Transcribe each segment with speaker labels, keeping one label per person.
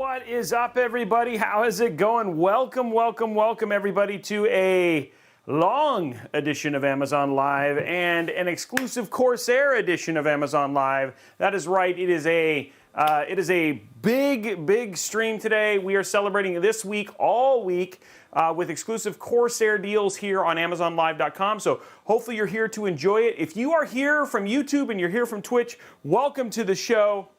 Speaker 1: What is up, everybody? How is it going? Welcome, welcome, welcome, everybody, to a long edition of Amazon Live and an exclusive Corsair edition of Amazon Live. That is right. It is a big stream today. We are celebrating this week, all week, with exclusive Corsair deals here on AmazonLive.com. So hopefully you're here to enjoy it. If you are here from YouTube and you're here from Twitch, welcome to the show.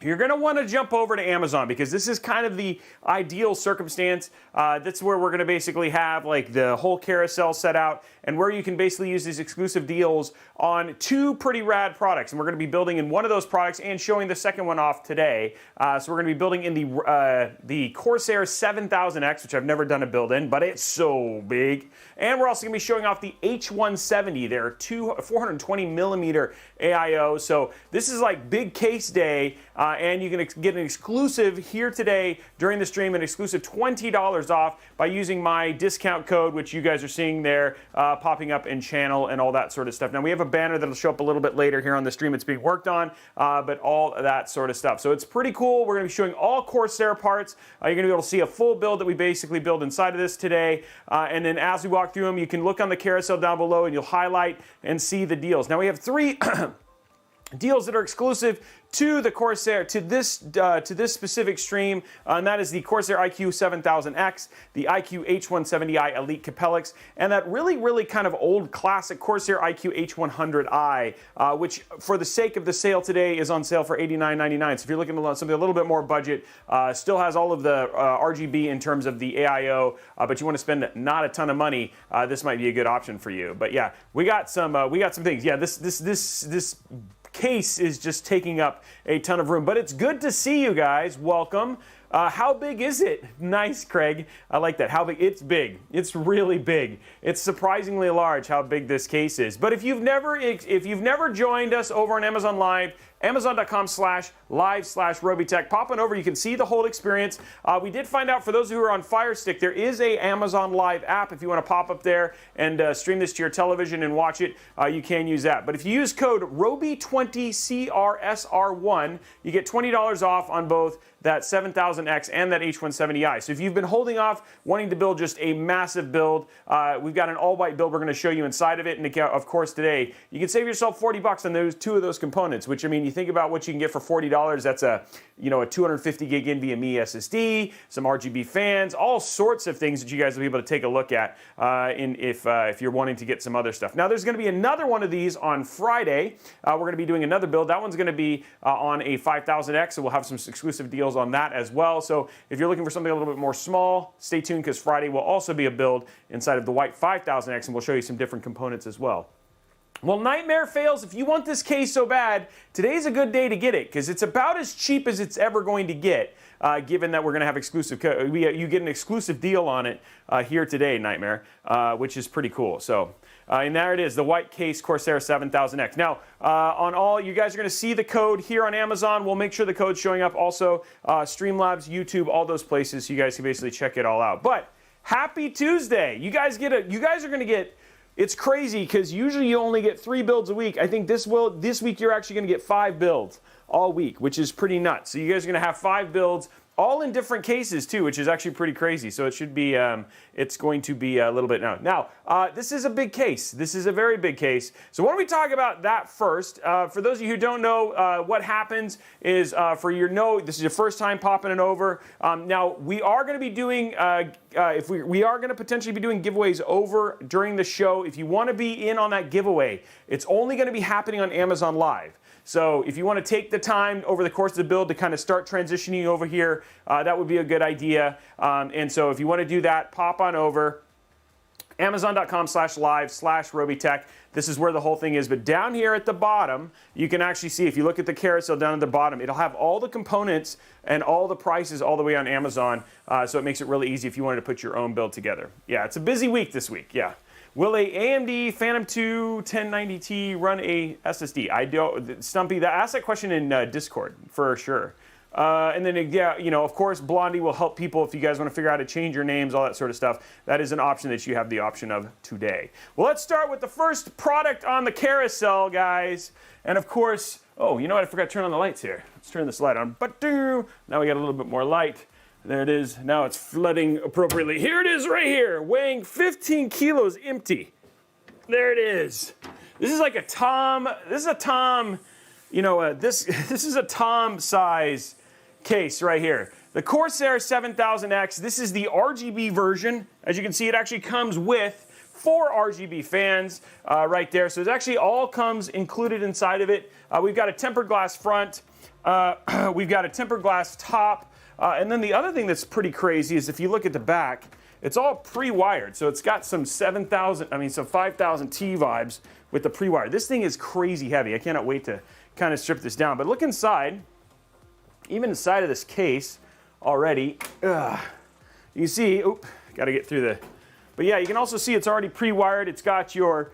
Speaker 1: You're going to want to jump over to Amazon because this is kind of the ideal circumstance. That's where we're going to basically have like the whole carousel set out and where you can basically use these exclusive deals on two pretty rad products. And we're going to be building in one of those products and showing the second one off today. So we're going to be building in the Corsair 7000x, which I've never done a build in, but it's so big. And we're also going to be showing off the H170, their 420 millimeter AIO. So this is like big case day. And you can get an exclusive here today during the stream, an exclusive $20 off by using my discount code, which you guys are seeing there popping up in channel and all that sort of stuff. Now, we have a banner that'll show up a little bit later here on the stream. It's being worked on, but all that sort of stuff. So it's pretty cool. We're going to be showing all Corsair parts. You're going to be able to see a full build that we basically build inside of this today. And then as we walk through them, you can look on the carousel down below and you'll highlight and see the deals. Now, we have three deals that are exclusive to the Corsair, to this specific stream, and that is the Corsair iQ 7000X, the iQ H170i Elite Capellix, and that really kind of old classic Corsair iQ H100i, which for the sake of the sale today is on sale for $89.99. So if you're looking at something a little bit more budget, still has all of the RGB in terms of the AIO, but you want to spend not a ton of money, this might be a good option for you. But yeah, we got some things. Yeah, this case is just taking up a ton of room, but it's good to see you guys. Welcome. How big is it? Nice, Craig. I like that. How big? It's big. It's really big. It's surprisingly large how big this case is. But if you've never joined us over on Amazon Live, Amazon.com/live/Robeytech. Pop on over. You can see the whole experience. We did find out for those who are on Fire Stick, there is a Amazon Live app. If you want to pop up there and stream this to your television and watch it, you can use that. But if you use code Robey20CRSR1, you get $20 off on both that 7000X and that H170i. So if you've been holding off wanting to build just a massive build, we've got an all-white build we're going to show you inside of it. And of course today, you can save yourself $40 on those two of those components, which I mean, you think about what you can get for $40. That's a 250 gig NVMe SSD, some RGB fans, all sorts of things that you guys will be able to take a look at if you're wanting to get some other stuff. Now there's going to be another one of these on Friday. We're going to be doing another build. That one's going to be on a 5000X, so we'll have some exclusive deals on that as well. So if you're looking for something a little bit more small, stay tuned because Friday will also be a build inside of the white 5000X, and we'll show you some different components as well. Well, nightmare fails. If you want this case so bad, today's a good day to get it because it's about as cheap as it's ever going to get, given that we're going to have exclusive. You get an exclusive deal on it here today, Nightmare, which is pretty cool. So, and there it is, the white case Corsair 7000X. Now, on all, you guys are going to see the code here on Amazon. We'll make sure the code's showing up. Also, Streamlabs, YouTube, all those places, so you guys can basically check it all out. But happy Tuesday! You guys are going to get. It's crazy because usually you only get 3 builds a week. I think this week you're actually going to get 5 builds all week, which is pretty nuts. So you guys are going to have 5 builds, all in different cases too, which is actually pretty crazy. So it should be, it's going to be a little bit now. Now, this is a big case. This is a very big case. So why don't we talk about that first? For those of you who don't know, what happens is this is your first time popping it over. Now we are going to be doing, we are going to potentially be doing giveaways over during the show. If you want to be in on that giveaway, it's only going to be happening on Amazon Live. So if you want to take the time over the course of the build to kind of start transitioning over here, that would be a good idea. And so if you want to do that, pop on over. Amazon.com/live/Robeytech. This is where the whole thing is. But down here at the bottom, you can actually see, if you look at the carousel down at the bottom, it'll have all the components and all the prices all the way on Amazon. So it makes it really easy if you wanted to put your own build together. Yeah, it's a busy week this week. Yeah. Will a AMD Phantom 2 1090T run a SSD? I don't, Stumpy, ask that question in Discord for sure. And then, yeah, you know, of course, Blondie will help people if you guys want to figure out how to change your names, all that sort of stuff. That is an option that you have the option of today. Well, let's start with the first product on the carousel, guys. And of course, oh, you know what? I forgot to turn on the lights here. Let's turn this light on. Now we got a little bit more light. There it is. Now it's flooding appropriately. Here it is right here, weighing 15 kilos empty. There it is. This is like a Tom, this is a Tom, you know, this is a Tom size case right here. The Corsair 7000x, this is the RGB version. As you can see, it actually comes with 4 RGB fans right there. So it actually all comes included inside of it. We've got a tempered glass front. We've got a tempered glass top. And then the other thing that's pretty crazy is if you look at the back, it's all pre-wired. So it's got some 5000 T vibes with the pre-wired. This thing is crazy heavy. I cannot wait to kind of strip this down. But look inside. Even inside of this case already, you see, got to get through the, but yeah, you can also see it's already pre-wired. It's got your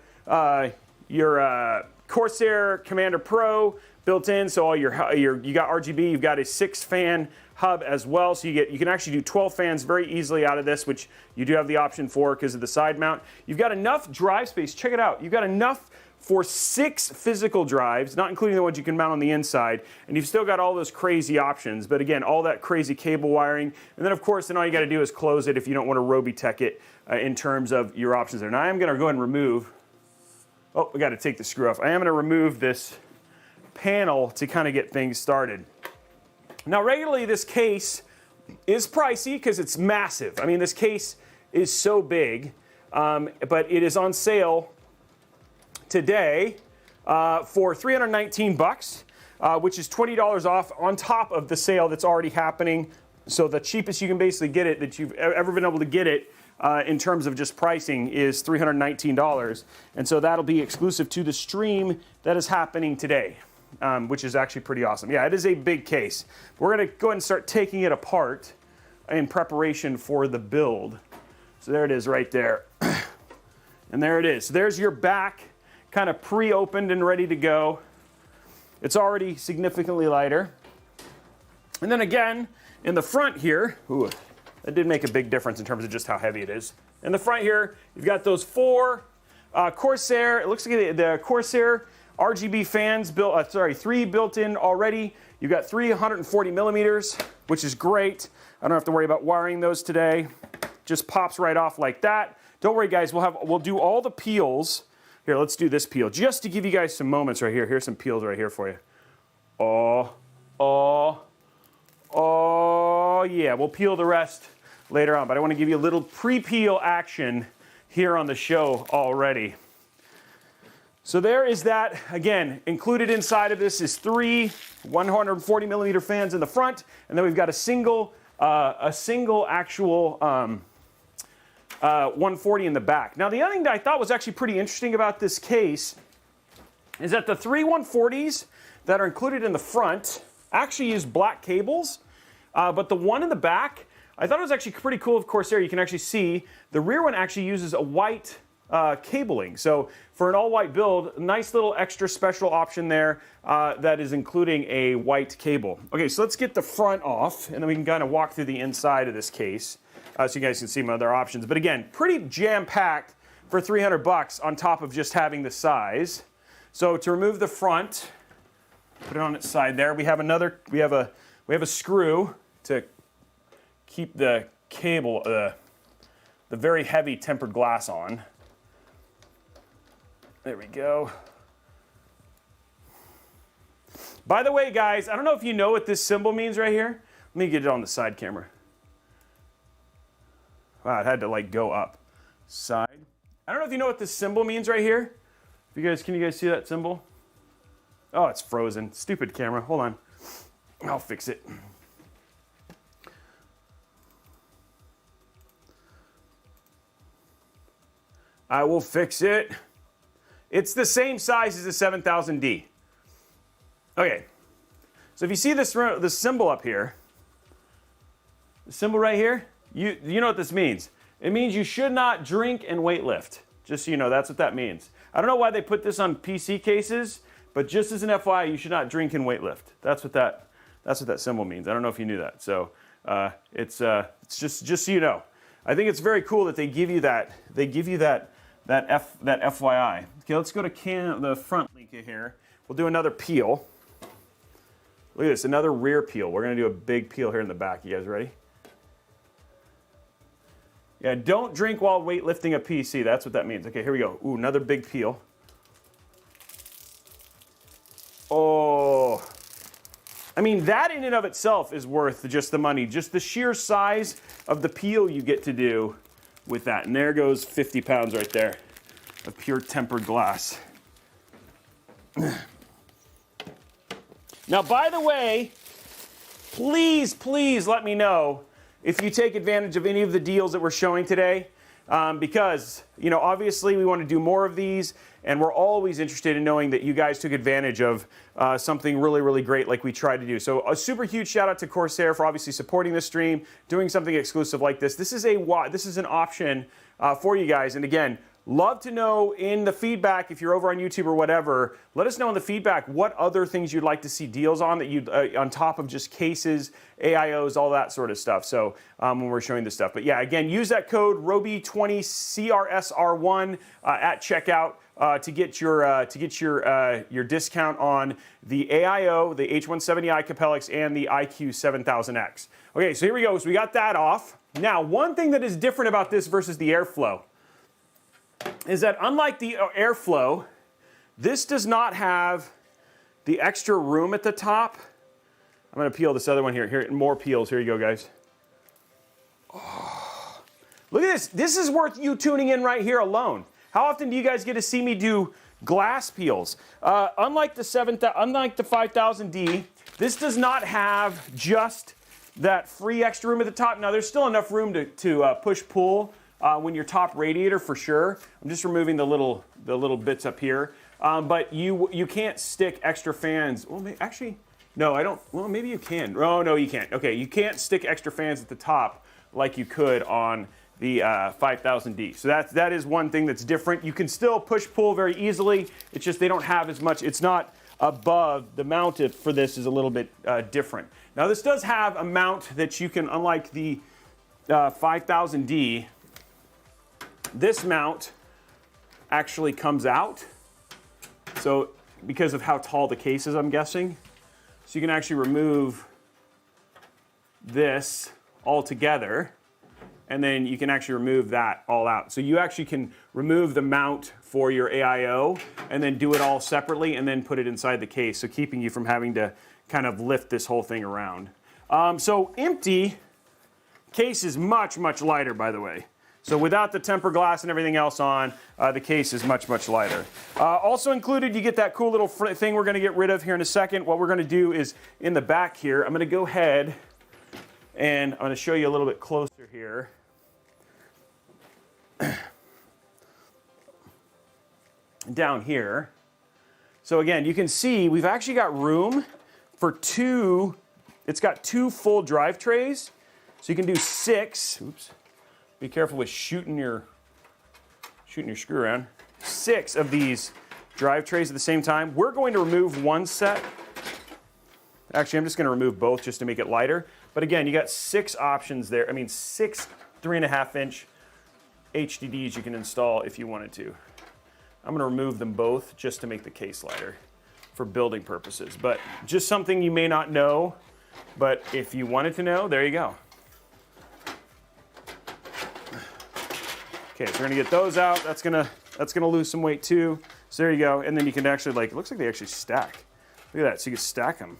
Speaker 1: Corsair Commander Pro built in, so all you got RGB, you've got a 6-fan hub as well, so you can actually do 12 fans very easily out of this, which you do have the option for because of the side mount. You've got enough drive space, check it out, you've got enough for 6 physical drives, not including the ones you can mount on the inside, and you've still got all those crazy options, but again, all that crazy cable wiring, and then of course, then all you gotta do is close it if you don't want to Robeytech it in terms of your options there. Now I am gonna go ahead and remove, oh, we gotta take the screw off. I am gonna remove this panel to kind of get things started. Now regularly this case is pricey because it's massive. I mean, this case is so big, but it is on sale today for $319, which is $20 off on top of the sale that's already happening. So the cheapest you can basically get it that you've ever been able to get it in terms of just pricing is $319. And so that'll be exclusive to the stream that is happening today, which is actually pretty awesome. Yeah, it is a big case. We're gonna go ahead and start taking it apart in preparation for the build. So there it is right there. And there it is. So there's your back, kind of pre-opened and ready to go. It's already significantly lighter. And then again, in the front here, ooh, that did make a big difference in terms of just how heavy it is. In the front here, you've got those 4 Corsair, it looks like the Corsair RGB fans, 3 built in already. You've got 340 millimeters, which is great. I don't have to worry about wiring those today. Just pops right off like that. Don't worry guys, we'll do all the peels. Here, let's do this peel, just to give you guys some moments right here. Here's some peels right here for you. Oh, yeah. We'll peel the rest later on, but I want to give you a little pre-peel action here on the show already. So there is that. Again, included inside of this is 3 140 millimeter fans in the front, and then we've got a single actual 140 in the back. Now the other thing that I thought was actually pretty interesting about this case is that the 3 140s that are included in the front actually use black cables, but the one in the back, I thought it was actually pretty cool of Corsair. You can actually see the rear one actually uses a white cabling. So for an all-white build, nice little extra special option there that is including a white cable. Okay, so let's get the front off, and then we can kind of walk through the inside of this case so you guys can see my other options. But again, pretty jam-packed for $300 on top of just having the size. So to remove the front, put it on its side there. We have a screw to keep the cable, the very heavy tempered glass on. There we go. By the way, guys, I don't know if you know what this symbol means right here. Let me get it on the side camera. Wow, it had to like go up. Side. I don't know if you know what this symbol means right here. Can you guys see that symbol? Oh, it's frozen. Stupid camera. Hold on. I'll fix it. I will fix it. It's the same size as the 7000D. Okay. So if you see this symbol up here, the symbol right here, you know what this means. It means you should not drink and weightlift. Just so you know, that's what that means. I don't know why they put this on PC cases, but just as an FYI, you should not drink and weightlift. That's what That's what that symbol means. I don't know if you knew that. So it's just so you know. I think it's very cool that they give you that. They give you that FYI. Okay, let's go to the front link here. We'll do another peel. Look at this, another rear peel. We're gonna do a big peel here in the back. You guys ready? Yeah, don't drink while weightlifting a PC. That's what that means. Okay, here we go. Ooh, another big peel. Oh, I mean, that in and of itself is worth just the money. Just the sheer size of the peel you get to do with that. And there goes 50 pounds right there of pure tempered glass. Now, by the way, please let me know if you take advantage of any of the deals that we're showing today, because, you know, obviously we want to do more of these, and we're always interested in knowing that you guys took advantage of something really, really great like we tried to do. So a super huge shout out to Corsair for obviously supporting this stream, doing something exclusive like this. This is an option for you guys, and again, love to know in the feedback, if you're over on YouTube or whatever, let us know in the feedback what other things you'd like to see deals on that you'd on top of just cases, AIOs, all that sort of stuff. So when we're showing this stuff. But yeah, again, use that code Robey20CRSR1 at checkout to get your discount on the AIO, the H170i Capellix, and the IQ 7000X. Okay, so here we go. So we got that off. Now, one thing that is different about this versus the Airflow is that unlike the Airflow, this does not have the extra room at the top. I'm going to peel this other one here. Here, more peels. Here you go, guys. Oh, look at this. This is worth you tuning in right here alone. How often do you guys get to see me do glass peels? Unlike the 5000D, this does not have just that free extra room at the top. Now, there's still enough room to push-pull when your top radiator, for sure. I'm just removing the little bits up here. But you can't stick extra fans. Well, actually, no, I don't. Well, maybe you can. Oh, no, you can't. Okay, you can't stick extra fans at the top like you could on the 5000D. So that is one thing that's different. You can still push-pull very easily. It's just they don't have as much. It's not above. The mount for this is a little bit different. Now, this does have a mount that you can, unlike the 5000D, this mount actually comes out. So because of how tall the case is, I'm guessing. So you can actually remove this altogether, and then you can actually remove that all out. So you actually can remove the mount for your AIO and then do it all separately and then put it inside the case, so keeping you from having to kind of lift this whole thing around. So empty case is much, much lighter, by the way. So without the tempered glass and everything else on, the case is much, much lighter. Also included, you get that cool little thing we're gonna get rid of here in a second. What we're gonna do is, in the back here, I'm gonna go ahead and I'm gonna show you a little bit closer here. Down here. So again, you can see we've actually got room for it's got two full drive trays. So you can do 6, oops. Be careful with shooting your screw around. 6 of these drive trays at the same time. We're going to remove one set. Actually, I'm just going to remove both just to make it lighter. But again, you got 6 options there. I mean, 6 3.5-inch HDDs you can install if you wanted to. I'm going to remove them both just to make the case lighter for building purposes. But just something you may not know, but if you wanted to know, there you go. Okay, so we're gonna get those out. That's gonna lose some weight too. So there you go. And then you can actually, like, it looks like they actually stack. Look at that. So you can stack them.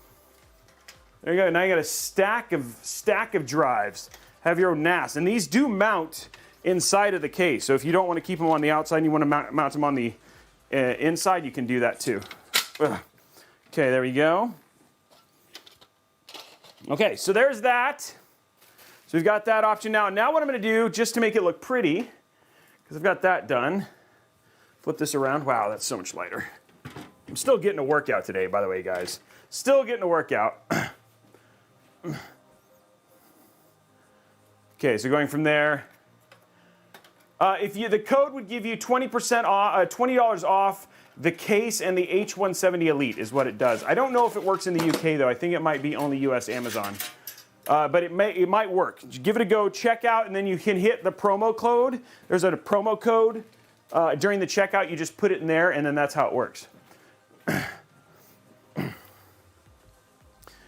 Speaker 1: There you go. Now you got a stack of drives. Have your own NAS, and these do mount inside of the case. So if you don't want to keep them on the outside and you want to mount them on the inside, you can do that too. Ugh. Okay, there we go. Okay, so there's that. So we've got that option now. Now what I'm going to do, just to make it look pretty, because I've got that done. Flip this around. Wow, that's so much lighter. I'm still getting a workout today, by the way, guys. Still getting a workout. Okay, so going from there. The code would give you 20% off, $20 off the case and the H170 Elite is what it does. I don't know if it works in the UK though. I think it might be only US Amazon. But it might work. Give it a go, check out, and then you can hit the promo code. There's a promo code during the checkout. You just put it in there, and then that's how it works.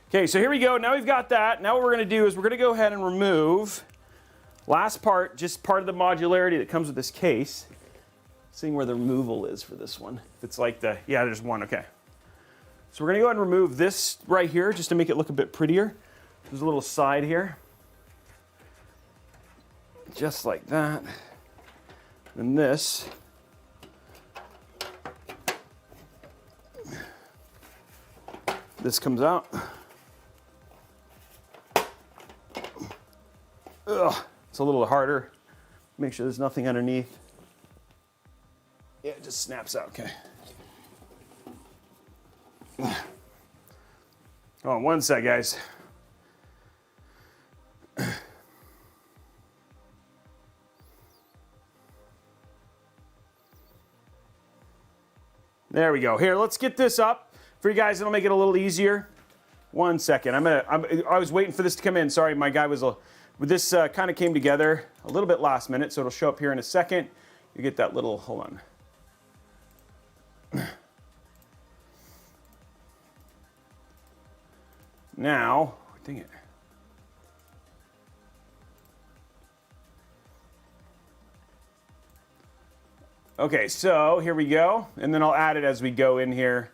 Speaker 1: Okay, so here we go. Now we've got that. Now what we're going to do is we're going to go ahead and remove last part, just part of the modularity that comes with this case. Seeing where the removal is for this one. If it's like the, yeah, there's one, okay. So we're going to go ahead and remove this right here just to make it look a bit prettier. There's a little side here. Just like that. And this. This comes out. Ugh, it's a little harder. Make sure there's nothing underneath. Yeah, it just snaps out, okay. Oh, one sec, guys. There we go. Here, let's get this up for you guys. It'll make it a little easier. One second. I was waiting for this to come in. Sorry, my guy was this kind of came together a little bit last minute, so it'll show up here in a second. You get that little, hold on. Now, dang it. Okay, so here we go, and then I'll add it as we go in here.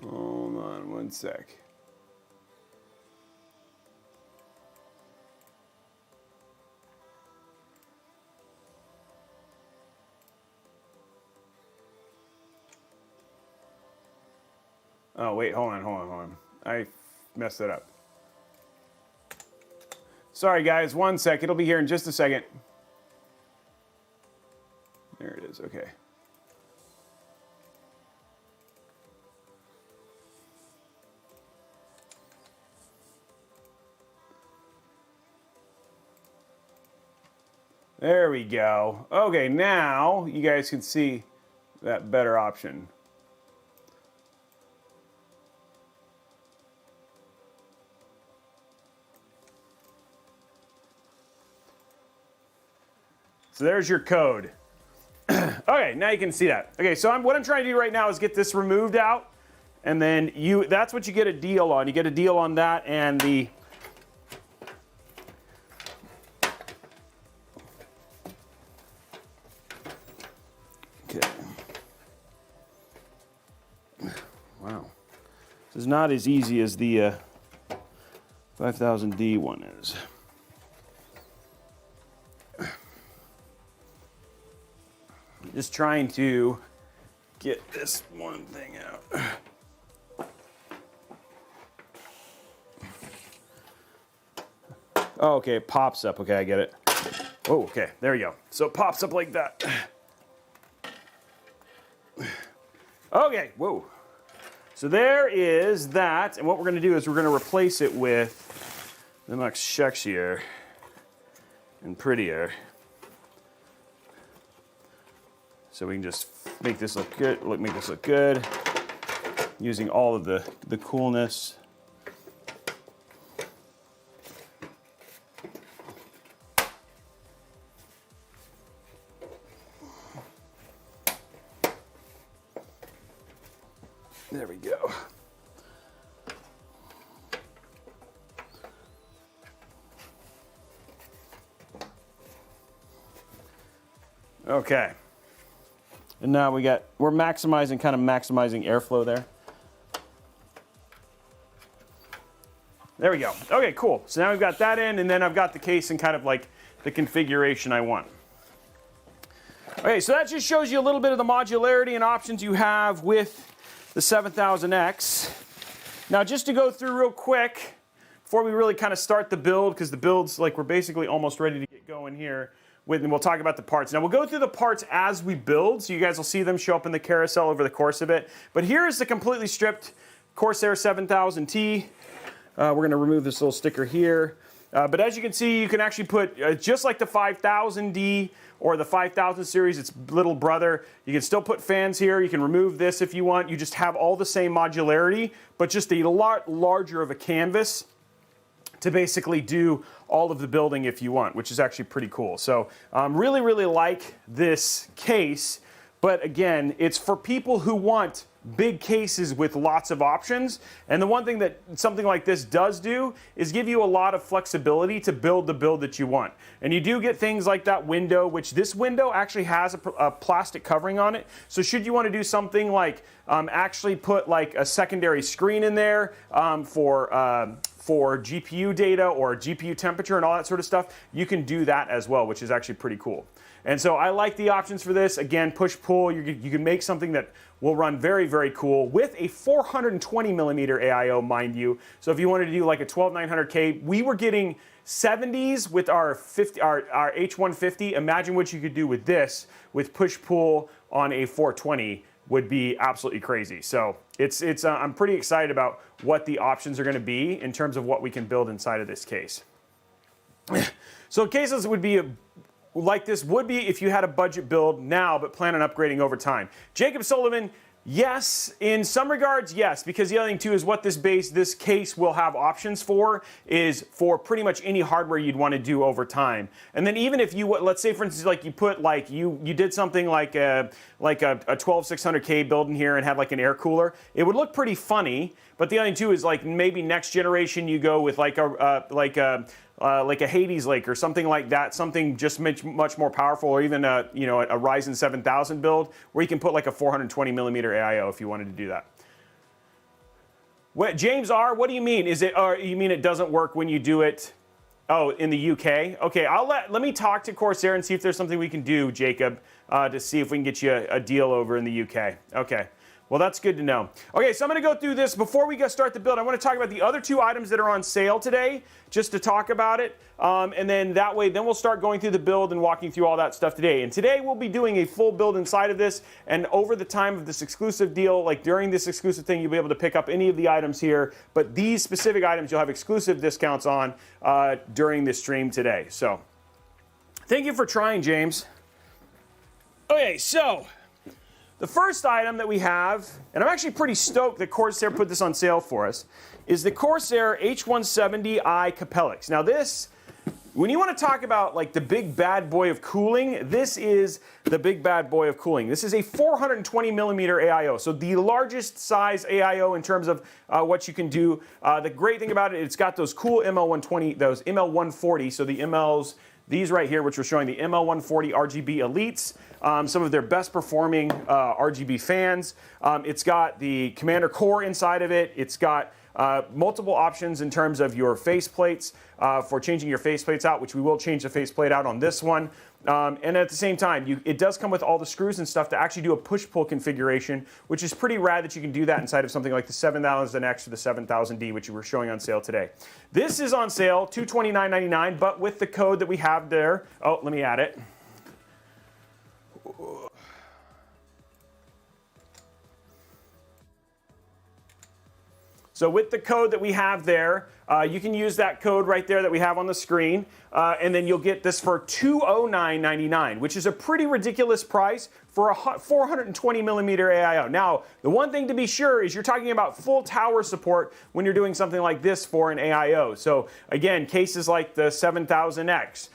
Speaker 1: Hold on one sec. Oh, wait, hold on. I messed it up. Sorry, guys, one sec. It'll be here in just a second. There it is, okay. There we go. Okay, now you guys can see that better option. So there's your code. Okay, now you can see that. Okay, so what I'm trying to do right now is get this removed out, and then that's what you get a deal on. You get a deal on that and the okay. Wow. This is not as easy as the 5000D one is. Just trying to get this one thing out. Oh, okay, it pops up. Okay, I get it. Oh, okay, there we go. So it pops up like that. Okay, whoa. So there is that, and what we're gonna do is we're gonna replace it with the much sexier and prettier. So we can just make this look good, make this look good, using all of the coolness. There we go. Okay. And now we're maximizing airflow there. There we go. Okay, cool. So now we've got that in, and then I've got the case in kind of like the configuration I want. Okay, so that just shows you a little bit of the modularity and options you have with the 7000X. Now just to go through real quick, before we really kind of start the build, because the build's like we're basically almost ready to get going here. And we'll talk about the parts. Now we'll go through the parts as we build, so you guys will see them show up in the carousel over the course of it. But here is the completely stripped Corsair 7000T. We're going to remove this little sticker here. But as you can see, you can actually put, just like the 5000D or the 5000 series, its little brother, you can still put fans here. You can remove this if you want. You just have all the same modularity, but just a lot larger of a canvas to basically do all of the building if you want, which is actually pretty cool. So really, really like this case. But again, it's for people who want big cases with lots of options. And the one thing that something like this does do is give you a lot of flexibility to build the build that you want. And you do get things like that window, which this window actually has a plastic covering on it. So should you want to do something like actually put like a secondary screen in there for GPU data or GPU temperature and all that sort of stuff, you can do that as well, which is actually pretty cool. And so I like the options for this. Again, push-pull, you can make something that will run very, very cool with a 420 millimeter AIO, mind you. So if you wanted to do like a 12900K, we were getting 70s with our H150. Imagine what you could do with this with push-pull on a 420 would be absolutely crazy. So I'm pretty excited about what the options are going to be in terms of what we can build inside of this case. So cases would be like this would be if you had a budget build now but plan on upgrading over time. Jacob Sullivan, yes, in some regards, yes, because the other thing too is what this case will have options for is for pretty much any hardware you'd want to do over time. And then even if you, let's say for instance, like you put like you did something like a 12600K build in here and had like an air cooler, it would look pretty funny. But the other thing too is like maybe next generation you go with like a Hades Lake or something like that, something just much more powerful, or even a Ryzen 7000 build where you can put like a 420 millimeter AIO if you wanted to do that. What, James R, what do you mean? You mean it doesn't work when you do it? Oh, in the UK? Okay, let me talk to Corsair and see if there's something we can do, Jacob, to see if we can get you a deal over in the UK. Okay. Well, that's good to know. Okay, so I'm going to go through this. Before we start the build, I want to talk about the other two items that are on sale today, just to talk about it. And then that way, then we'll start going through the build and walking through all that stuff today. And today we'll be doing a full build inside of this. And over the time of this exclusive deal, like during this exclusive thing, you'll be able to pick up any of the items here. But these specific items, you'll have exclusive discounts on during this stream today. So thank you for trying, James. Okay, so the first item that we have, and I'm actually pretty stoked that Corsair put this on sale for us, is the Corsair H170i Capellix. Now this, when you want to talk about like the big bad boy of cooling, this is the big bad boy of cooling. This is a 420 millimeter AIO, so the largest size AIO in terms of what you can do. The great thing about it, it's got those cool ML120, those ML140, so the MLs, these right here, which we're showing, the ML140 RGB Elites, some of their best performing RGB fans. It's got the Commander Core inside of it. It's got multiple options in terms of your faceplates for changing your faceplates out, which we will change the faceplate out on this one. And at the same time, it does come with all the screws and stuff to actually do a push-pull configuration, which is pretty rad that you can do that inside of something like the 7000X or the 7000D, which we were showing on sale today. This is on sale, $229.99, but with the code that we have there, oh, let me add it. So with the code that we have there, you can use that code right there that we have on the screen, and then you'll get this for $209.99, which is a pretty ridiculous price for a 420 millimeter AIO. Now, the one thing to be sure is you're talking about full tower support when you're doing something like this for an AIO. So again, cases like the 7000X,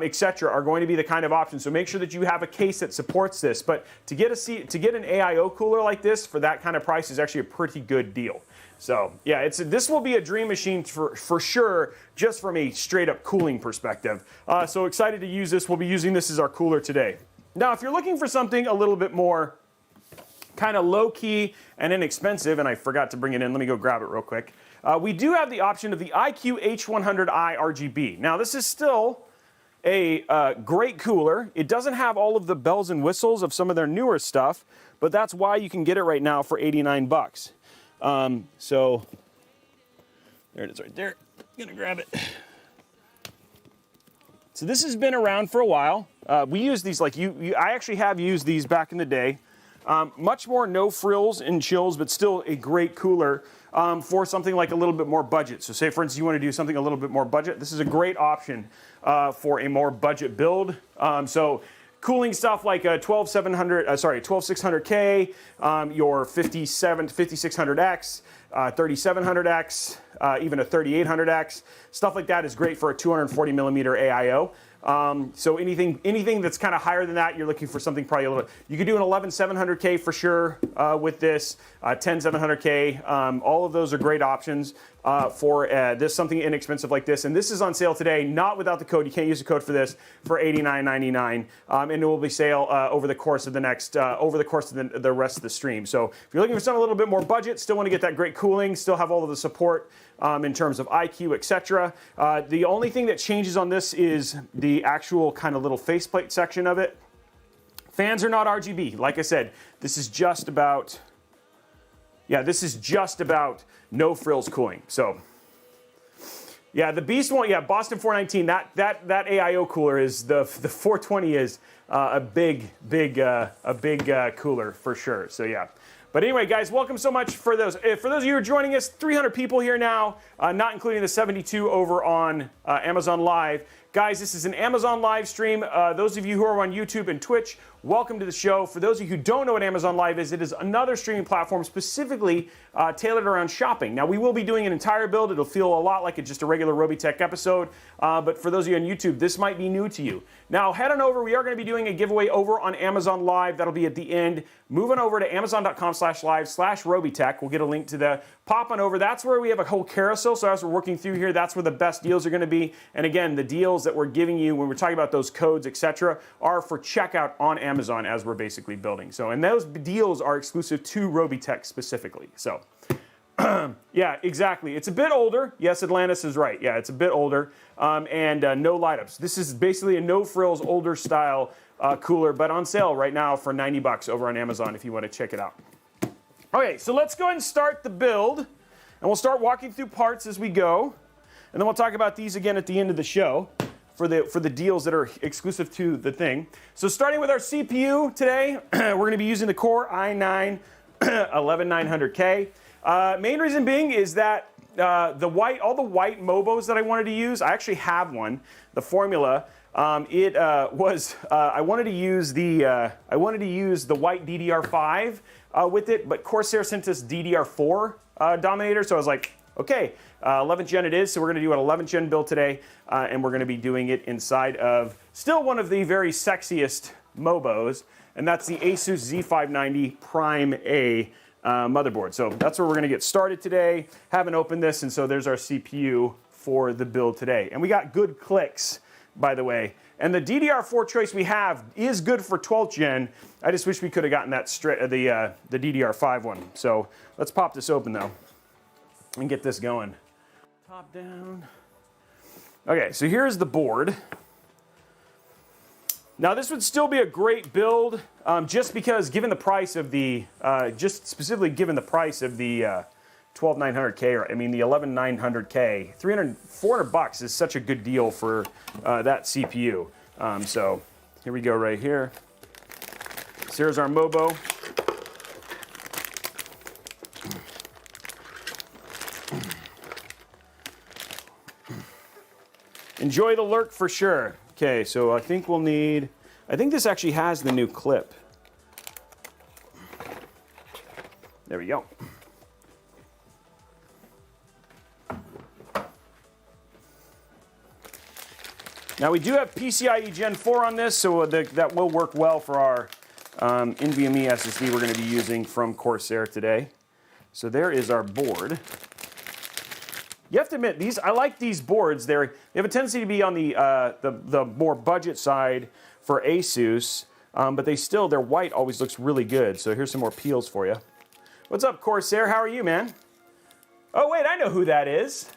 Speaker 1: etc., are going to be the kind of option. So make sure that you have a case that supports this. But to get an AIO cooler like this for that kind of price is actually a pretty good deal. So yeah, this will be a dream machine for sure, just from a straight up cooling perspective. So excited to use this. We'll be using this as our cooler today. Now, if you're looking for something a little bit more kind of low key and inexpensive, and I forgot to bring it in, let me go grab it real quick. We do have the option of the iCUE H100i RGB. Now, this is still a great cooler. It doesn't have all of the bells and whistles of some of their newer stuff, but that's why you can get it right now for 89 bucks. So There it is right there. I'm gonna grab it. So this has been around for a while. We use these like I actually have used these back in the day. Much more no frills and chills, but still a great cooler for something like a little bit more budget. So say for instance you want to do something a little bit more budget. This is a great option for a more budget build. So cooling stuff like a 12600K, your 5600X, 3700X, even a 3800X, stuff like that is great for a 240 millimeter AIO. So anything that's kind of higher than that, you're looking for something probably a little bit. You could do an 11700K for sure with this, 10700K. All of those are great options for this something inexpensive like this. And this is on sale today, not without the code. You can't use the code for this for $89.99, and it will be sale over the course of the next the rest of the stream. So if you're looking for something a little bit more budget, still want to get that great cooling, still have all of the support in terms of IQ, etc. The only thing that changes on this is the actual kind of little faceplate section of it. Fans are not RGB. Like I said, this is just about, no frills cooling. So, yeah, the Beast one, yeah, Boston 419. That AIO cooler is the 420 is a big cooler for sure. So yeah. But anyway, guys, welcome so much for those. For those of you who are joining us, 300 people here now, not including the 72 over on Amazon Live. Guys, this is an Amazon live stream. Those of you who are on YouTube and Twitch, welcome to the show. For those of you who don't know what Amazon Live is, it is another streaming platform specifically tailored around shopping. Now, we will be doing an entire build. It'll feel a lot like it's just a regular Robeytech episode. But for those of you on YouTube, this might be new to you. Now, head on over. We are going to be doing a giveaway over on Amazon Live. That'll be at the end. Move on over to amazon.com/live/Robeytech. We'll get a link to the pop on over. That's where we have a whole carousel. So as we're working through here, that's where the best deals are going to be. And again, the deals that we're giving you when we're talking about those codes, etc., are for checkout on Amazon as we're basically building. So, and those deals are exclusive to Robeytech specifically. So, yeah, exactly. It's a bit older. Yes, Atlantis is right. Yeah, it's a bit older. And no light ups. This is basically a no frills, older style cooler, but on sale right now for $90 over on Amazon if you want to check it out. Okay, so let's go ahead and start the build, and we'll start walking through parts as we go, and then we'll talk about these again at the end of the show for the deals that are exclusive to the thing. So starting with our CPU today, we're going to be using the Core i9 11900K. Main reason being is that all the white Mobos that I wanted to use, I actually have one, the formula. I wanted to use the white DDR5 with it, but Corsair sent us DDR4 Dominator, so I was like, okay, 11th gen it is, so we're going to do an 11th gen build today, and we're going to be doing it inside of still one of the very sexiest Mobos, and that's the ASUS Z590 Prime A motherboard. So that's where we're going to get started today. Haven't opened this, and so there's our CPU for the build today. And we got good clicks, by the way. And the DDR4 choice we have is good for 12th gen. I just wish we could have gotten that the DDR5 one. So let's pop this open though and get this going. Top down. Okay, so here's the board. Now this would still be a great build, just because given the price of the, just specifically given the price of the 12900K, or I mean the 11900K, $400 is such a good deal for that CPU. So here we go right here. So here's our Mobo. Enjoy the lurk for sure. Okay, so I think we'll need, I think this actually has the new clip. There we go. Now we do have PCIe Gen 4 on this, so that will work well for our NVMe SSD we're going to be using from Corsair today. So there is our board. You have to admit, I like these boards. They have a tendency to be on the more budget side for ASUS, but their white always looks really good. So here's some more peels for you. What's up, Corsair? How are you, man? Oh wait, I know who that is.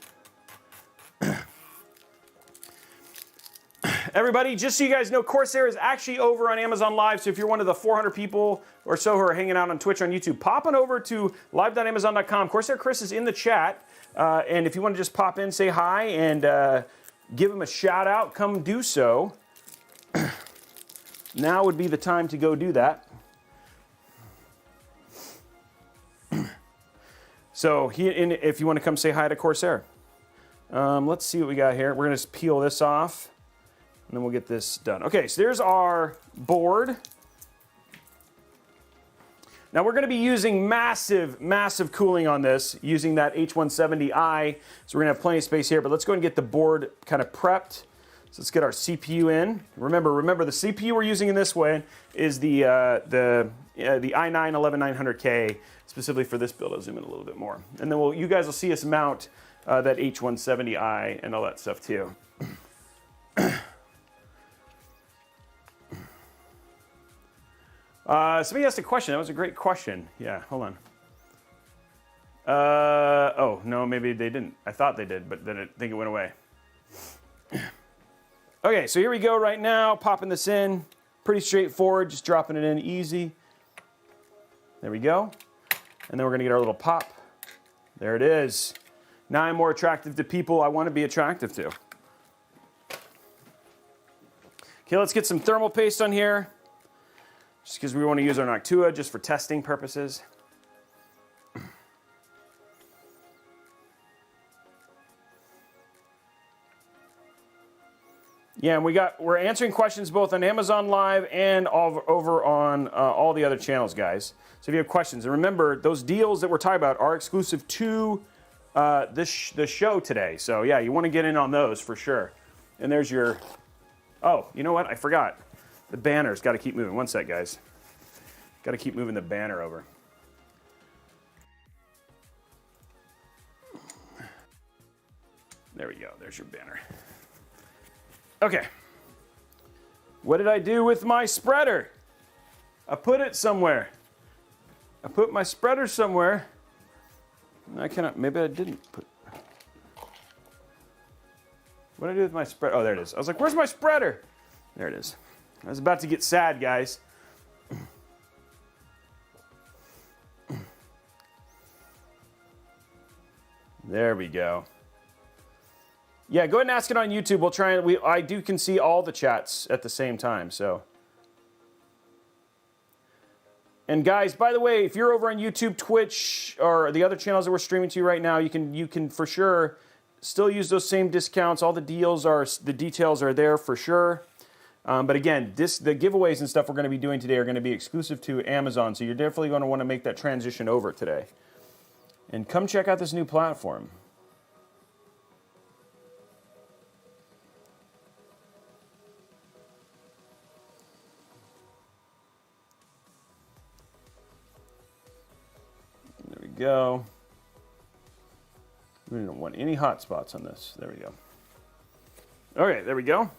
Speaker 1: Everybody, just so you guys know, Corsair is actually over on Amazon Live, so if you're one of the 400 people or so who are hanging out on Twitch, on YouTube, pop on over to live.amazon.com. Corsair Chris is in the chat, and if you want to just pop in, say hi, and give him a shout out, come do so. Now would be the time to go do that. So if you want to come say hi to Corsair. Let's see what we got here. We're going to just peel this off, and then we'll get this done. Okay, so there's our board. Now we're going to be using massive cooling on this, using that H170i. So we're going to have plenty of space here, but let's go and get the board kind of prepped. So let's get our CPU in. Remember the CPU we're using in this one is the i9-11900K, specifically for this build. I'll zoom in a little bit more. And then you guys will see us mount that H170i and all that stuff too. Somebody asked a question. That was a great question. Yeah, hold on. Oh, no, maybe they didn't. I thought they did, but then I think it went away. Okay, so here we go right now, popping this in. Pretty straightforward, just dropping it in easy. There we go. And then we're gonna get our little pop. There it is. Now I'm more attractive to people I want to be attractive to. Okay, let's get some thermal paste on here. Just because we want to use our Noctua just for testing purposes. Yeah, and we're answering questions both on Amazon Live and over on all the other channels, guys. So if you have questions, and remember, those deals that we're talking about are exclusive to the show today. So yeah, you want to get in on those for sure. And there's your, oh, you know what? I forgot. The banner's got to keep moving. One sec, guys. Got to keep moving the banner over. There we go. There's your banner. Okay. What did I do with my spreader? I put it somewhere. I put my spreader somewhere. I cannot, maybe I didn't put. What did I do with my spreader? Oh, there it is. I was like, where's my spreader? There it is. I was about to get sad, guys. There we go. Yeah, go ahead and ask it on YouTube. We'll try and I can see all the chats at the same time, so. And guys, by the way, if you're over on YouTube, Twitch, or the other channels that we're streaming to right now, you can for sure still use those same discounts. All the details are there for sure. But again, the giveaways and stuff we're going to be doing today are going to be exclusive to Amazon, so you're definitely going to want to make that transition over today. And come check out this new platform. There we go. We don't want any hot spots on this. There we go. Okay, there we go.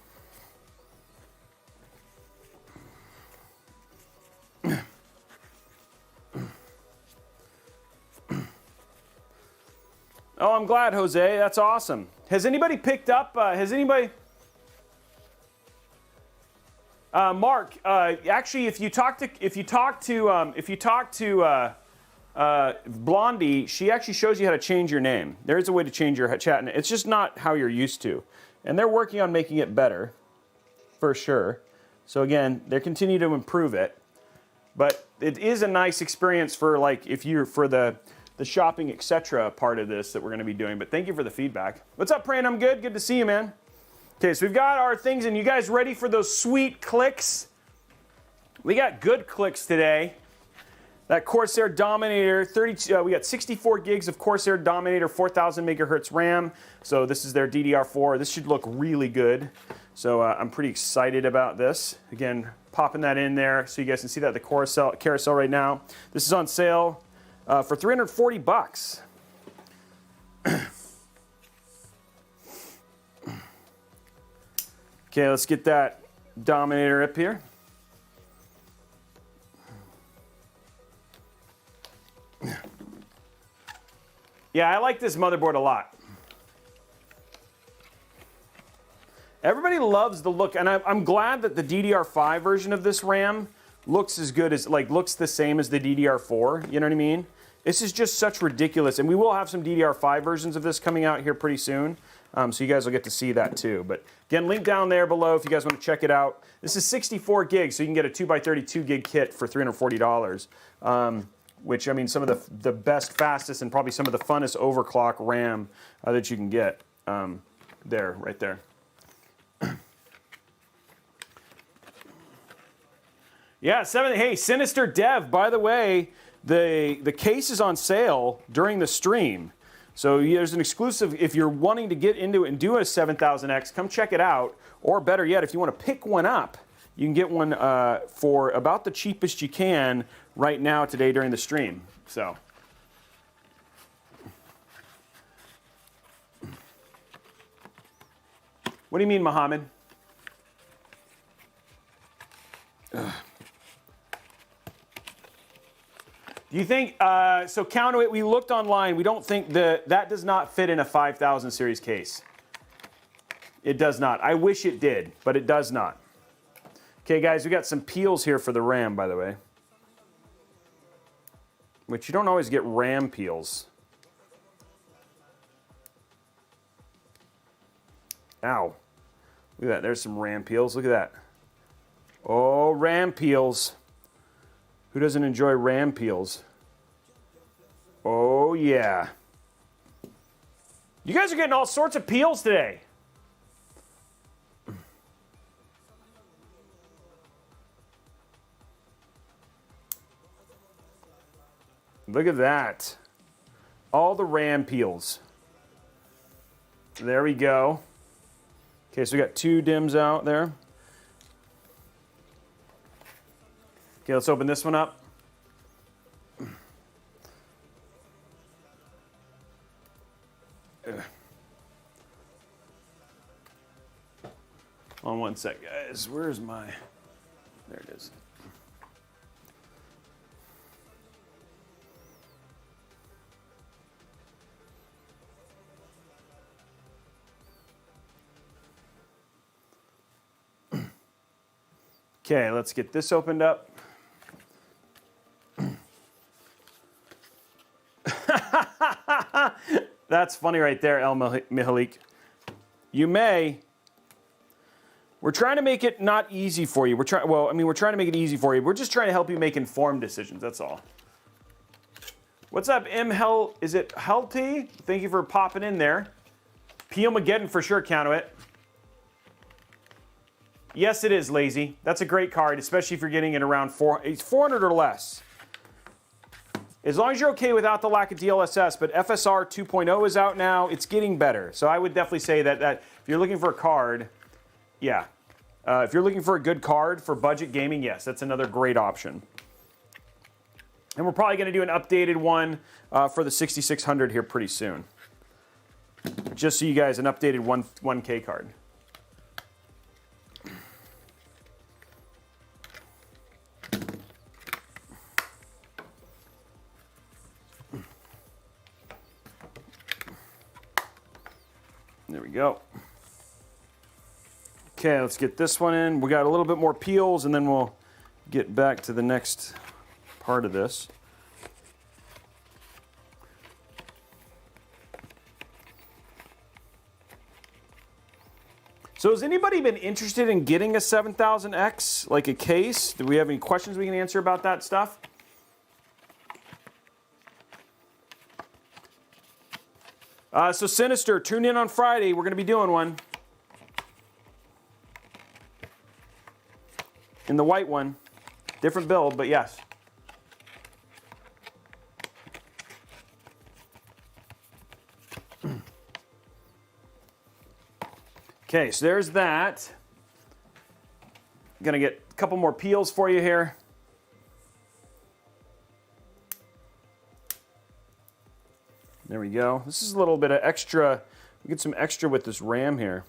Speaker 1: Oh, I'm glad, Jose. That's awesome. Has anybody picked up? Mark? Actually, if you talk to Blondie, she actually shows you how to change your name. There is a way to change your chat, and it's just not how you're used to. And they're working on making it better, for sure. So again, they continue to improve it. But it is a nice experience for if you're for the shopping, etc. part of this that we're going to be doing. But thank you for the feedback. What's up, Pran? I'm good. Good to see you, man. Okay, so we've got our things, and you guys ready for those sweet clicks? We got good clicks today. That Corsair Dominator, we got 64 gigs of Corsair Dominator, 4000 megahertz RAM. So this is their DDR4. This should look really good. So I'm pretty excited about this. Again, popping that in there so you guys can see that at the carousel right now. This is on sale for $340. Okay, let's get that Dominator up here. Yeah, I like this motherboard a lot. Everybody loves the look, and I'm glad that the DDR5 version of this RAM looks as good as, like, looks the same as the DDR4, you know what I mean? This is just such ridiculous, and we will have some DDR5 versions of this coming out here pretty soon, so you guys will get to see that too. But again, link down there below if you guys want to check it out. This is 64 gigs, so you can get a 2x32 gig kit for $340, which, I mean, some of the best, fastest, and probably some of the funnest overclock RAM that you can get there, right there. Yeah, hey, Sinister Dev, by the way, the case is on sale during the stream. So there's an exclusive, if you're wanting to get into it and do a 7000X, come check it out. Or better yet, if you want to pick one up, you can get one for about the cheapest you can right now today during the stream. So. What do you mean, Mohammed? Ugh. Do you think, so counter it, we looked online, we don't think that does not fit in a 5000 series case. It does not. I wish it did, but it does not. Okay, guys, we got some peels here for the RAM, by the way. Which you don't always get RAM peels. Ow. Look at that, there's some RAM peels, look at that. Oh, RAM peels. Who doesn't enjoy RAM peels? Oh, yeah. You guys are getting all sorts of peels today. Look at that. All the RAM peels. There we go. Okay, so we got 2 DIMMs out there. Okay, let's open this one up. Hold on one sec, guys. Where's my... There it is. Okay, let's get this opened up. That's funny right there, El Mihalik. You may. We're trying to make it not easy for you. We're trying to make it easy for you. We're just trying to help you make informed decisions. That's all. What's up, Is it Helty? Thank you for popping in there. Peelmageddon for sure, count it. Yes, it is, Lazy. That's a great card, especially if you're getting it around 400 or less. As long as you're okay without the lack of DLSS, but FSR 2.0 is out now. It's getting better. So I would definitely say that if you're looking for a card, yeah. If you're looking for a good card for budget gaming, yes, that's another great option. And we're probably going to do an updated one for the 6600 here pretty soon. Just so you guys, an updated 1K card. There we go. Okay, let's get this one in. We got a little bit more peels, and then we'll get back to the next part of this. So has anybody been interested in getting a 7000X, like a case? Do we have any questions we can answer about that stuff? So Sinister, tune in on Friday. We're going to be doing one. In the white one. Different build, but yes. Okay, so there's that. Going to get a couple more peels for you here. There we go. This is a little bit of extra. We get some extra with this RAM here.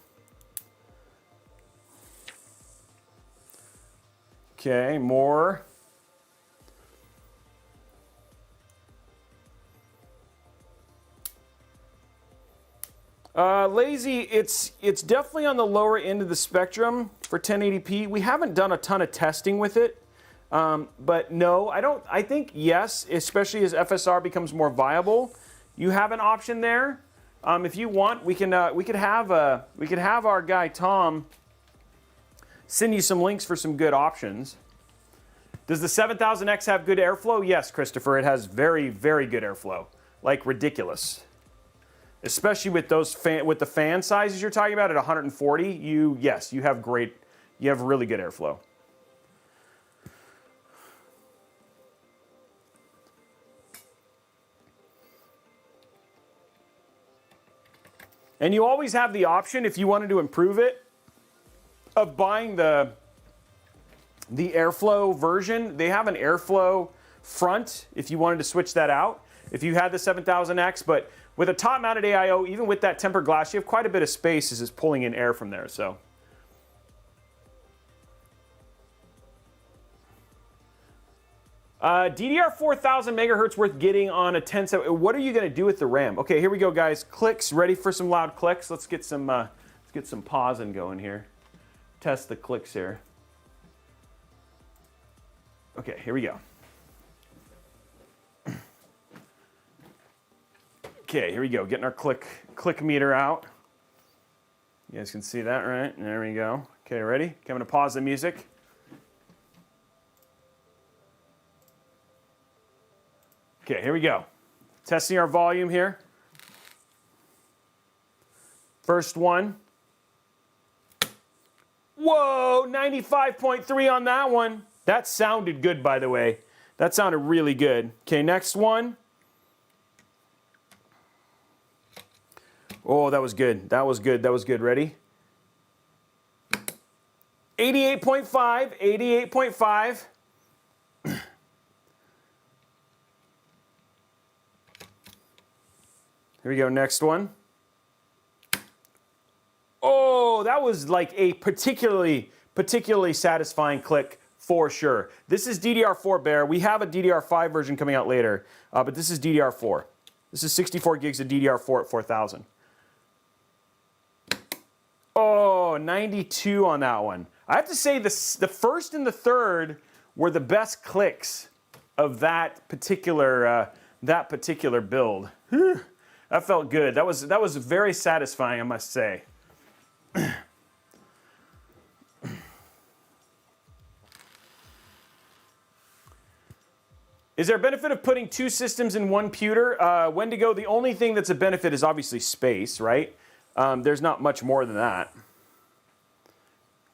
Speaker 1: Okay, more. Lazy, it's definitely on the lower end of the spectrum for 1080p. We haven't done a ton of testing with it, but no, I think yes, especially as FSR becomes more viable, you have an option there. If you want, we could have our guy Tom send you some links for some good options. Does the 7000X have good airflow? Yes, Christopher, it has very, very good airflow, like ridiculous. Especially with the fan sizes you're talking about at 140, you have really good airflow. And you always have the option, if you wanted to improve it, of buying the airflow version. They have an airflow front if you wanted to switch that out. If you had the 7000X, but with a top-mounted AIO, even with that tempered glass, you have quite a bit of space as it's pulling in air from there. So, DDR 4000 megahertz worth getting on a 1070. What are you going to do with the RAM? Okay, here we go, guys. Clicks, ready for some loud clicks? Let's get some pausing going here. Test the clicks here. Okay, here we go. Okay, here we go. Getting our click meter out. You guys can see that, right? There we go. Okay, ready? Okay, I'm going to pause the music. Okay, here we go. Testing our volume here. First one. Whoa, 95.3 on that one. That sounded good, by the way. That sounded really good. Okay, next one. Oh, that was good. That was good. That was good. Ready? 88.5. 88.5. Here we go. Next one. Oh, that was like a particularly satisfying click for sure. This is DDR4 Bear. We have a DDR5 version coming out later, but this is DDR4. This is 64 gigs of DDR4 at 4000. Oh, 92 on that one. I have to say the first and the third were the best clicks of that particular build. That felt good. That was very satisfying, I must say. Is there a benefit of putting two systems in one pewter? Wendigo, the only thing that's a benefit is obviously space, right? There's not much more than that.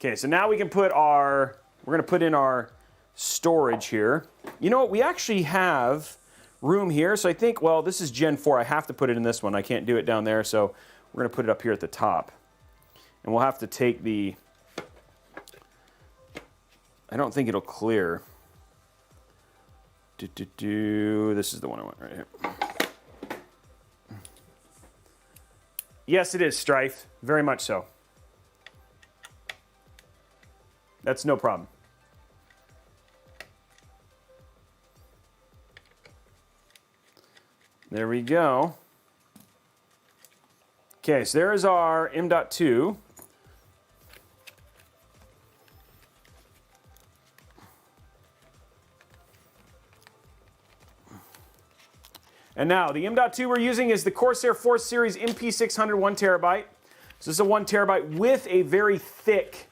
Speaker 1: Okay, so now we can we're going to put in our storage here. You know what, we actually have room here, so I think, well, this is Gen 4. I have to put it in this one. I can't do it down there, so we're going to put it up here at the top. And we'll have to take I don't think it'll clear. This is the one I want right here. Yes, it is, Strife. Very much so. That's no problem. There we go. Okay, so there is our M.2. And now, the M.2 we're using is the Corsair 4 Series MP600 1 terabyte. So this is a 1 terabyte with a very thick,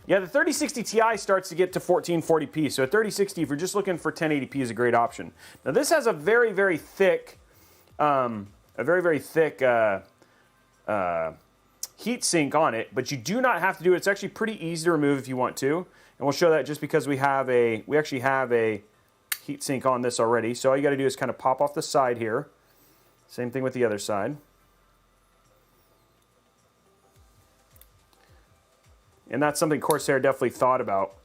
Speaker 1: yeah, the 3060 Ti starts to get to 1440p. So at 3060, if you're just looking for 1080p, is a great option. Now this has a very, very thick, heat sink on it, but you do not have to do it. It's actually pretty easy to remove if you want to. And we'll show that just because we actually have a heat sink on this already. So all you got to do is kind of pop off the side here. Same thing with the other side. And that's something Corsair definitely thought about,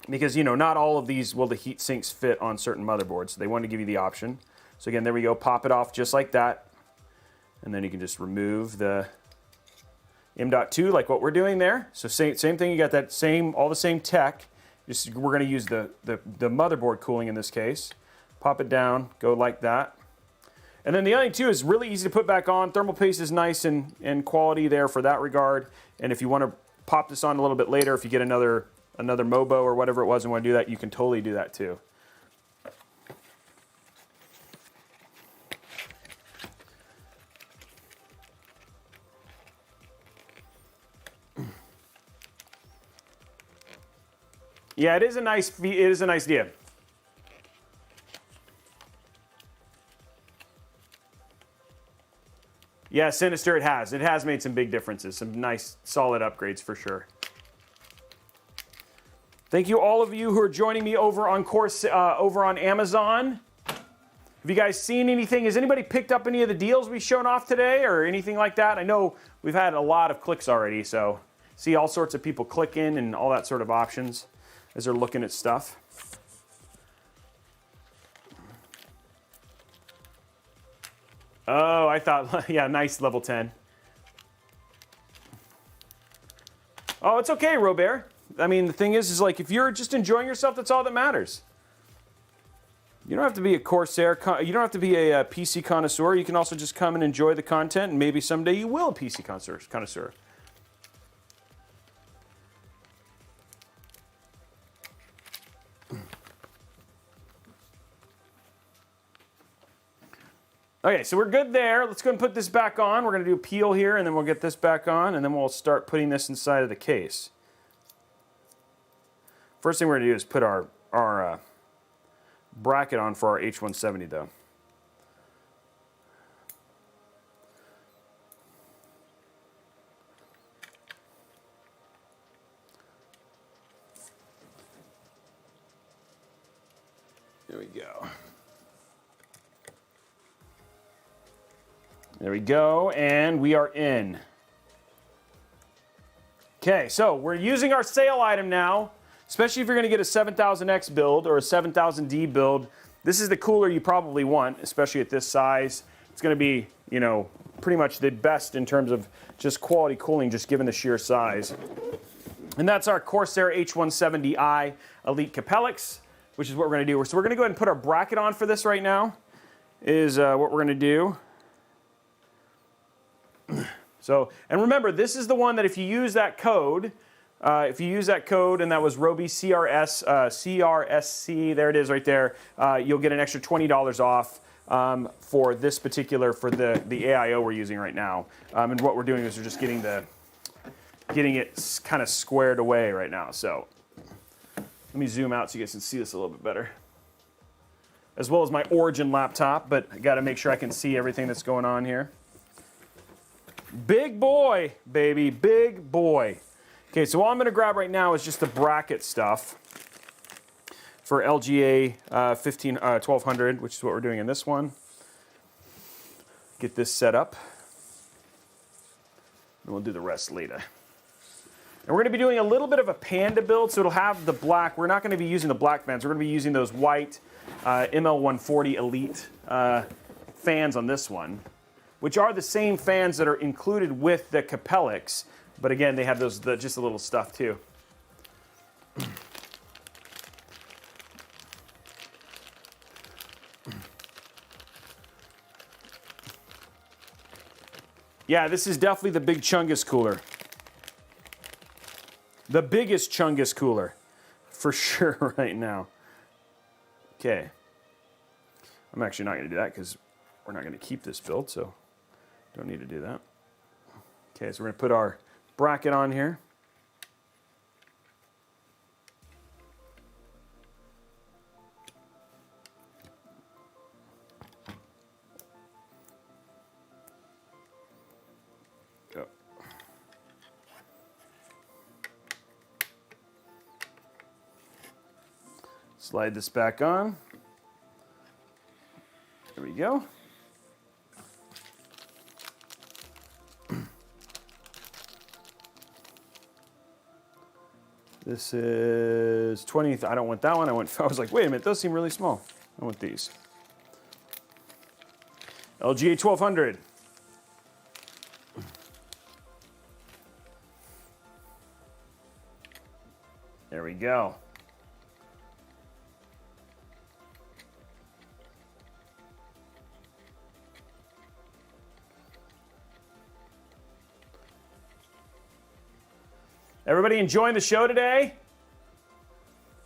Speaker 1: because, you know, not all of these will the heat sinks fit on certain motherboards. So they wanted to give you the option. So again, there we go. Pop it off just like that. And then you can just remove the M.2 like what we're doing there. So same thing. You got that all the same tech we're going to use the motherboard cooling in this case. Pop it down, go like that. And then the other thing too is really easy to put back on. Thermal paste is nice and quality there for that regard. And if you want to pop this on a little bit later, if you get another Mobo or whatever it was and want to do that, you can totally do that too. Yeah, it is a nice idea. Yeah, Sinister, it has made some big differences, some nice solid upgrades for sure. Thank you all of you who are joining me over on Amazon. Have you guys seen anything? Has anybody picked up any of the deals we've shown off today or anything like that? I know we've had a lot of clicks already, so see all sorts of people clicking and all that sort of options as they're looking at stuff. Oh, I thought, yeah, nice level 10. Oh, it's okay, Robert. I mean, the thing is like, if you're just enjoying yourself, that's all that matters. You don't have to be a Corsair, you don't have to be a PC connoisseur. You can also just come and enjoy the content, and maybe someday you will a PC connoisseur. Okay, so we're good there. Let's go and put this back on. We're going to do a peel here, and then we'll get this back on, and then we'll start putting this inside of the case. First thing we're going to do is put our bracket on for our H170, though. There we go. There we go, and we are in. Okay, so we're using our sale item now, especially if you're going to get a 7000X build or a 7000D build. This is the cooler you probably want, especially at this size. It's going to be, you know, pretty much the best in terms of just quality cooling, just given the sheer size. And that's our Corsair H170i Elite Capellix, which is what we're going to do. So we're going to go ahead and put our bracket on for this right now, is what we're going to do. So, and remember, this is the one that if you use that code, and that was Robey CRSC, there it is right there, you'll get an extra $20 off for this particular, for the AIO we're using right now. And what we're doing is we're just getting it kind of squared away right now. So let me zoom out so you guys can see this a little bit better. As well as my Origin laptop, but I got to make sure I can see everything that's going on here. Big boy, baby, big boy. Okay, so all I'm going to grab right now is just the bracket stuff for LGA 1200, which is what we're doing in this one. Get this set up. And we'll do the rest later. And we're going to be doing a little bit of a Panda build, so it'll have the black. We're not going to be using the black fans. We're going to be using those white ML140 Elite fans on this one, which are the same fans that are included with the Capellix, but again, they have those just a little stuff too. Yeah, this is definitely the big Chungus cooler. The biggest Chungus cooler, for sure right now. Okay. I'm actually not going to do that because we're not going to keep this build, so don't need to do that. Okay, so we're going to put our bracket on here. Go. Slide this back on. There we go. This is 20. I don't want that one. I was like, wait a minute, those seem really small. I want these. LGA 1200. There we go. Everybody enjoying the show today?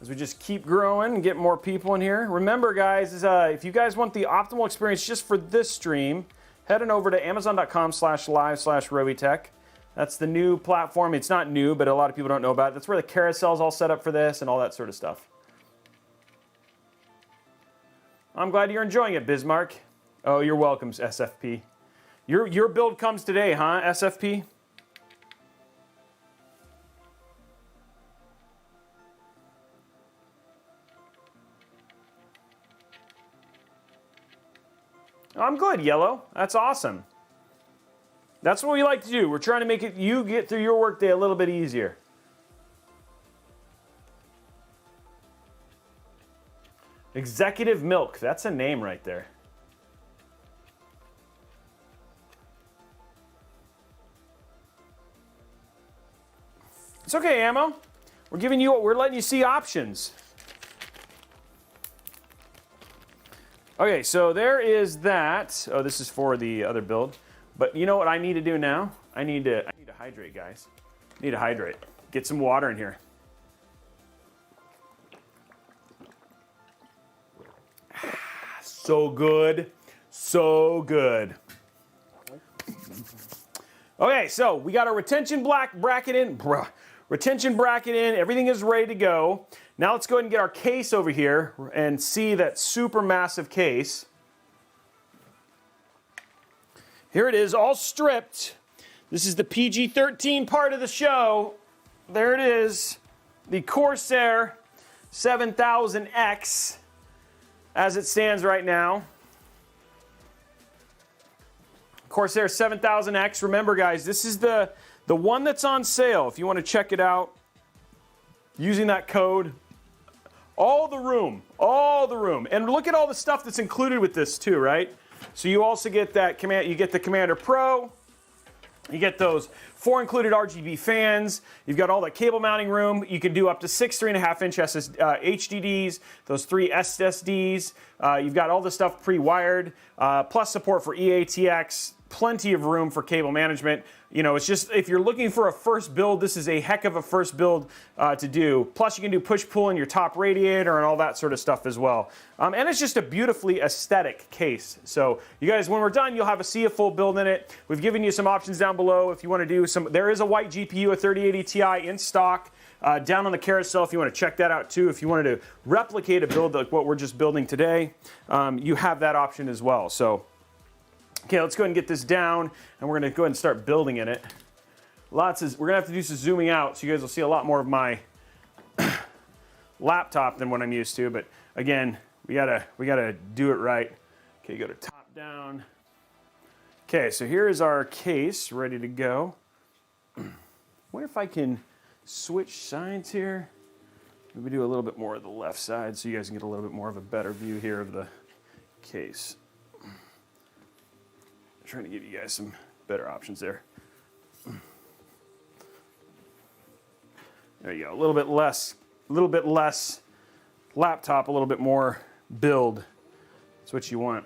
Speaker 1: As we just keep growing and get more people in here. Remember, guys, if you guys want the optimal experience just for this stream, head on over to amazon.com/live/Robeytech. That's the new platform. It's not new, but a lot of people don't know about it. That's where the carousel's all set up for this and all that sort of stuff. I'm glad you're enjoying it, Bismarck. Oh, you're welcome, SFP. Your build comes today, huh, SFP? I'm good, Yellow. That's awesome. That's what we like to do. We're trying to make it you get through your workday a little bit easier. Executive Milk. That's a name right there. It's okay, Ammo. We're letting you see options. Okay, so there is that. Oh, this is for the other build. But you know what I need to do now? I need to hydrate, guys. I need to hydrate. Get some water in here. So good. So good. Okay, so we got our retention bracket in. Retention bracket in. Everything is ready to go. Now let's go ahead and get our case over here and see that super massive case. Here it is, all stripped. This is the PG-13 part of the show. There it is, the Corsair 7000x as it stands right now. Corsair 7000x. Remember, guys, this is the one that's on sale. If you want to check it out using that code. All the room. And look at all the stuff that's included with this too, right? So you also get that you get the Commander Pro. You get those 4 included RGB fans. You've got all that cable mounting room. You can do up to 6 3.5-inch HDDs, those 3 SSDs. You've got all the stuff pre-wired, plus support for EATX. Plenty of room for cable management. You know, it's just, if you're looking for a first build, this is a heck of a first build to do. Plus, you can do push-pull in your top radiator and all that sort of stuff as well. And it's just a beautifully aesthetic case. So, you guys, when we're done, you'll have a full build in it. We've given you some options down below if you want to do some. There is a white GPU, a 3080 Ti in stock. Down on the carousel if you want to check that out too. If you wanted to replicate a build like what we're just building today, you have that option as well. So, okay, let's go ahead and get this down, and we're going to go ahead and start building in it. We're going to have to do some zooming out, so you guys will see a lot more of my laptop than what I'm used to. But again, we gotta do it right. Okay, go to top down. Okay, so here is our case ready to go. Wonder if I can switch sides here. Maybe do a little bit more of the left side, so you guys can get a little bit more of a better view here of the case. Trying to give you guys some better options there. There you go. A little bit less laptop, a little bit more build. That's what you want.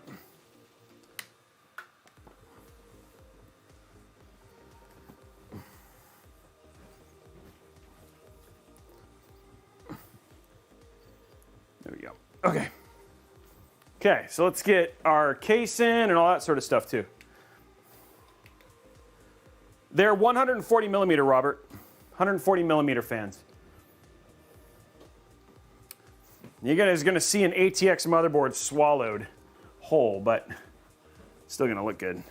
Speaker 1: There we go. Okay. Okay, so let's get our case in and all that sort of stuff too. They're 140 millimeter, Robert. 140 millimeter fans. You guys are going to see an ATX motherboard swallowed whole, but still going to look good.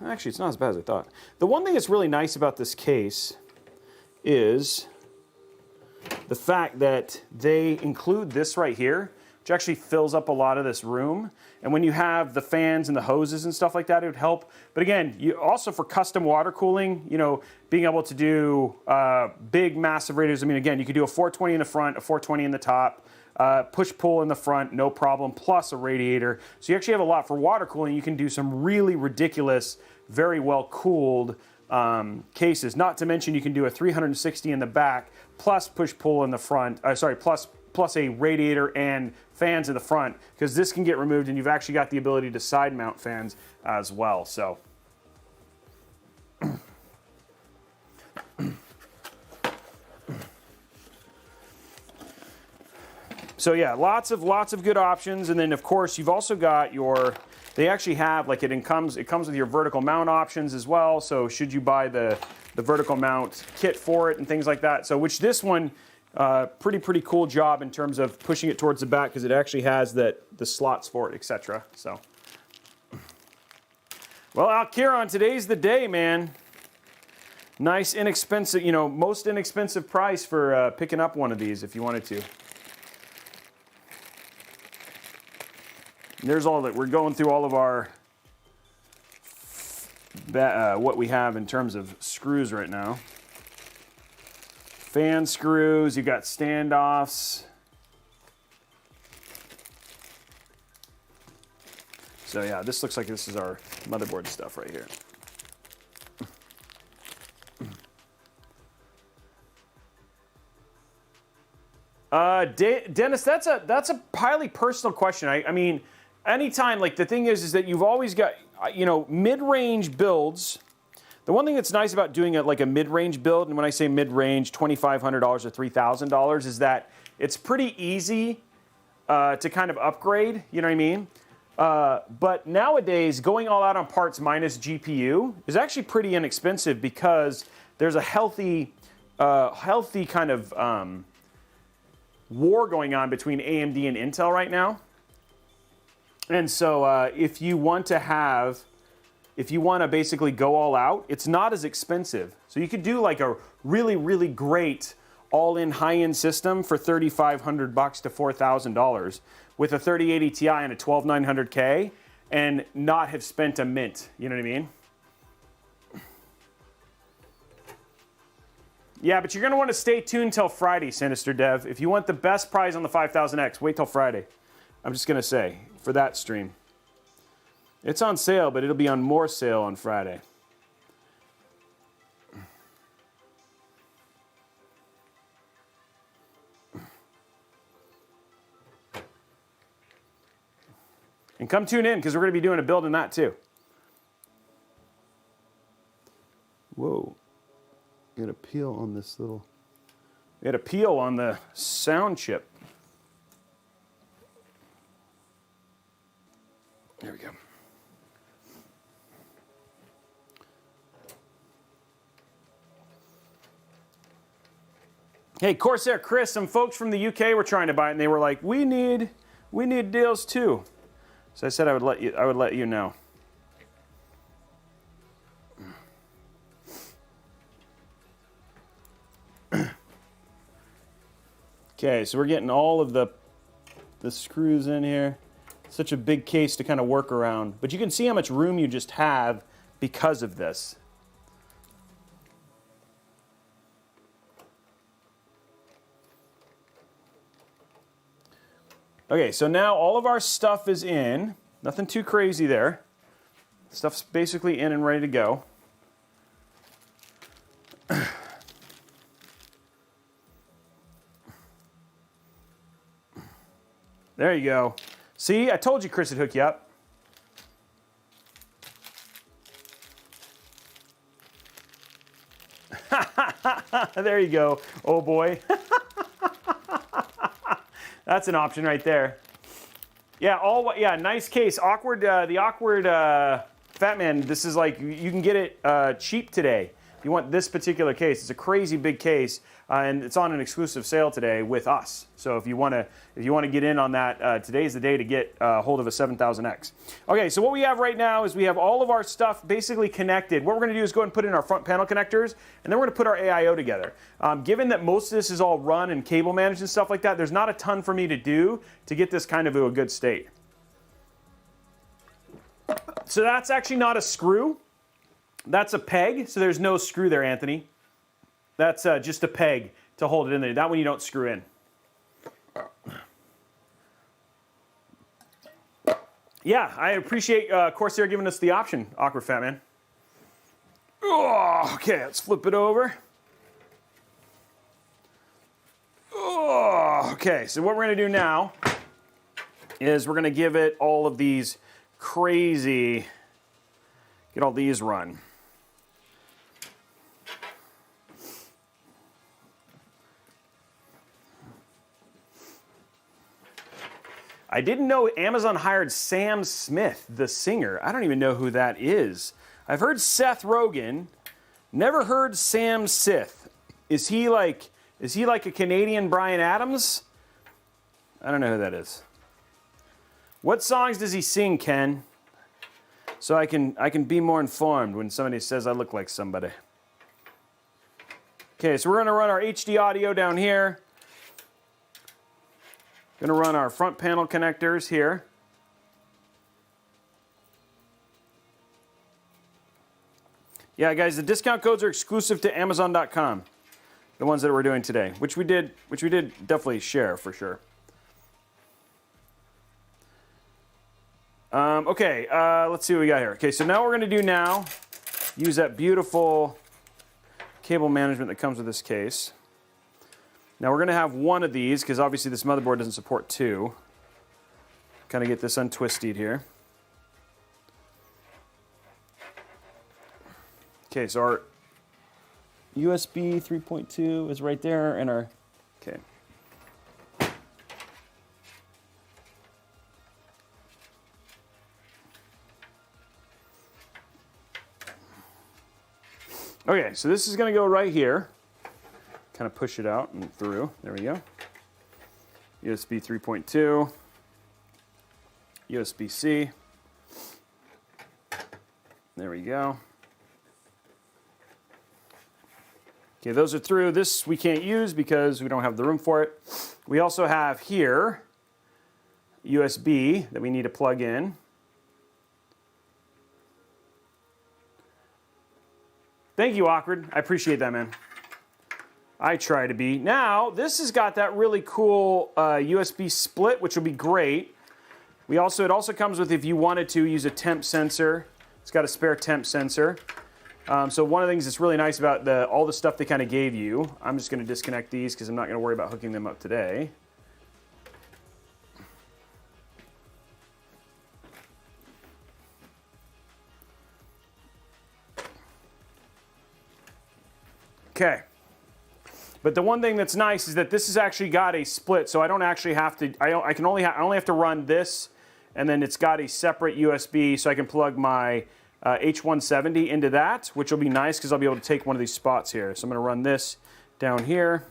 Speaker 1: Actually, it's not as bad as I thought. The one thing that's really nice about this case is the fact that they include this right here, which actually fills up a lot of this room. And when you have the fans and the hoses and stuff like that, it would help. But again, you also for custom water cooling, you know, being able to do big, massive radiators. I mean, again, you could do a 420 in the front, a 420 in the top, push-pull in the front, no problem, plus a radiator. So you actually have a lot for water cooling. You can do some really ridiculous, very well-cooled cases. Not to mention you can do a 360 in the back, plus push-pull in the front, plus a radiator and fans in the front, because this can get removed and you've actually got the ability to side mount fans as well. So So yeah, lots of good options. And then of course you've also got your, they actually have like it comes with your vertical mount options as well. So should you buy the vertical mount kit for it and things like that. So which this one, pretty cool job in terms of pushing it towards the back because it actually has the slots for it, etc. So, well, Kieran, today's the day, man. Nice, inexpensive, you know, most inexpensive price for picking up one of these if you wanted to. There's all that. We're going through all of our what we have in terms of screws right now. Fan screws, you've got standoffs. So yeah, this looks like this is our motherboard stuff right here. Dennis, that's a highly personal question. I mean, anytime, like the thing is that you've always got, you know, mid-range builds. The one thing that's nice about doing it like a mid-range build, and when I say mid-range, $2,500 or $3,000, is that it's pretty easy to kind of upgrade, you know what I mean? But nowadays, going all out on parts minus GPU is actually pretty inexpensive because there's a healthy kind of war going on between AMD and Intel right now. And so if you want to basically go all out, it's not as expensive. So you could do like a really great all-in high-end system for $3,500 to $4,000 with a 3080 Ti and a 12900K and not have spent a mint. You know what I mean? Yeah, but you're going to want to stay tuned till Friday, Sinister Dev. If you want the best prize on the 5000X, wait till Friday. I'm just going to say, for that stream. It's on sale, but it'll be on more sale on Friday. And come tune in, because we're going to be doing a build in that too. Whoa. We got a peel on this little... We had a peel on the sound chip. There we go. Hey, Corsair Chris, some folks from the UK were trying to buy it, and they were like, "We need deals too." So I said I would let you know. Okay, so we're getting all of the screws in here. Such a big case to kind of work around, but you can see how much room you just have because of this. Okay, so now all of our stuff is in. Nothing too crazy there. Stuff's basically in and ready to go. There you go. See, I told you Chris would hook you up. There you go. Oh boy. That's an option right there. Yeah, nice case. Awkward, the awkward Fat Man, this is like, you can get it cheap today. If you want this particular case, it's a crazy big case, and it's on an exclusive sale today with us. So if you want to get in on that, today's the day to get hold of a 7000X. Okay, so what we have right now is we have all of our stuff basically connected. What we're going to do is go ahead and put in our front panel connectors, and then we're going to put our AIO together. Given that most of this is all run and cable managed and stuff like that, there's not a ton for me to do to get this kind of to a good state. So that's actually not a screw. That's a peg, so there's no screw there, Anthony. That's just a peg to hold it in there. That one you don't screw in. Yeah, I appreciate Corsair giving us the option, Awkward Fat Man. Oh, okay, let's flip it over. Oh, okay, so what we're going to do now is we're going to give it all of these crazy, get all these run. I didn't know Amazon hired Sam Smith, the singer. I don't even know who that is. I've heard Seth Rogen, never heard Sam Smith. Is he like a Canadian Bryan Adams? I don't know who that is. What songs does he sing, Ken? So I can be more informed when somebody says I look like somebody. Okay, so we're gonna run our HD audio down here. Gonna run our front panel connectors here. Yeah, guys, the discount codes are exclusive to Amazon.com. The ones that we're doing today, which we did definitely share for sure. Okay, let's see what we got here. Okay, so now we're gonna do use that beautiful cable management that comes with this case. Now we're gonna have one of these because obviously this motherboard doesn't support two. Kind of get this untwisted here. Okay, so our USB 3.2 is right there, and our, okay. Okay, so this is gonna go right here. Kind of push it out and through, there we go. USB 3.2, USB-C. There we go. Okay, those are through. This we can't use because we don't have the room for it. We also have here USB that we need to plug in. Thank you, Awkward. I appreciate that, man. I try to be. Now, this has got that really cool USB split, which will be great. It also comes with, if you wanted to use a temp sensor, it's got a spare temp sensor. So one of the things that's really nice about all the stuff they kind of gave you, I'm just going to disconnect these because I'm not going to worry about hooking them up today. Okay. But the one thing that's nice is that this has actually got a split, so I don't actually have to, I only have to run this, and then it's got a separate USB, so I can plug my H170 into that, which will be nice because I'll be able to take one of these spots here. So I'm going to run this down here,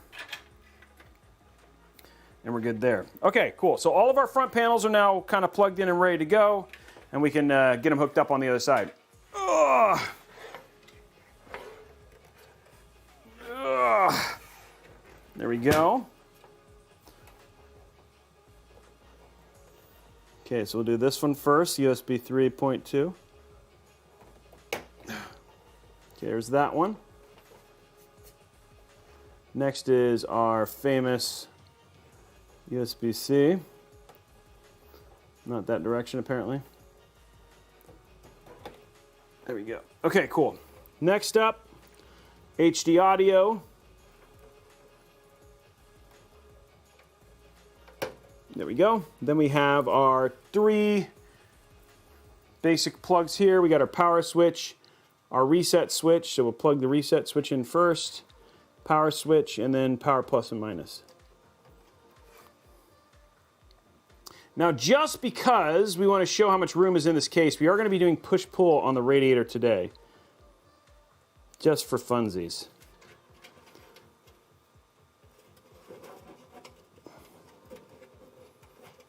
Speaker 1: and we're good there. Okay, cool. So all of our front panels are now kind of plugged in and ready to go, and we can get them hooked up on the other side. Ugh. Ugh. There we go. Okay, so we'll do this one first, USB 3.2. Okay, there's that one. Next is our famous USB-C. Not that direction, apparently. There we go. Okay, cool. Next up, HD audio. There we go. Then we have our 3 basic plugs here. We got our power switch, our reset switch. So we'll plug the reset switch in first, power switch, and then power plus and minus. Now, just because we want to show how much room is in this case, we are going to be doing push-pull on the radiator today. Just for funsies.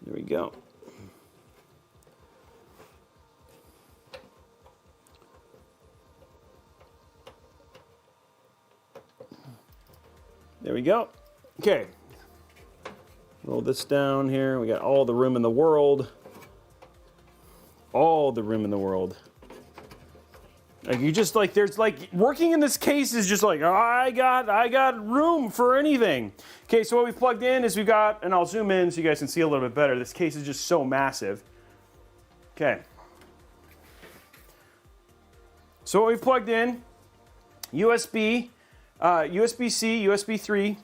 Speaker 1: There we go. There we go. Okay. Roll this down here. We got all the room in the world. All the room in the world. Like you just like, there's like, working in this case is just like, oh, I got room for anything. Okay, so what we've plugged in is we've got, and I'll zoom in so you guys can see a little bit better. This case is just so massive. Okay. So what we've plugged in, USB, USB-C, USB 3.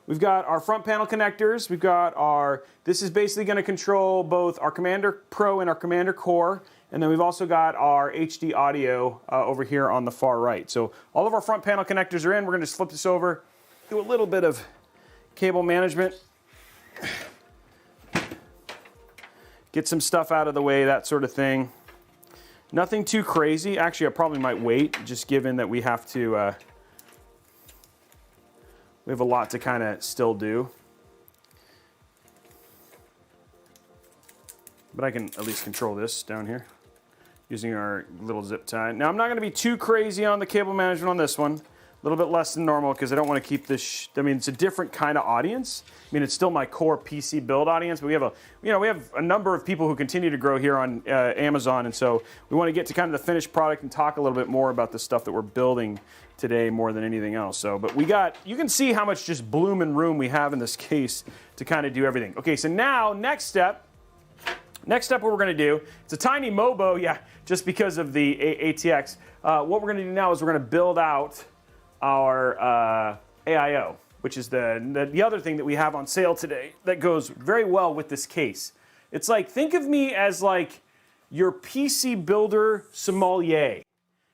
Speaker 1: We've got our front panel connectors. We've got our, this is basically going to control both our Commander Pro and our Commander Core. And then we've also got our HD audio over here on the far right. So all of our front panel connectors are in. We're going to just flip this over, do a little bit of cable management. get some stuff out of the way, that sort of thing. Nothing too crazy. Actually, I probably might wait, just given that we have to, we have a lot to kind of still do. But I can at least control this down here using our little zip tie. Now, I'm not going to be too crazy on the cable management on this one. A little bit less than normal because I don't want to keep this. I mean, it's a different kind of audience. I mean, it's still my core PC build audience, but we have a number of people who continue to grow here on Amazon, and so we want to get to kind of the finished product and talk a little bit more about the stuff that we're building today more than anything else. So, but you can see how much just bloom and room we have in this case to kind of do everything. Okay, so now next step. What we're going to do, it's a tiny MOBO, yeah, just because of the ATX. What we're going to do now is we're going to build out our AIO, which is the other thing that we have on sale today that goes very well with this case. It's like, think of me as like your PC builder sommelier.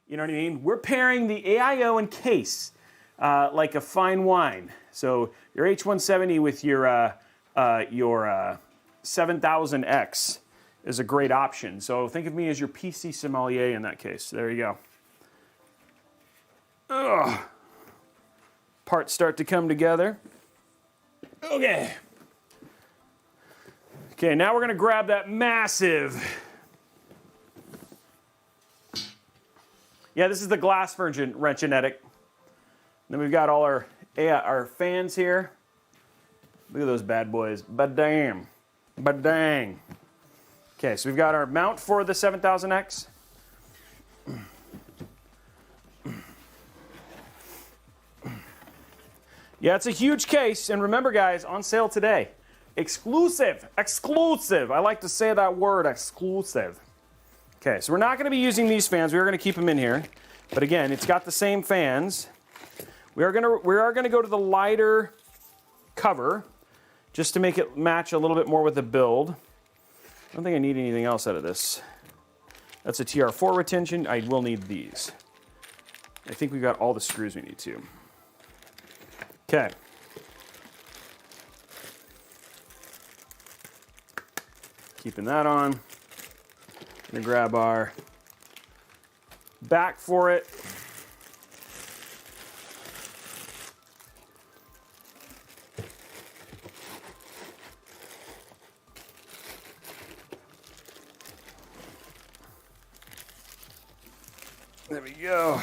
Speaker 1: You know what I mean? We're pairing the AIO and case like a fine wine. So your H170 with your 7000X is a great option. So think of me as your PC sommelier in that case. There you go. Ugh. Parts start to come together. Okay. Okay, now we're going to grab that massive. Yeah, this is the glass version Wrenchinetic. Then we've got all our fans here. Look at those bad boys. Ba-damn. Ba-dang. Okay, so we've got our mount for the 7000X. Yeah, it's a huge case, and remember guys, on sale today. Exclusive, exclusive. I like to say that word, exclusive. Okay, so we're not gonna be using these fans. We are gonna keep them in here. But again, it's got the same fans. We are gonna go to the lighter cover just to make it match a little bit more with the build. I don't think I need anything else out of this. That's a TR4 retention. I will need these. I think we've got all the screws we need to. Okay. Keeping that on. Gonna grab our back for it. There we go.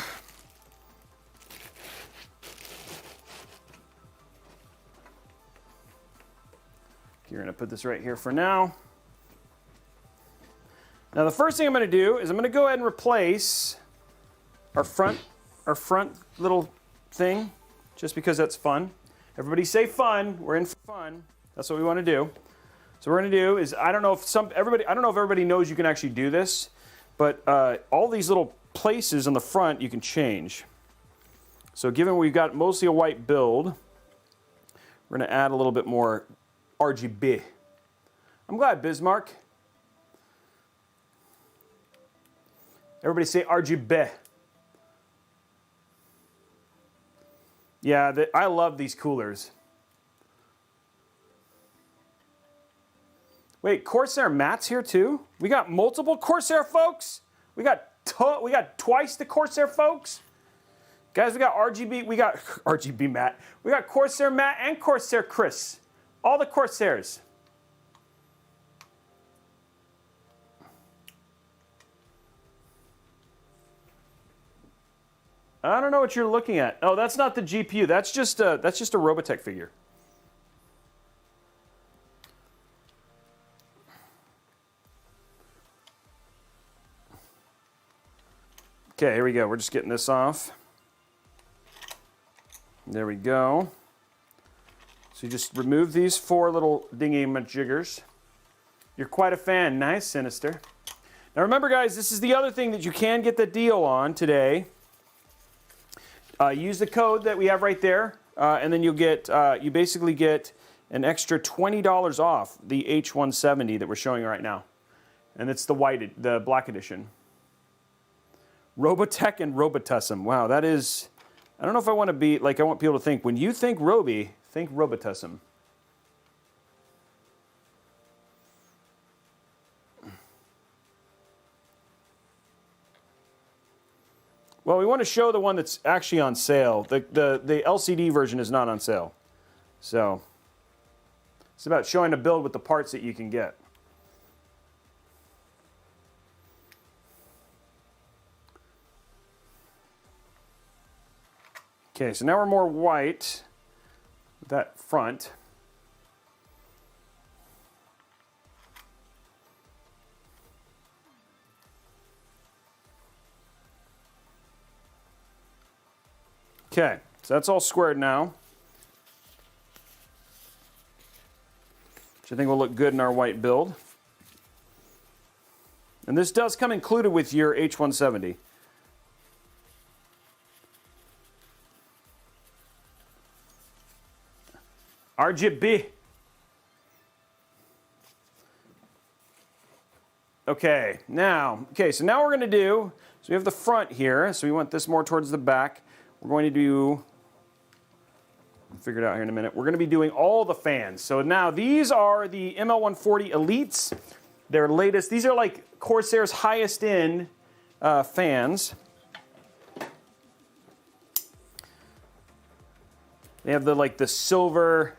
Speaker 1: You're going to put this right here for now. Now the first thing I'm going to do is I'm going to go ahead and replace our front little thing, just because that's fun. Everybody say fun. We're in for fun. That's what we want to do. So what we're going to do is I don't know if everybody knows you can actually do this, but all these little places on the front you can change. So given we've got mostly a white build, we're going to add a little bit more RGB. I'm glad, Bismarck. Everybody say RGB. Yeah, I love these coolers. Wait, Corsair mats here too? We got multiple Corsair folks? We got twice the Corsair folks? Guys, we got RGB, we got RGB mat. We got Corsair Matt and Corsair Chris. All the Corsairs. I don't know what you're looking at. Oh, that's not the GPU. That's just a Robeytech figure. Okay, here we go. We're just getting this off. There we go. So you just remove these four little dingy majiggers. You're quite a fan. Nice, Sinister. Now remember, guys, this is the other thing that you can get the deal on today. Use the code that we have right there, and then you'll get, you basically get an extra $20 off the H170 that we're showing right now. And it's the black edition. Robeytech and Robotussim. Wow, that is, I don't know if I want to be, like, I want people to think, when you think Robey, think Robotussim. Well, we want to show the one that's actually on sale. The LCD version is not on sale. So it's about showing a build with the parts that you can get. Okay, so now we're more white with that front. Okay, so that's all squared now. Which I think will look good in our white build. And this does come included with your H170. RGB. Okay, so now we're going to do, so we have the front here, so we want this more towards the back. We're going to do, figure it out here in a minute, we're going to be doing all the fans. So now these are the ML140 Elites. Their latest, these are like Corsair's highest end fans. They have the silver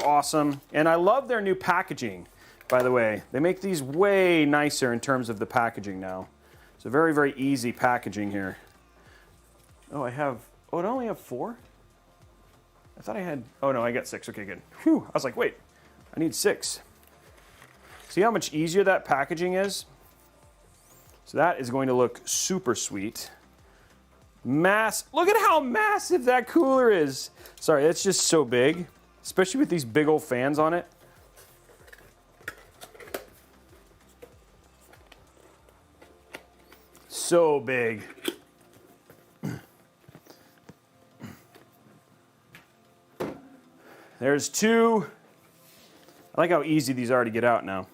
Speaker 1: awesome. And I love their new packaging, by the way. They make these way nicer in terms of the packaging now. So very, very easy packaging here. Oh, I only have 4? I thought I had, oh no, I got 6. Okay, good. Whew, I was like, wait, I need 6. See how much easier that packaging is? So that is going to look super sweet. Look at how massive that cooler is. Sorry, that's just so big, especially with these big old fans on it. So big. There's 2. I like how easy these are to get out now.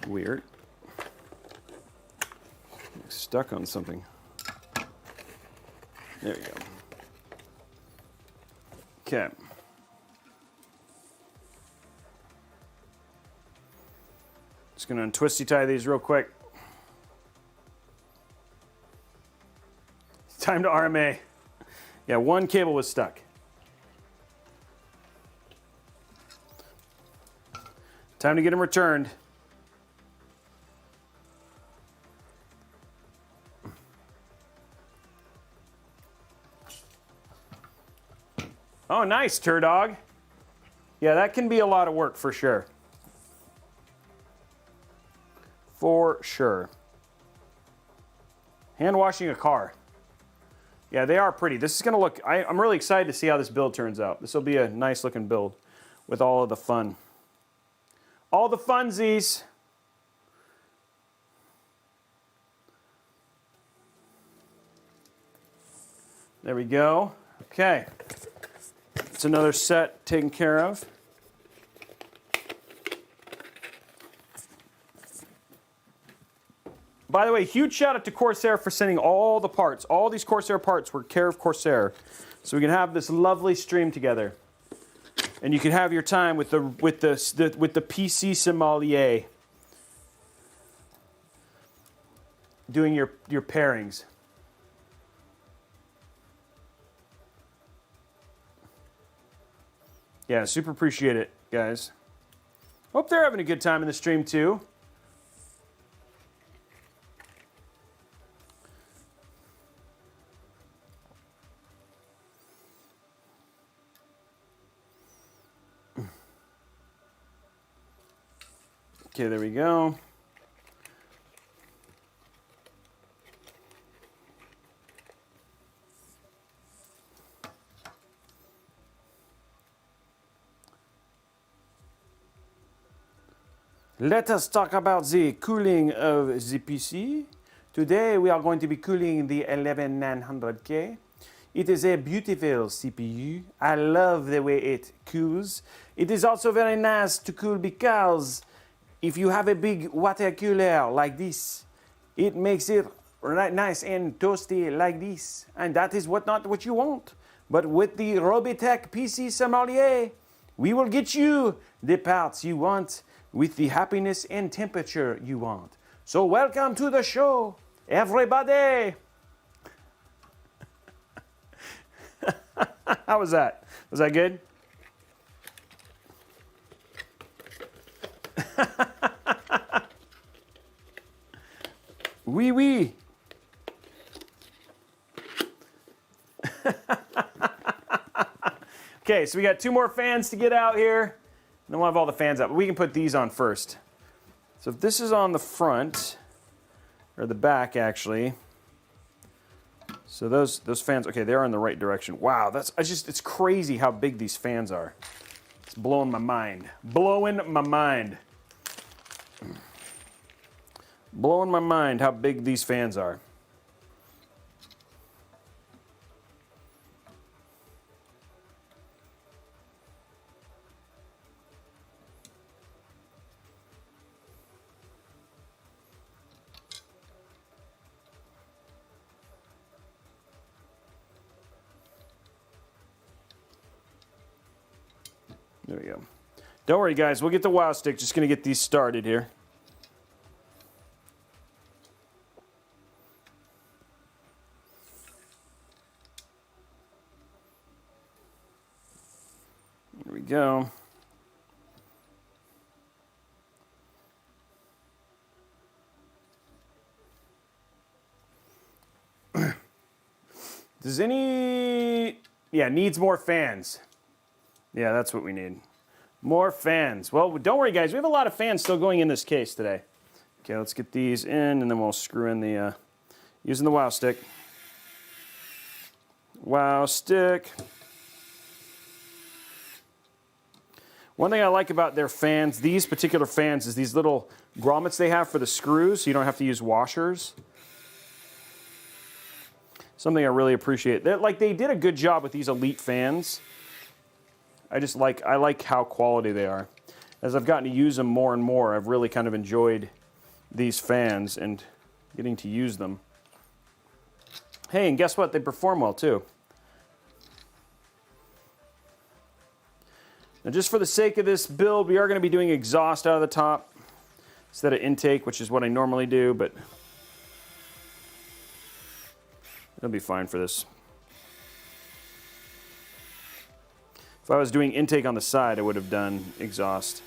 Speaker 1: Weird. Stuck on something. There you go. Okay. Just going to untwisty tie these real quick. Time to RMA. Yeah, one cable was stuck. Time to get them returned. Oh, nice, Turdog. Yeah, that can be a lot of work for sure. For sure. Hand washing a car. Yeah, they are pretty. This is going to look, I'm really excited to see how this build turns out. This will be a nice looking build with all of the fun. All the funsies. There we go. Okay. It's another set taken care of. By the way, huge shout out to Corsair for sending all the parts. All these Corsair parts were care of Corsair. So we can have this lovely stream together. And you can have your time with the PC sommelier doing your pairings. Yeah, super appreciate it, guys. Hope they're having a good time in the stream, too. Okay, there we go. Let us talk about the cooling of the PC. Today we are going to be cooling the 11900K. It is a beautiful CPU. I love the way it cools. It is also very nice to cool because if you have a big water cooler like this, it makes it right nice and toasty like this. And that is not what you want. But with the Robeytech PC Sommelier, we will get you the parts you want with the happiness and temperature you want. So welcome to the show, everybody. How was that? Was that good? Oui, oui. Okay, so we got 2 more fans to get out here. And then we'll have all the fans out. But we can put these on first. So if this is on the front, or the back actually. So those fans, okay, they're in the right direction. Wow, it's crazy how big these fans are. It's blowing my mind. Blowing my mind. Blowing my mind how big these fans are. There we go. Don't worry, guys. We'll get the wow stick. Just going to get these started here. There we go. Does any... Yeah, needs more fans. Yeah, that's what we need. More fans. Well, don't worry, guys. We have a lot of fans still going in this case today. Okay, let's get these in, and then we'll screw in the... using the wow stick. Wow stick. One thing I like about their fans, these particular fans, is these little grommets they have for the screws, so you don't have to use washers. Something I really appreciate. They did a good job with these Elite fans. I like how quality they are. As I've gotten to use them more and more, I've really kind of enjoyed these fans and getting to use them. Hey, and guess what? They perform well too. Now, just for the sake of this build, we are going to be doing exhaust out of the top instead of intake, which is what I normally do, but it'll be fine for this. If I was doing intake on the side, I would have done exhaust.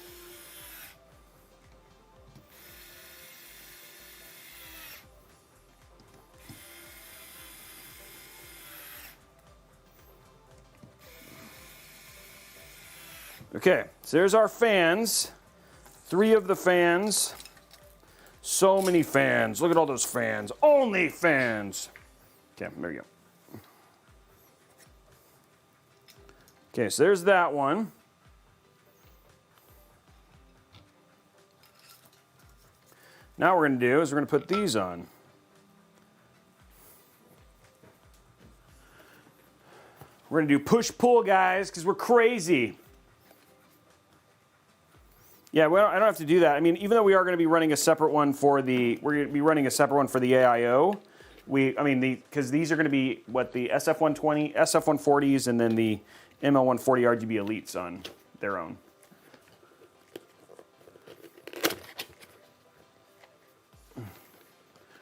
Speaker 1: Okay, so there's our fans. 3 of the fans. So many fans. Look at all those fans. Only fans. Okay, there you go. Okay, so there's that one. Now what we're going to do is we're going to put these on. We're going to do push-pull, guys, because we're crazy. Yeah, well, I don't have to do that. I mean, even though we are going to be running a separate one for the, we're going to be running a separate one for the AIO. Because these are going to be what the SF120, SF140s, and then the ML140 RGB Elites on their own.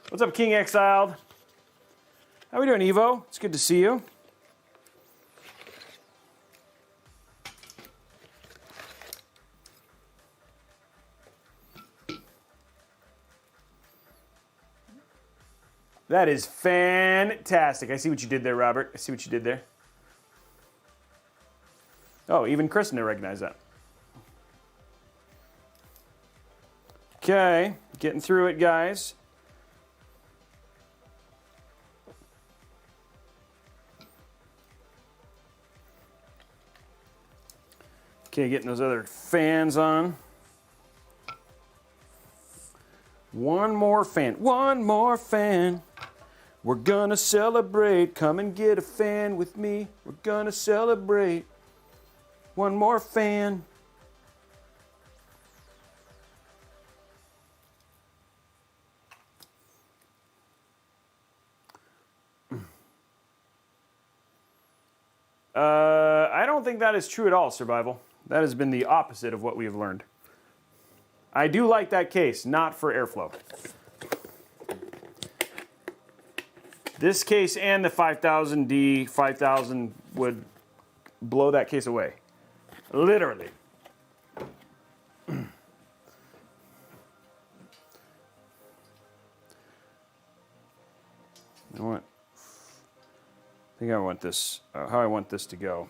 Speaker 1: What's up, King Exiled? How we doing, Evo? It's good to see you. That is fantastic. I see what you did there, Robert. I see what you did there. Oh, even Kristen didn't recognize that. Okay, getting through it, guys. Okay, getting those other fans on. One more fan. One more fan. We're gonna celebrate. Come and get a fan with me. We're gonna celebrate. One more fan. I don't think that is true at all, Survival. That has been the opposite of what we have learned. I do like that case, not for airflow. This case and the 5000D 5000 would blow that case away. Literally. I think I want this, how I want this to go.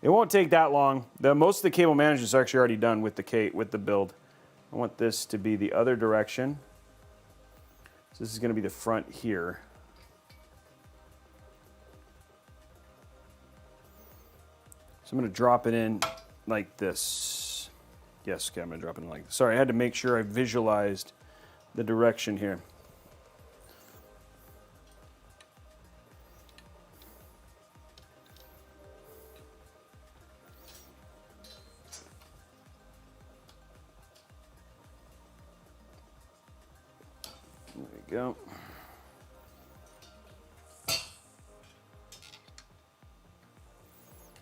Speaker 1: It won't take that long. Most of the cable management are actually already done with the build. I want this to be the other direction. So this is going to be the front here. So I'm going to drop it in like this. Yes, okay, I'm going to drop it in like this. Sorry, I had to make sure I visualized the direction here. There we go.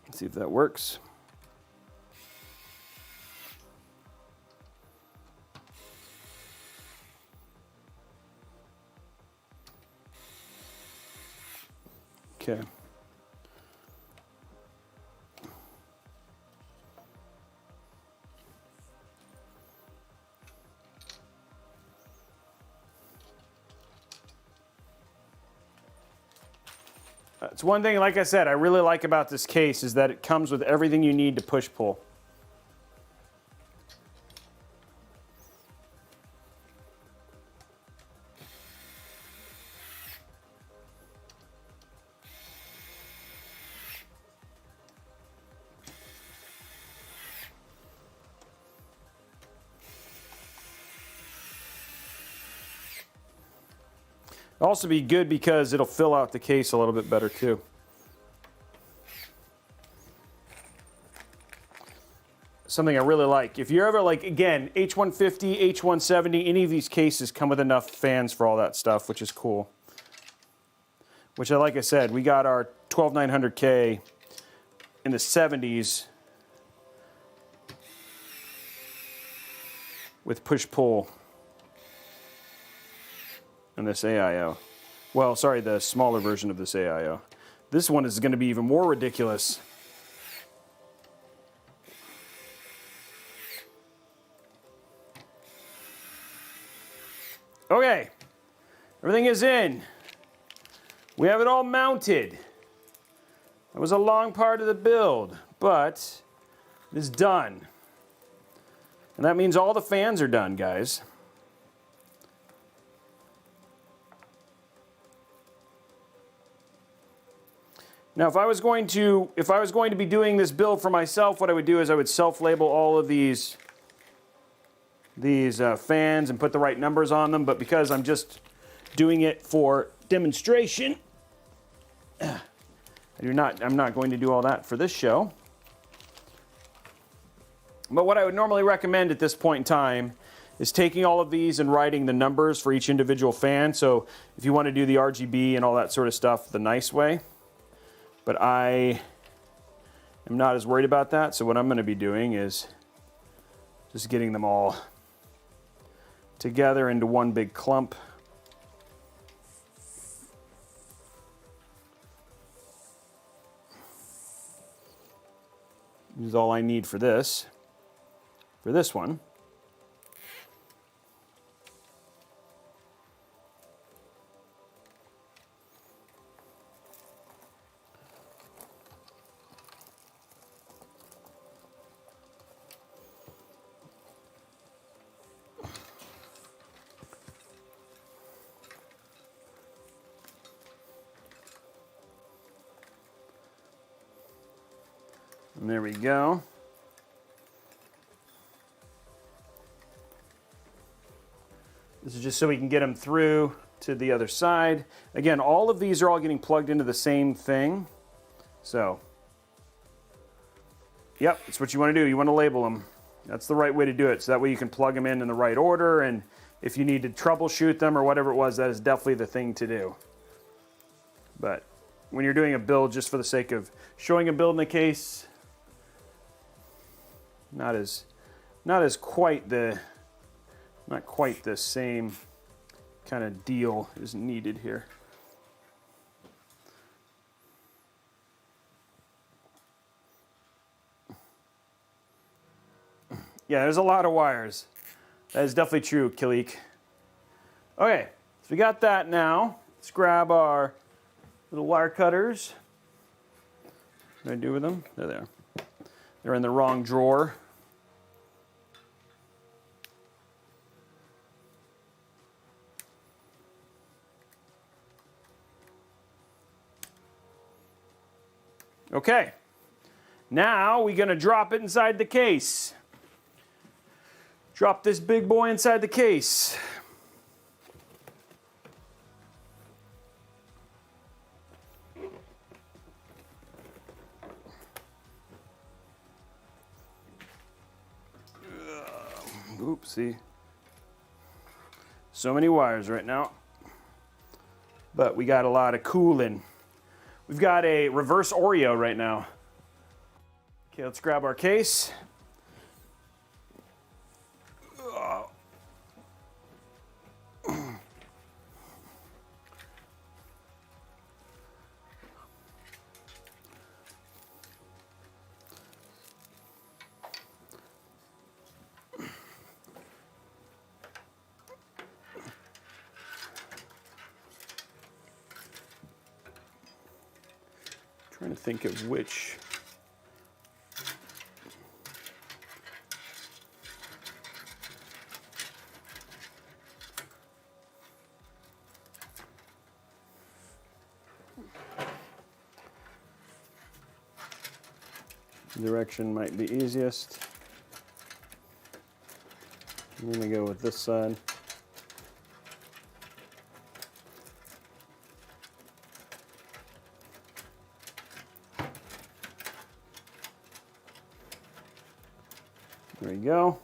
Speaker 1: Let's see if that works. Okay. It's one thing, like I said, I really like about this case is that it comes with everything you need to push-pull. It'll also be good because it'll fill out the case a little bit better too. Something I really like. If you're ever like, again, H150, H170, any of these cases come with enough fans for all that stuff, which is cool. Which, like I said, we got our 12900K in the 70s with push-pull. And this AIO. Well, sorry, the smaller version of this AIO. This one is going to be even more ridiculous. Okay, everything is in. We have it all mounted. That was a long part of the build, but it is done. And that means all the fans are done, guys. Now, if I was going to be doing this build for myself, what I would do is I would self-label all of these fans and put the right numbers on them. But because I'm just doing it for demonstration, I'm not going to do all that for this show. But what I would normally recommend at this point in time is taking all of these and writing the numbers for each individual fan. So if you want to do the RGB and all that sort of stuff the nice way. But I am not as worried about that, so what I'm going to be doing is just getting them all together into one big clump. This is all I need for this one. And there we go. This is just so we can get them through to the other side. Again, all of these are all getting plugged into the same thing. So, yep, that's what you want to do. You want to label them. That's the right way to do it. So that way you can plug them in the right order. And if you need to troubleshoot them or whatever it was, that is definitely the thing to do. But when you're doing a build just for the sake of showing a build in the case, not quite the same kind of deal is needed here. Yeah, there's a lot of wires. That is definitely true, Kilik. Okay, so we got that now. Let's grab our little wire cutters. What do I do with them? There they are. They're in the wrong drawer. Okay, now we're gonna drop it inside the case. Drop this big boy inside the case. Oopsie. So many wires right now. But we got a lot of cooling. We've got a reverse Oreo right now. Okay, let's grab our case. Trying to think of which. Direction might be easiest. I'm going to go with this side. There you go.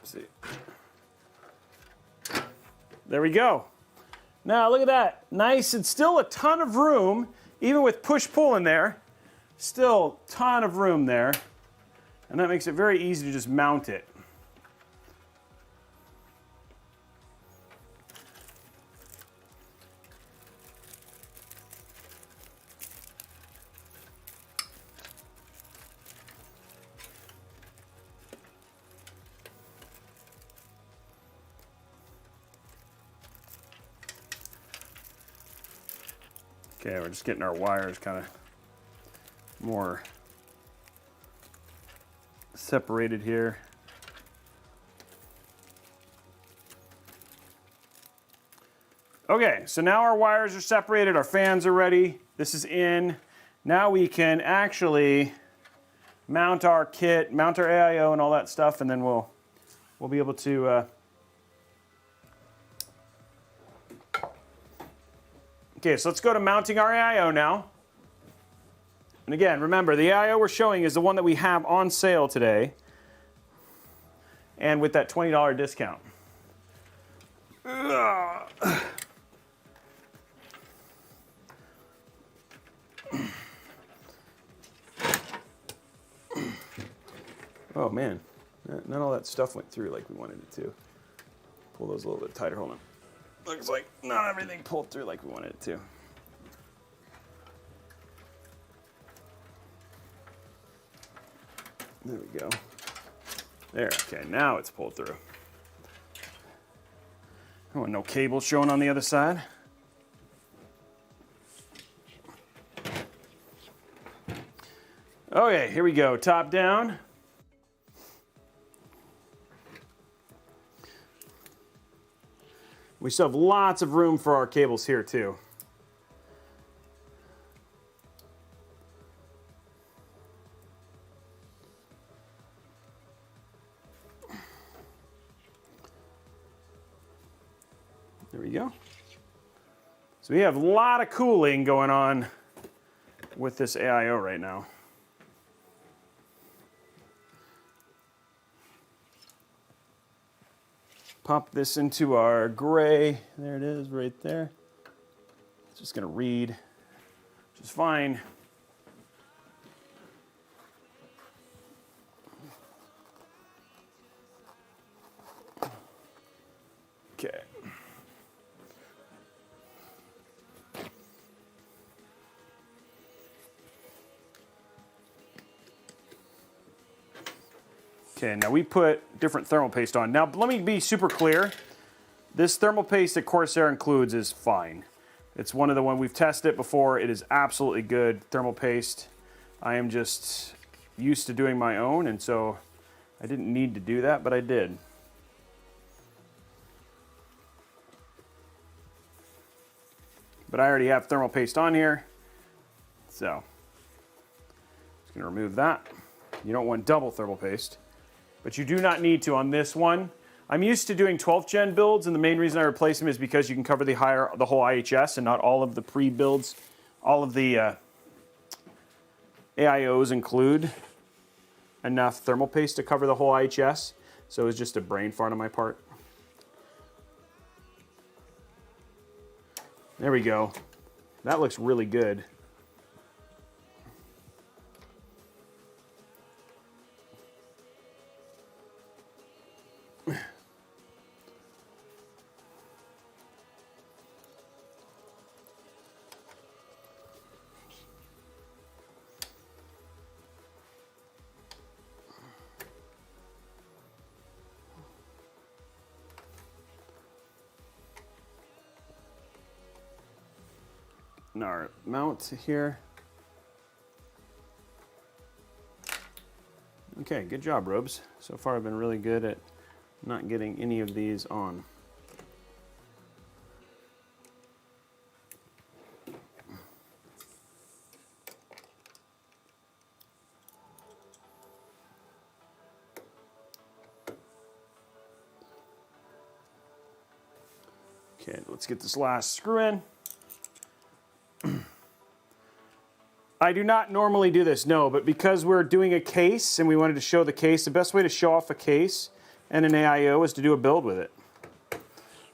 Speaker 1: Let's see. There we go. Now look at that. Nice and still a ton of room, even with push-pull in there. Still a ton of room there. And that makes it very easy to just mount it. Okay, we're just getting our wires kind of more separated here. Okay, so now our wires are separated, our fans are ready, this is in. Now we can actually mount our kit, mount our AIO and all that stuff, and then we'll be able to okay, so let's go to mounting our AIO now. And again, remember, the AIO we're showing is the one that we have on sale today, and with that $20 discount. Oh man, not all that stuff went through like we wanted it to. Pull those a little bit tighter, hold on. Looks like not everything pulled through like we wanted it to. There we go. There, okay, now it's pulled through. Oh, and no cable showing on the other side. Okay, here we go, top down. We still have lots of room for our cables here too. There we go. So we have a lot of cooling going on with this AIO right now. Pop this into our gray. There it is right there. It's just going to read, which is fine. Okay. Okay, now we put different thermal paste on. Now let me be super clear. This thermal paste that Corsair includes is fine. It's one of the one we've tested it before. It is absolutely good thermal paste. I am just used to doing my own, and so I didn't need to do that, but I did. But I already have thermal paste on here, so just gonna remove that. You don't want double thermal paste, but you do not need to on this one. I'm used to doing 12th gen builds, and the main reason I replace them is because you can cover the whole IHS and not all of the pre-builds. All of the AIOs include enough thermal paste to cover the whole IHS, so it was just a brain fart on my part. There we go. That looks really good. Our mount here. Okay, good job, Robes. So far I've been really good at not getting any of these on. Okay, let's get this last screw in. I do not normally do this, no, but because we're doing a case and we wanted to show the case, the best way to show off a case and an AIO is to do a build with it.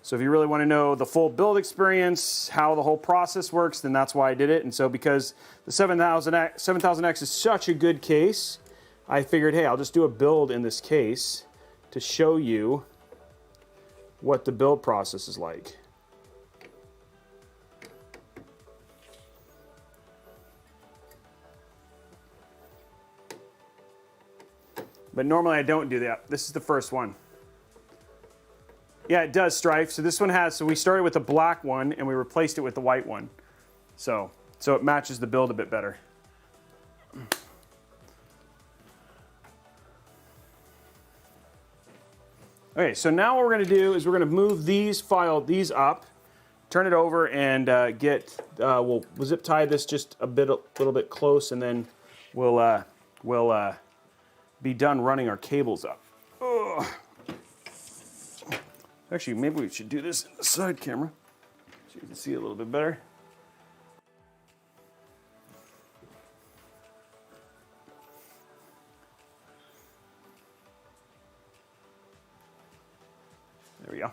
Speaker 1: So if you really want to know the full build experience, how the whole process works, then that's why I did it. And so because the 7000X is such a good case, I figured, hey, I'll just do a build in this case to show you what the build process is like. But normally I don't do that. This is the first one. Yeah, it does strife. So this one has, so we started with the black one and we replaced it with the white one. So it matches the build a bit better. Okay, so now what we're gonna do is we're gonna move these up, turn it over, and we'll zip tie this just a little bit close, and then we'll be done running our cables up. Ugh. Actually, maybe we should do this in the side camera so you can see a little bit better. There we go.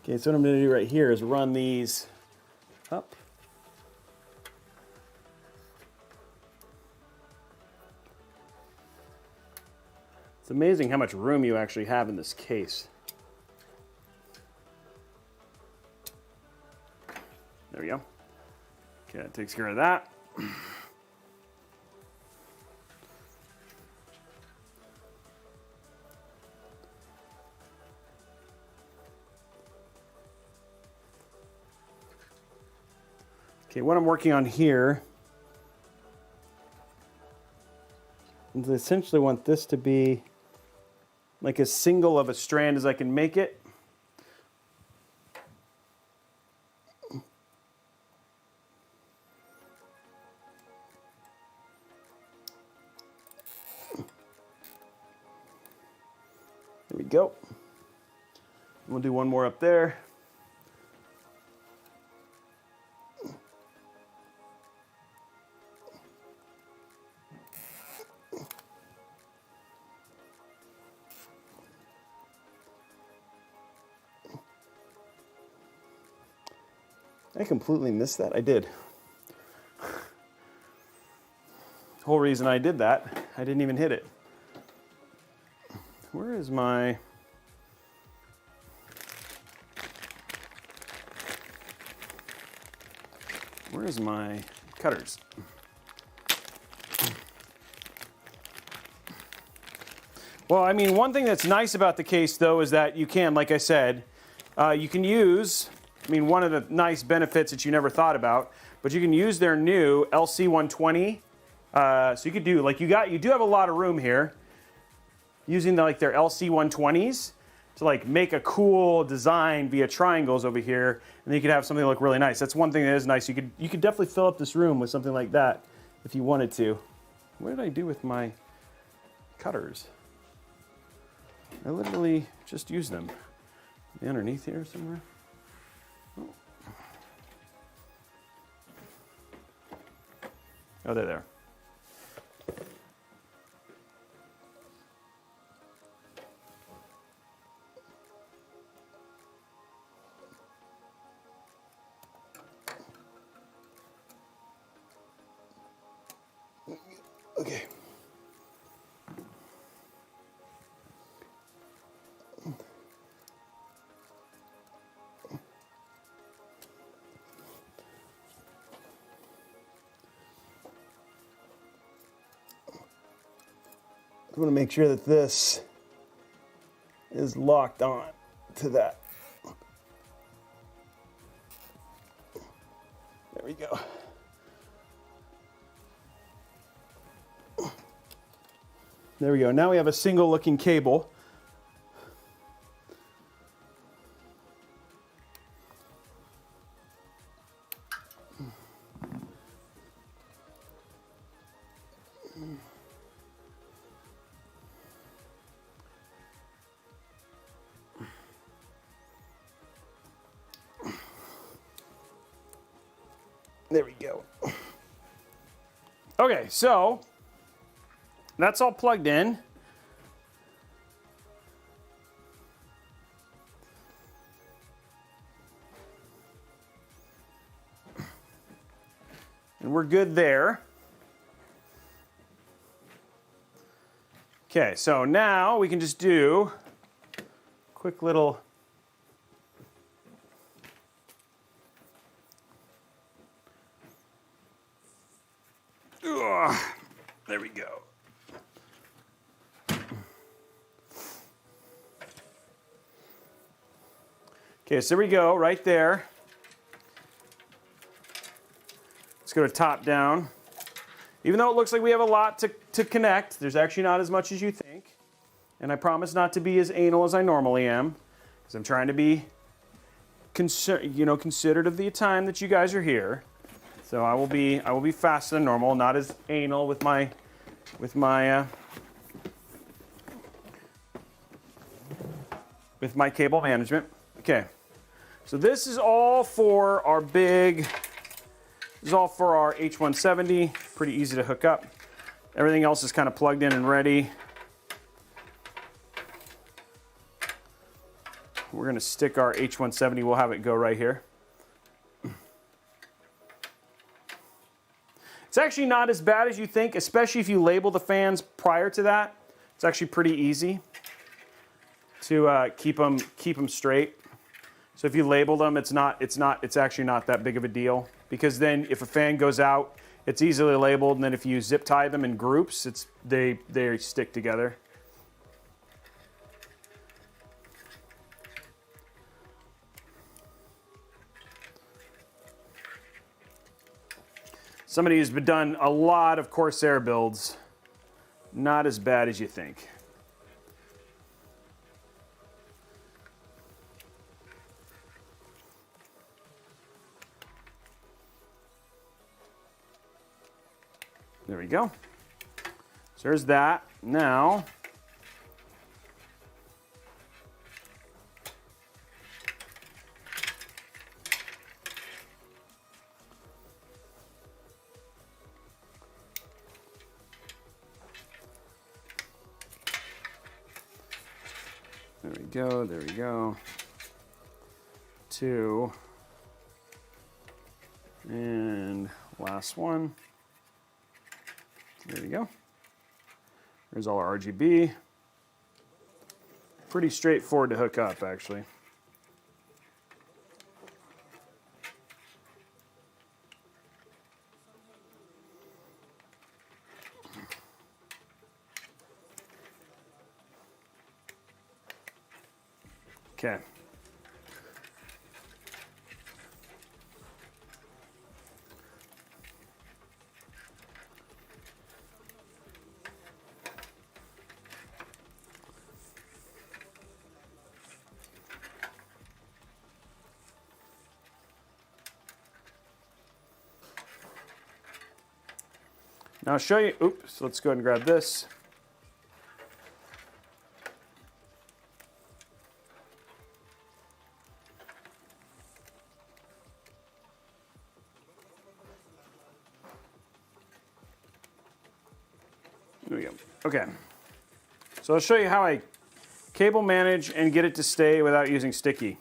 Speaker 1: Okay, so what I'm going to do right here is run these up. It's amazing how much room you actually have in this case. There we go. Okay, that takes care of that. Okay, what I'm working on here is I essentially want this to be like as single of a strand as I can make it. There we go. We'll do one more up there. I completely missed that. I did. The whole reason I did that, I didn't even hit it. Where is my... Where's my cutters? Well, I mean, one thing that's nice about the case, though, is that you can, like I said, you can use, I mean, one of the nice benefits that you never thought about, but you can use their new LC120. So you could do, like you do have a lot of room here, using like their LC120s to like make a cool design via triangles over here, and then you could have something look really nice. That's one thing that is nice. You could definitely fill up this room with something like that if you wanted to. What did I do with my cutters? I literally just used them. Are they underneath here somewhere? Oh, they're there. Okay. I want to make sure that this is locked on to that. There we go. There we go. Now we have a single looking cable. There we go. Okay, so that's all plugged in. And we're good there. Okay, so now we can just do a quick little there we go. Okay, so there we go, right there. Let's go to top down. Even though it looks like we have a lot to connect, there's actually not as much as you think. And I promise not to be as anal as I normally am, because I'm trying to be considerate of the time that you guys are here. So I will be faster than normal, not as anal with my cable management. Okay, so this is all for our H170. Pretty easy to hook up. Everything else is kind of plugged in and ready. We're gonna stick our H170. We'll have it go right here. It's actually not as bad as you think, especially if you label the fans prior to that. It's actually pretty easy to keep them straight. So if you label them, it's actually not that big of a deal, because then if a fan goes out, it's easily labeled, and then if you zip tie them in groups, they stick together. Somebody who's done a lot of Corsair builds, not as bad as you think. There we go. So there's that. Now, there we go. 2. And last one. There you go. There's all our RGB. Pretty straightforward to hook up, actually. Okay. Now I'll show you, oops, let's go ahead and grab this. There we go. Okay. So I'll show you how I cable manage and get it to stay without using sticky.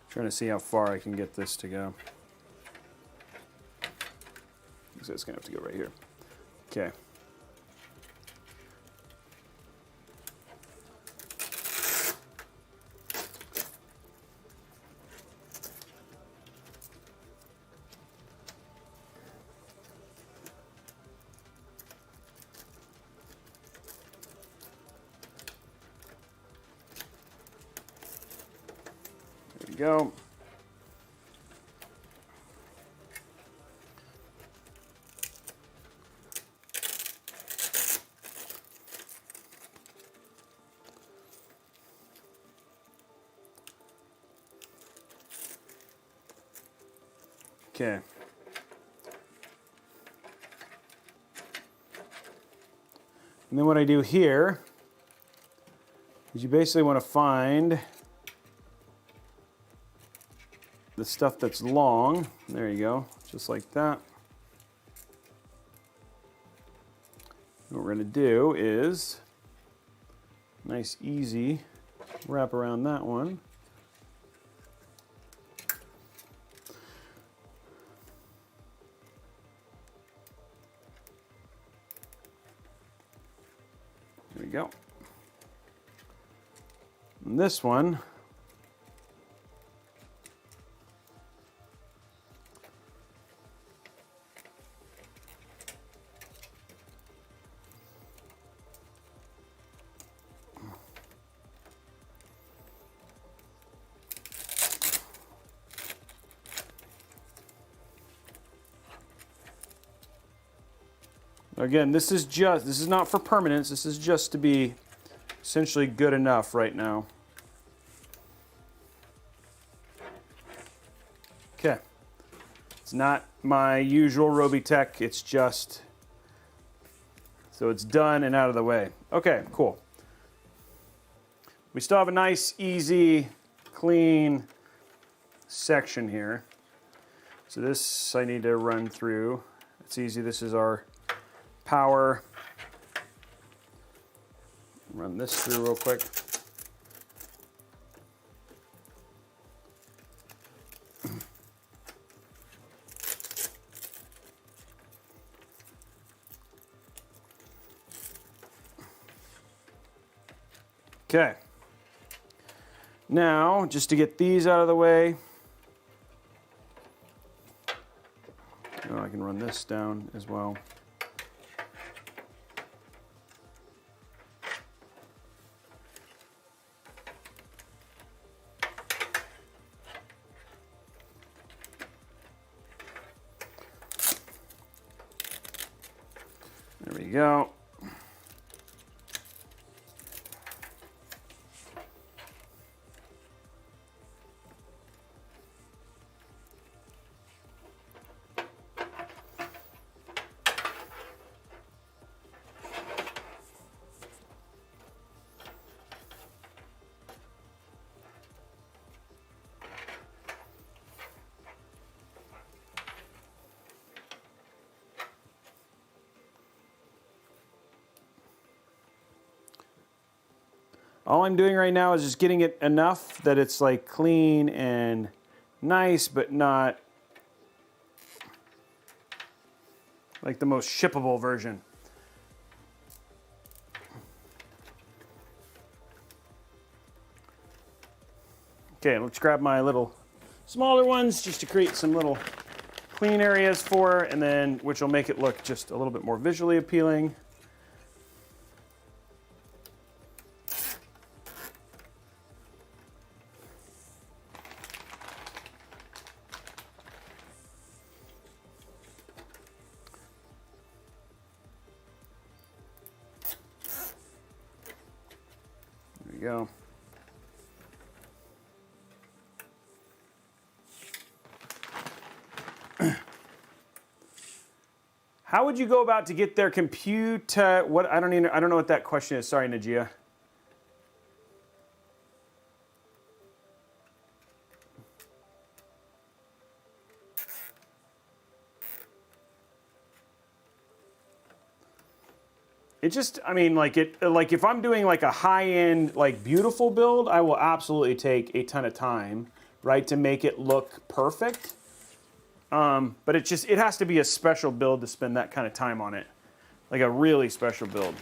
Speaker 1: Trying to see how far I can get this to go. So it's gonna have to go right here. Okay. There we go. Okay. And then what I do here is you basically want to find the stuff that's long. There you go, just like that. What we're going to do is nice, easy wrap around that one. There we go. And this one, again, this is not for permanence. This is just to be essentially good enough right now. Okay. It's not my usual Robeytech. It's just so it's done and out of the way. Okay, cool. We still have a nice, easy, clean section here. So this I need to run through. It's easy. This is our power. Run this through real quick. Okay. Now, just to get these out of the way, oh, I can run this down as well. There we go. All I'm doing right now is just getting it enough that it's like clean and nice, but not like the most shippable version. Okay, let's grab my little smaller ones just to create some little clean areas for her, and then which will make it look just a little bit more visually appealing. There we go. How would you go about to get their computer? What I don't know what that question is. Sorry, Najia. It just, I mean, like if I'm doing like a high-end, like beautiful build, I will absolutely take a ton of time, right, to make it look perfect. But it has to be a special build to spend that kind of time on it. Like a really special build.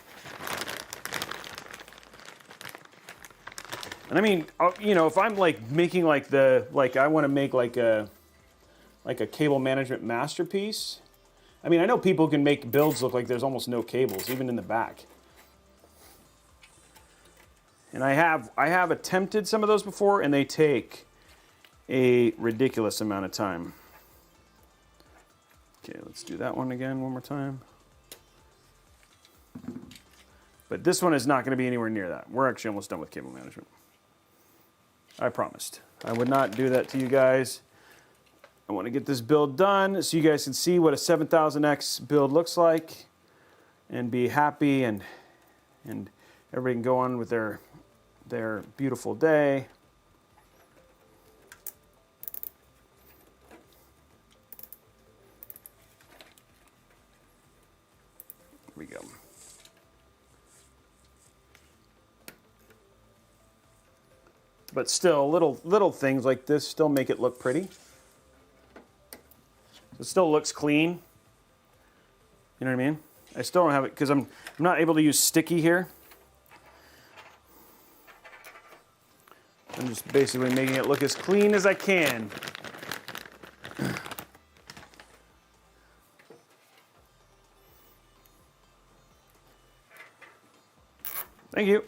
Speaker 1: And I mean, you know, if I'm like making like I want to make like a cable management masterpiece. I mean, I know people can make builds look like there's almost no cables, even in the back. And I have attempted some of those before, and they take a ridiculous amount of time. Okay, let's do that one again one more time. But this one is not going to be anywhere near that. We're actually almost done with cable management. I promised. I would not do that to you guys. I want to get this build done so you guys can see what a 7000X build looks like and be happy, and everybody can go on with their beautiful day. Here we go. But still, little things like this still make it look pretty. It still looks clean. You know what I mean? I still don't have it because I'm not able to use sticky here. I'm just basically making it look as clean as I can. Thank you.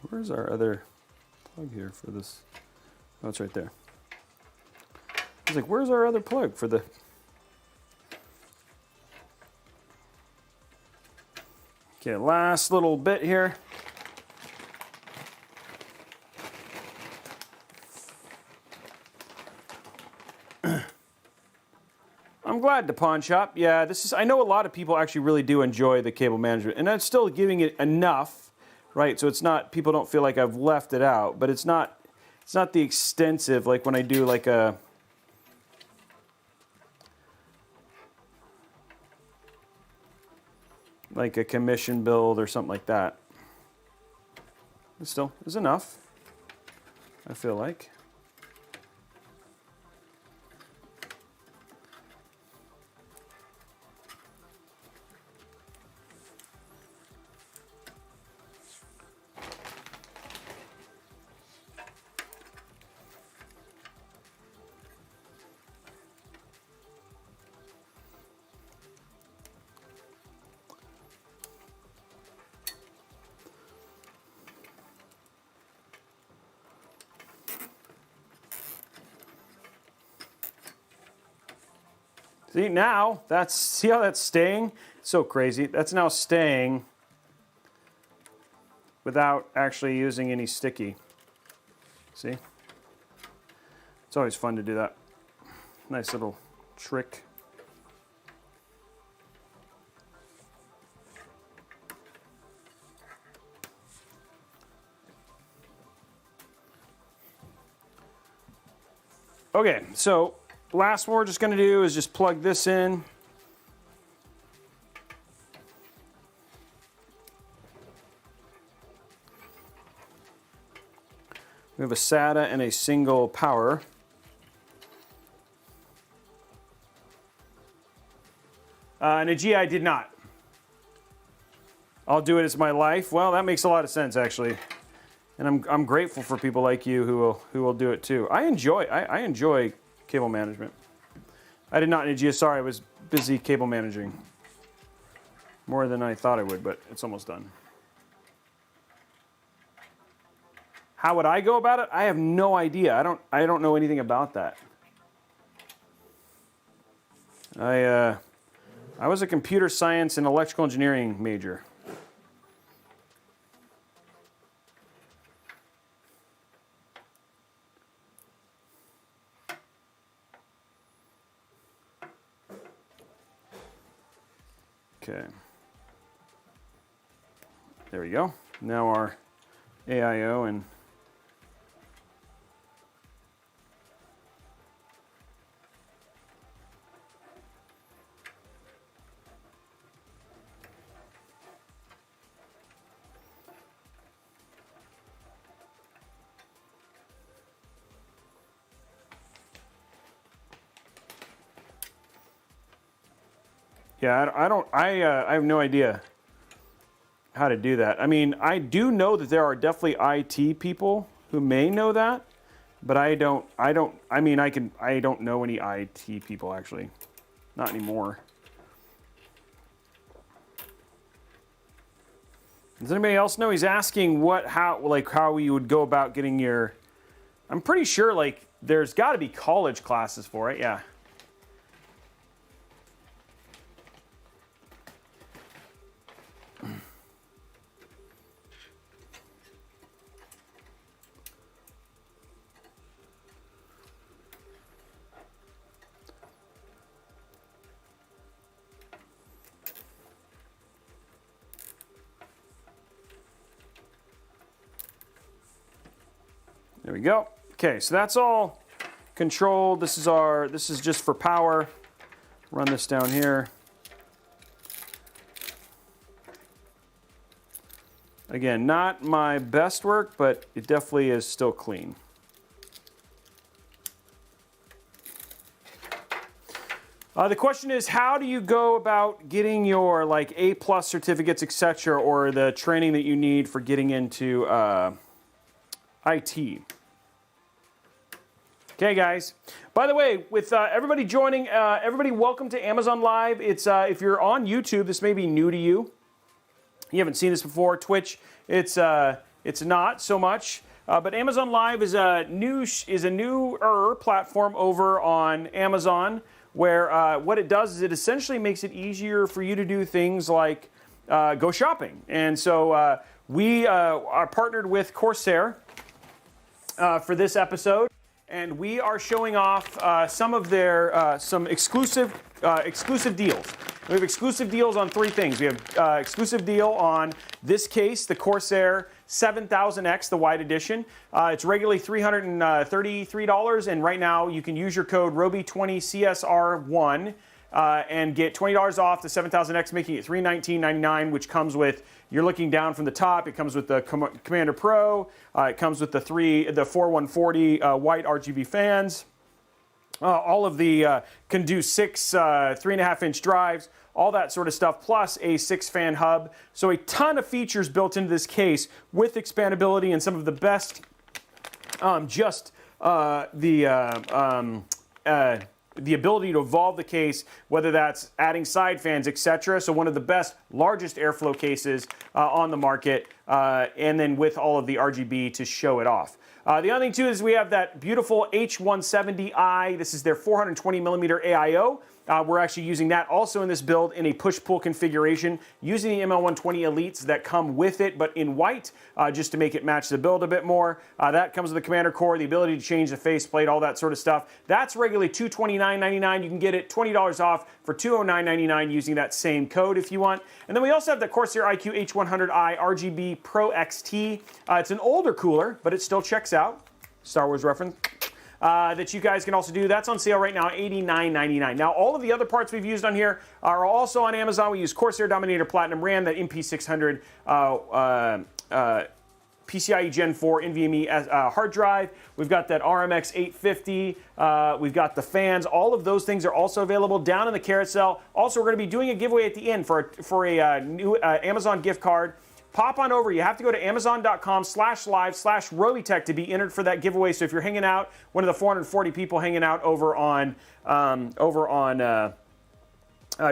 Speaker 1: Where's our other plug here for this? Oh, it's right there. I was like, where's our other plug for the... Okay, last little bit here. I'm glad the pawn shop. Yeah, this is, I know a lot of people actually really do enjoy the cable management, and I'm still giving it enough. Right, so it's not, people don't feel like I've left it out, but it's not the extensive, like when I do like a commission build or something like that. It still is enough, I feel like. See, now, see how that's staying? It's so crazy. That's now staying without actually using any sticky. See? It's always fun to do that. Nice little trick. Okay, so last one we're just going to do is just plug this in. We have a SATA and a single power. And a GI did not. I'll do it as my life. Well, that makes a lot of sense, actually. And I'm grateful for people like you who will do it too. I enjoy cable management. I did not need GSR. I was busy cable managing more than I thought I would, but it's almost done. How would I go about it? I have no idea. I don't know anything about that. I was a computer science and electrical engineering major. Okay. There we go. Now our AIO and yeah, I have no idea how to do that. I mean, I do know that there are definitely IT people who may know that, but I don't know any IT people actually. Not anymore. Does anybody else know? He's asking how you would go about getting your, I'm pretty sure like there's got to be college classes for it, yeah. There we go. Okay, so that's all controlled. This is just for power. Run this down here. Again, not my best work, but it definitely is still clean. The question is, how do you go about getting your like A+ certificates, etc., or the training that you need for getting into IT? Okay, guys. By the way, with everybody joining, everybody welcome to Amazon Live. It's if you're on YouTube, this may be new to you. You haven't seen this before. Twitch, it's not so much. But Amazon Live is a newer platform over on Amazon, where what it does is it essentially makes it easier for you to do things like go shopping. And so we are partnered with Corsair for this episode, and we are showing off some of their some exclusive deals. We have exclusive deals on three things. We have exclusive deal on this case, the Corsair 7000x, the White Edition. It's regularly $333, and right now you can use your code Robey20CSR1 and get $20 off the 7000X, making it $319.99, which comes with, you're looking down from the top, it comes with the Commander Pro, it comes with the 4140 white RGB fans. All of the can do 3.5-inch drives, all that sort of stuff, plus a 6-fan hub. So a ton of features built into this case with expandability and some of the best, the ability to evolve the case, whether that's adding side fans, etc. So one of the best, largest airflow cases on the market, and then with all of the RGB to show it off. The other thing too is we have that beautiful H170i. This is their 420mm AIO. We're actually using that also in this build in a push-pull configuration, using the ML120 Elites that come with it, but in white, just to make it match the build a bit more. That comes with the Commander Core, the ability to change the faceplate, all that sort of stuff. That's regularly $229.99. You can get it $20 off for $209.99 using that same code if you want. And then we also have the Corsair iQ H100i RGB Pro XT. It's an older cooler, but it still checks out. Star Wars reference. that you guys can also do. That's on sale right now, $89.99. Now, all of the other parts we've used on here are also on Amazon. We use Corsair Dominator Platinum RAM, that MP600 PCIe Gen 4 NVMe hard drive. We've got that RMX 850. We've got the fans. All of those things are also available down in the carousel. Also, we're going to be doing a giveaway at the end for a new Amazon gift card. Pop on over. You have to go to amazon.com/live/Robeytech to be entered for that giveaway. So if you're hanging out, one of the 440 people hanging out over on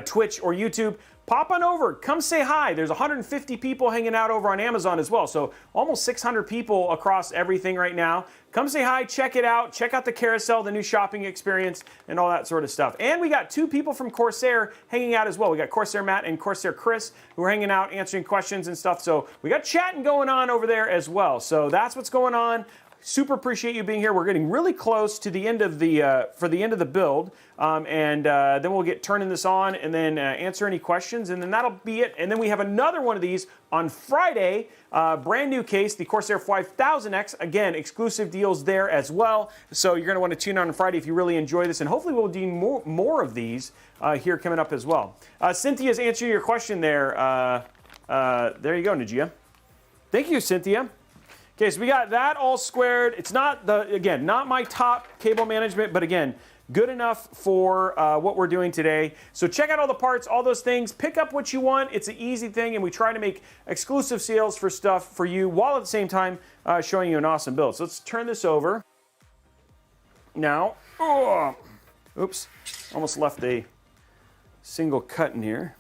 Speaker 1: Twitch or YouTube, pop on over. Come say hi. There's 150 people hanging out over on Amazon as well. So almost 600 people across everything right now. Come say hi. Check it out. Check out the carousel, the new shopping experience, and all that sort of stuff. And we got 2 people from Corsair hanging out as well. We got Corsair Matt and Corsair Chris who are hanging out, answering questions and stuff. So we got chatting going on over there as well. So that's what's going on. Super appreciate you being here. We're getting really close to the end of the for the end of the build, and then we'll get turning this on and then answer any questions, and then that'll be it. And then we have another one of these on Friday, brand new case, the Corsair 7000x. Again, exclusive deals there as well. So you're going to want to tune in on Friday if you really enjoy this, and hopefully we'll do more of these here coming up as well. Cynthia's answering your question there. There you go, Najia. Thank you, Cynthia. Okay, so we got that all squared. It's not not my top cable management, but again, good enough for what we're doing today. So check out all the parts, all those things. Pick up what you want. It's an easy thing, and we try to make exclusive sales for stuff for you while at the same time showing you an awesome build. So let's turn this over. Now, oops, almost left a single cut in here.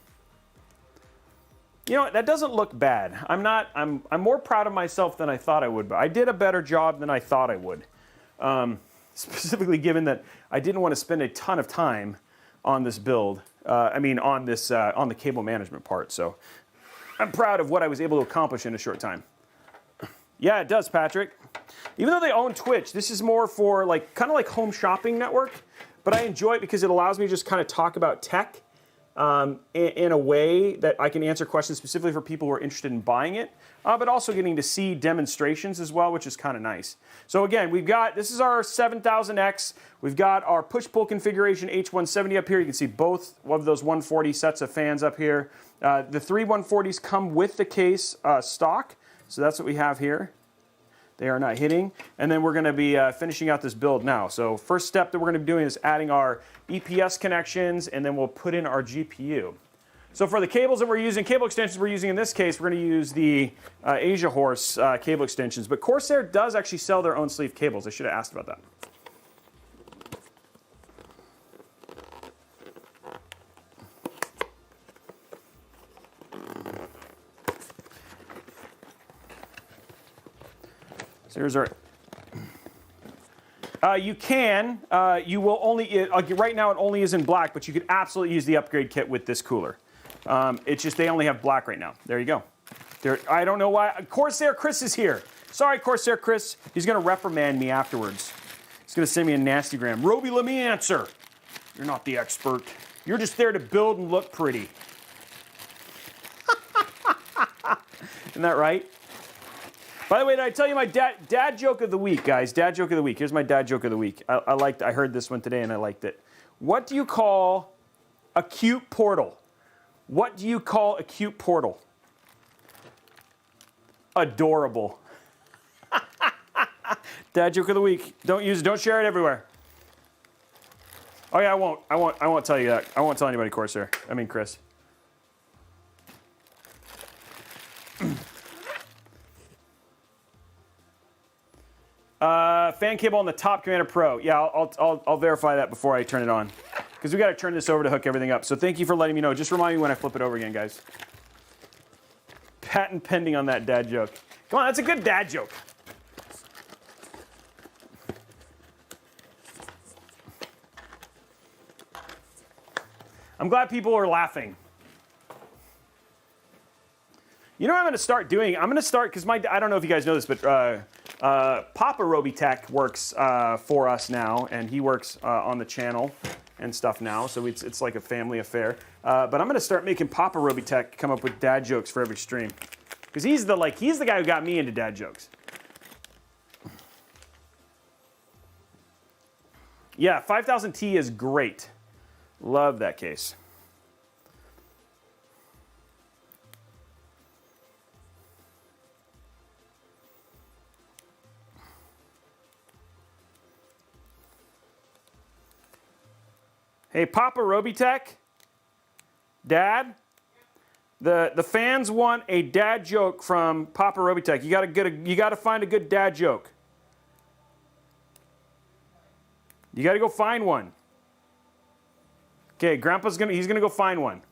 Speaker 1: You know what, that doesn't look bad. I'm more proud of myself than I thought I would, but I did a better job than I thought I would. Specifically given that I didn't want to spend a ton of time on this build. On the cable management part. So I'm proud of what I was able to accomplish in a short time. Yeah, it does, Patrick. Even though they own Twitch, this is more for kind of like home shopping network, but I enjoy it because it allows me to just kind of talk about tech in a way that I can answer questions specifically for people who are interested in buying it, but also getting to see demonstrations as well, which is kind of nice. So again, this is our 7000X. We've got our push-pull configuration H170 up here. You can see both of those 140 sets of fans up here. The 3 140s come with the case stock, so that's what we have here. They are not hitting. And then we're going to be finishing out this build now. So first step that we're going to be doing is adding our EPS connections, and then we'll put in our GPU. So for the cables that we're using, cable extensions we're using in this case, we're going to use the Asia Horse cable extensions. But Corsair does actually sell their own sleeve cables. I should have asked about that. So here's our. You can. You will only. Right now, it only is in black, but you could absolutely use the upgrade kit with this cooler. It's just they only have black right now. There you go. I don't know why. Corsair Chris is here. Sorry, Corsair Chris. He's going to reprimand me afterwards. He's going to send me a nasty gram. Robey, let me answer. You're not the expert. You're just there to build and look pretty. Isn't that right? By the way, did I tell you my dad joke of the week, guys? Dad joke of the week. Here's my dad joke of the week. I heard this one today and I liked it. What do you call a cute portal? What do you call a cute portal? Adorable. Dad joke of the week. Don't use it. Don't share it everywhere. Oh yeah, I won't tell you that. I won't tell anybody, Corsair. I mean, Chris. Fan cable on the top Commander Pro. Yeah, I'll verify that before I turn it on, because we got to turn this over to hook everything up. So thank you for letting me know. Just remind me when I flip it over again, guys. Patent pending on that dad joke. Come on, that's a good dad joke. I'm glad people are laughing. You know what I'm going to start doing? I'm going to start, because I don't know if you guys know this, but Papa Robeytech works for us now, and he works on the channel and stuff now, so it's like a family affair. But I'm going to start making Papa Robeytech come up with dad jokes for every stream, because he's the guy who got me into dad jokes. Yeah, 5000T is great. Love that case. Hey, Papa Robeytech, Dad, the fans want a dad joke from Papa Robeytech. You gotta find a good dad joke. You gotta go find one. Okay, Grandpa's he's gonna go find one.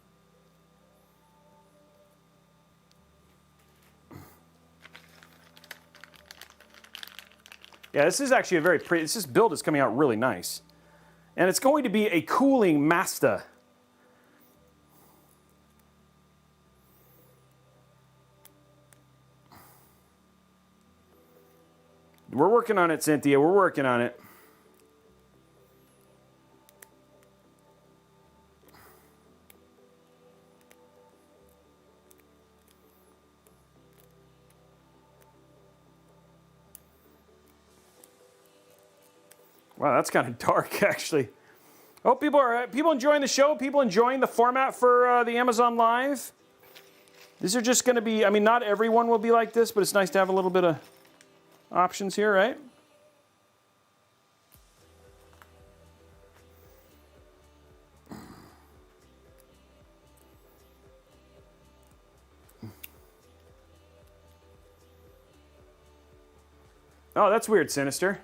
Speaker 1: Yeah, this is actually a very pretty. This build is coming out really nice. And it's going to be a cooling Masta. We're working on it, Cynthia. We're working on it. Wow, that's kind of dark, actually. Oh, people enjoying the show. People enjoying the format for the Amazon Live. These are just going to be. I mean, not everyone will be like this, but it's nice to have a little bit of options here, right? Oh, that's weird, Sinister.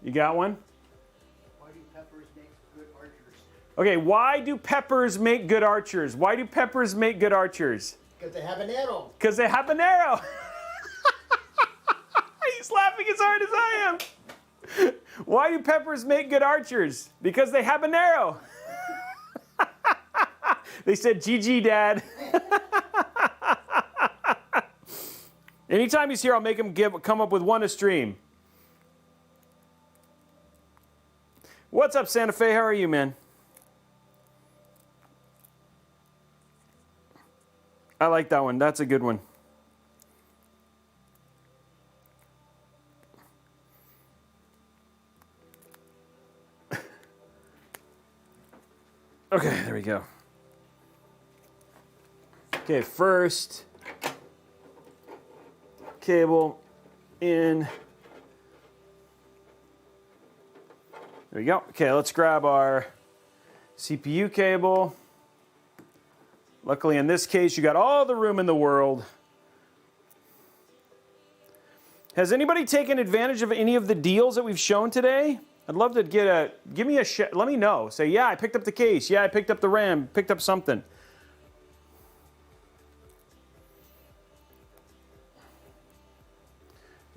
Speaker 1: You got one?
Speaker 2: Why do peppers make good archers?
Speaker 1: Okay, why do peppers make good archers? Why do peppers make good archers?
Speaker 2: Because they have an arrow.
Speaker 1: Because they have an arrow. He's laughing as hard as I am. Why do peppers make good archers? Because they have an arrow. They said, GG, Dad. Anytime he's here, I'll make him come up with one a stream. What's up, Santa Fe? How are you, man? I like that one. That's a good one. Okay, there we go. Okay, first cable in. There we go. Okay, let's grab our CPU cable. Luckily, in this case, you got all the room in the world. Has anybody taken advantage of any of the deals that we've shown today? I'd love to let me know. Say, yeah, I picked up the case. Yeah, I picked up the RAM, picked up something.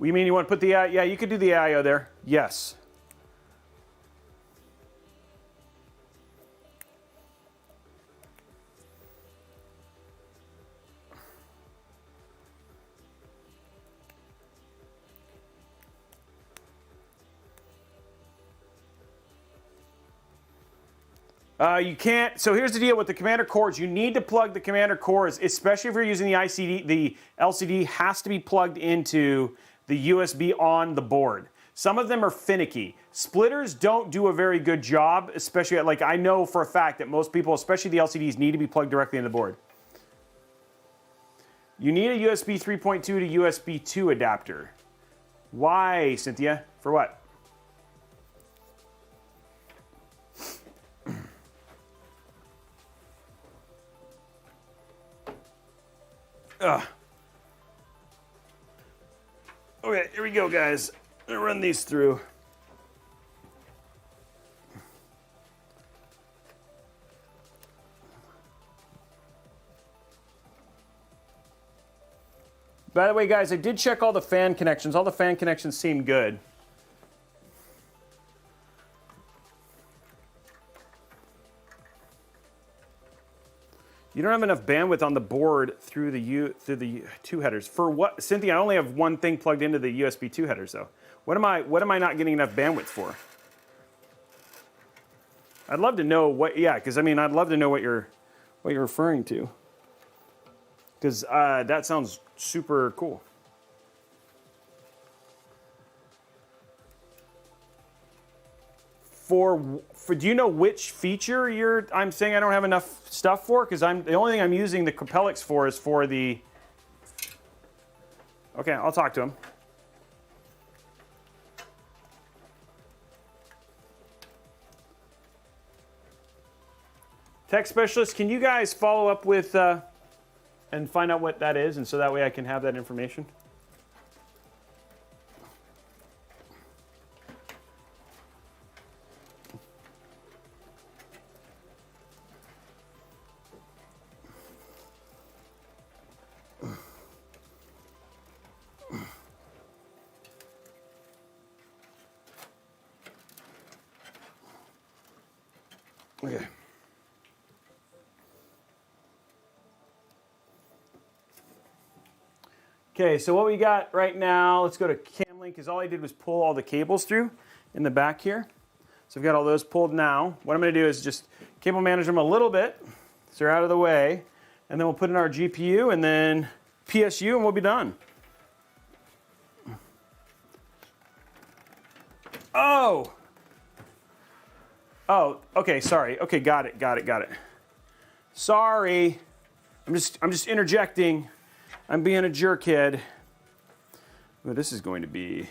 Speaker 1: You mean you want to put the, yeah, you could do the IO there. Yes. You can't, so here's the deal with the commander cores. You need to plug the commander cores, especially if you're using the ICD. The LCD has to be plugged into the USB on the board. Some of them are finicky. Splitters don't do a very good job, especially like I know for a fact that most people, especially the LCDs, need to be plugged directly in the board. You need a USB 3.2 to USB 2 adapter. Why, Cynthia? For what? Okay, here we go, guys. I'm gonna run these through. By the way, guys, I did check all the fan connections. All the fan connections seem good. You don't have enough bandwidth on the board through the two headers. For what, Cynthia? I only have one thing plugged into the USB 2 headers, though. What am I not getting enough bandwidth for? I'd love to know what. Yeah, because I mean, I'd love to know what you're referring to. because that sounds super cool. For do you know which feature I'm saying I don't have enough stuff for? Because the only thing I'm using the Capellix for is for the. Okay, I'll talk to him. Tech specialist, can you guys follow up with and find out what that is, and so that way I can have that information? Okay. Okay, so what we got right now, let's go to CamLink, because all I did was pull all the cables through in the back here. So I've got all those pulled now. What I'm going to do is just cable manage them a little bit, so they're out of the way, and then we'll put in our GPU and then PSU, and we'll be done. Oh! Oh, okay, sorry. Okay, got it. Sorry. I'm just interjecting. I'm being a jerkhead. Well, this is going to be.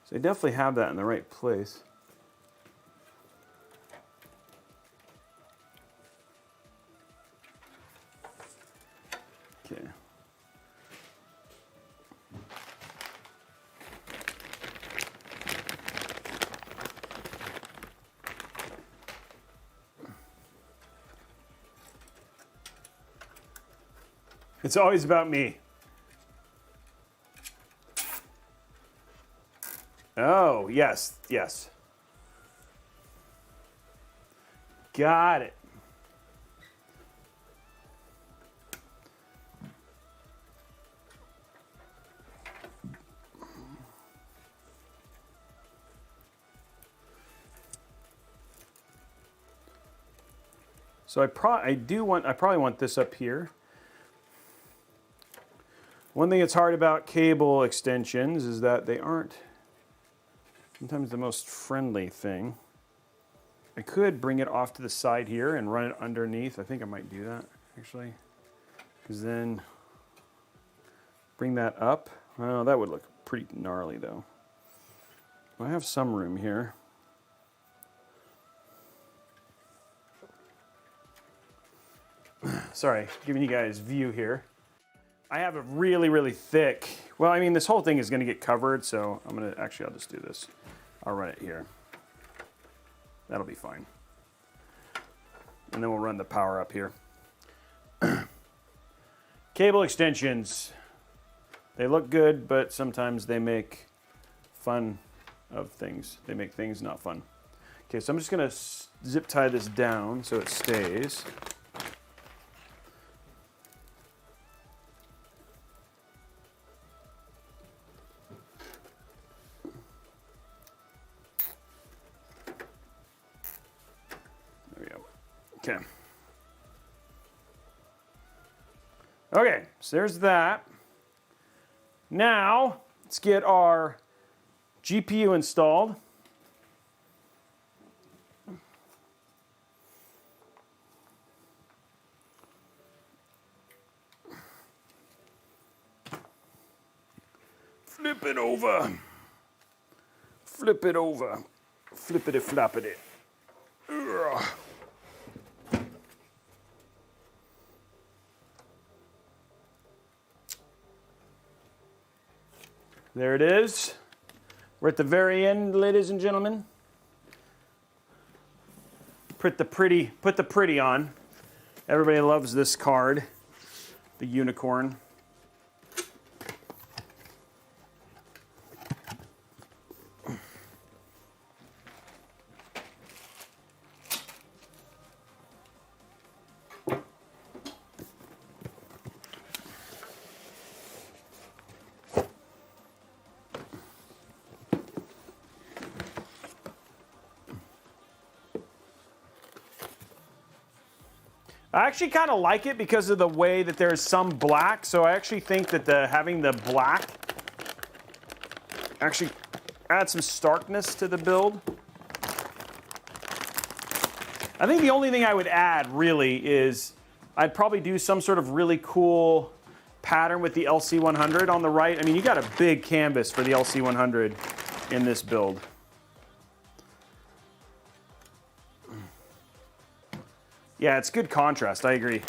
Speaker 1: So I definitely have that in the right place. Okay. It's always about me. Oh, yes. Got it. So I probably want this up here. One thing that's hard about cable extensions is that they aren't sometimes the most friendly thing. I could bring it off to the side here and run it underneath. I think I might do that, actually. Because then bring that up. Oh, that would look pretty gnarly, though. I have some room here. Sorry, giving you guys view here. I have a really, really thick, well, I mean, this whole thing is going to get covered, so I'll just do this. I'll run it here. That'll be fine. And then we'll run the power up here. Cable extensions. They look good, but sometimes they make fun of things. They make things not fun. Okay, so I'm just going to zip tie this down so it stays. Okay, so there's that. Now, let's get our GPU installed. Flip it over. Flip it over. Flippity floppity. Ugh. There it is. We're at the very end, ladies and gentlemen. Put the pretty on. Everybody loves this card, the unicorn. I actually kind of like it because of the way that there's some black. So I actually think that having the black actually adds some starkness to the build. I think the only thing I would add really is I'd probably do some sort of really cool pattern with the LC100 on the right. I mean, you got a big canvas for the LC100 in this build. Yeah, it's good contrast, I agree.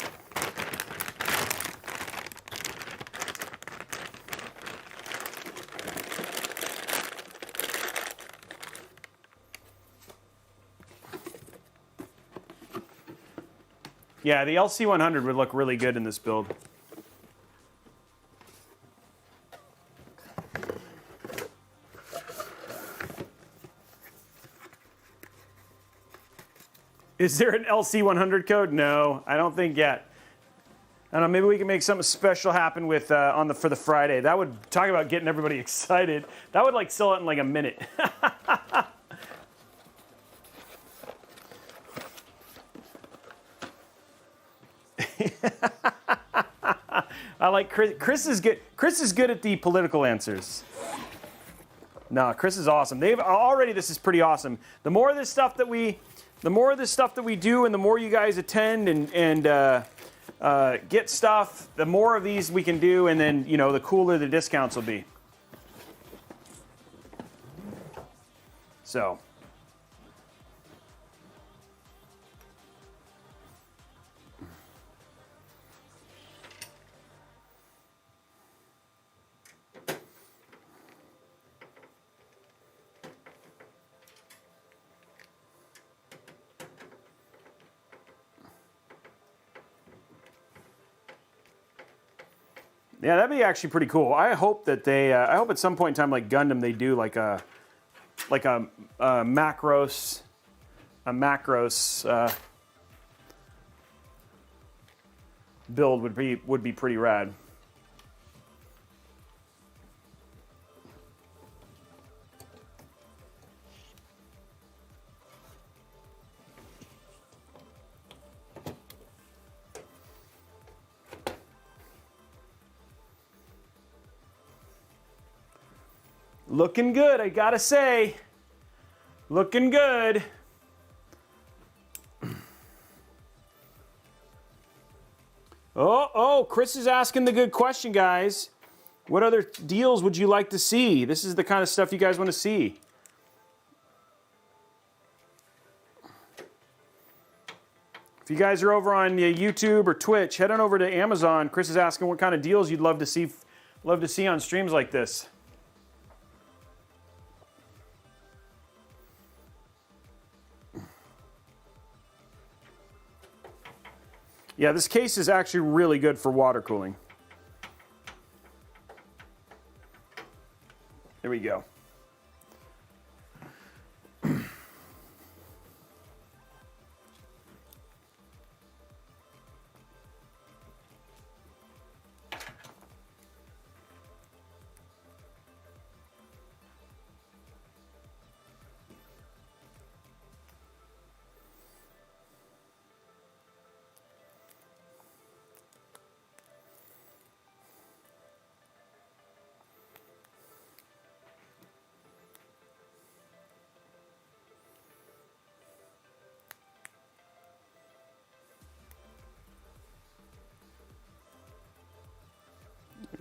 Speaker 1: Yeah, the LC100 would look really good in this build. Is there an LC100 code? No, I don't think yet. I don't know, maybe we can make something special happen with for the Friday. That would talk about getting everybody excited. That would like sell it in like a minute. I like Chris. Chris is good. Chris is good at the political answers. No, Chris is awesome. They've already. This is pretty awesome. The more of this stuff that we do, and the more you guys attend and get stuff, the more of these we can do, and then the cooler the discounts will be. So. Yeah, that'd be actually pretty cool. I hope that they. I hope at some point in time, like Gundam, they do like a macros, build would be pretty rad. Looking good, I gotta say. Looking good. Oh, Chris is asking the good question, guys. What other deals would you like to see? This is the kind of stuff you guys want to see. If you guys are over on YouTube or Twitch, head on over to Amazon. Chris is asking what kind of deals you'd love to see on streams like this. Yeah, this case is actually really good for water cooling. There we go.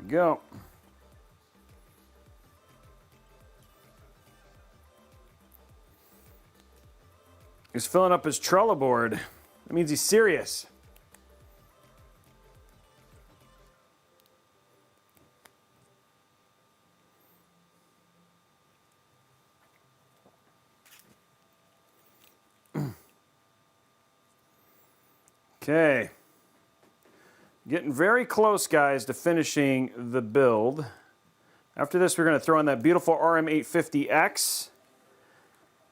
Speaker 1: Go. He's filling up his Trello board. That means he's serious. Okay. Getting very close, guys, to finishing the build. After this, we're going to throw in that beautiful RM850X.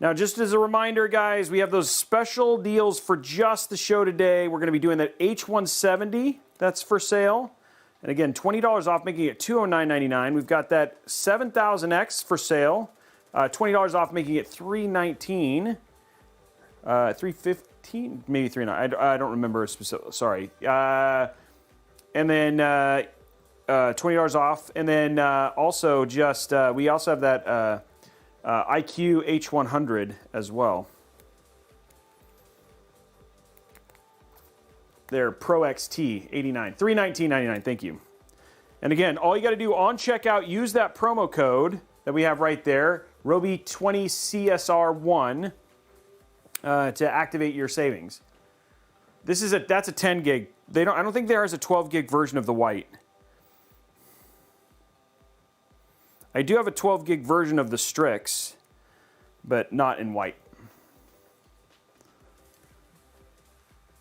Speaker 1: Now, just as a reminder, guys, we have those special deals for just the show today. We're going to be doing that H170 that's for sale. And again, $20 off, making it $209.99. We've got that 7000X for sale. $20 off, making it $319. $350. 319, maybe 309. I don't remember specific. Sorry. And then $20 off. And then also just we also have that IQ H100 as well. They're Pro XT 89, $319.99. Thank you. And again, all you got to do on checkout, use that promo code that we have right there, Robey20CSR1, to activate your savings. That's a 10 gig. I don't think there is a 12 gig version of the white. I do have a 12 gig version of the Strix, but not in white.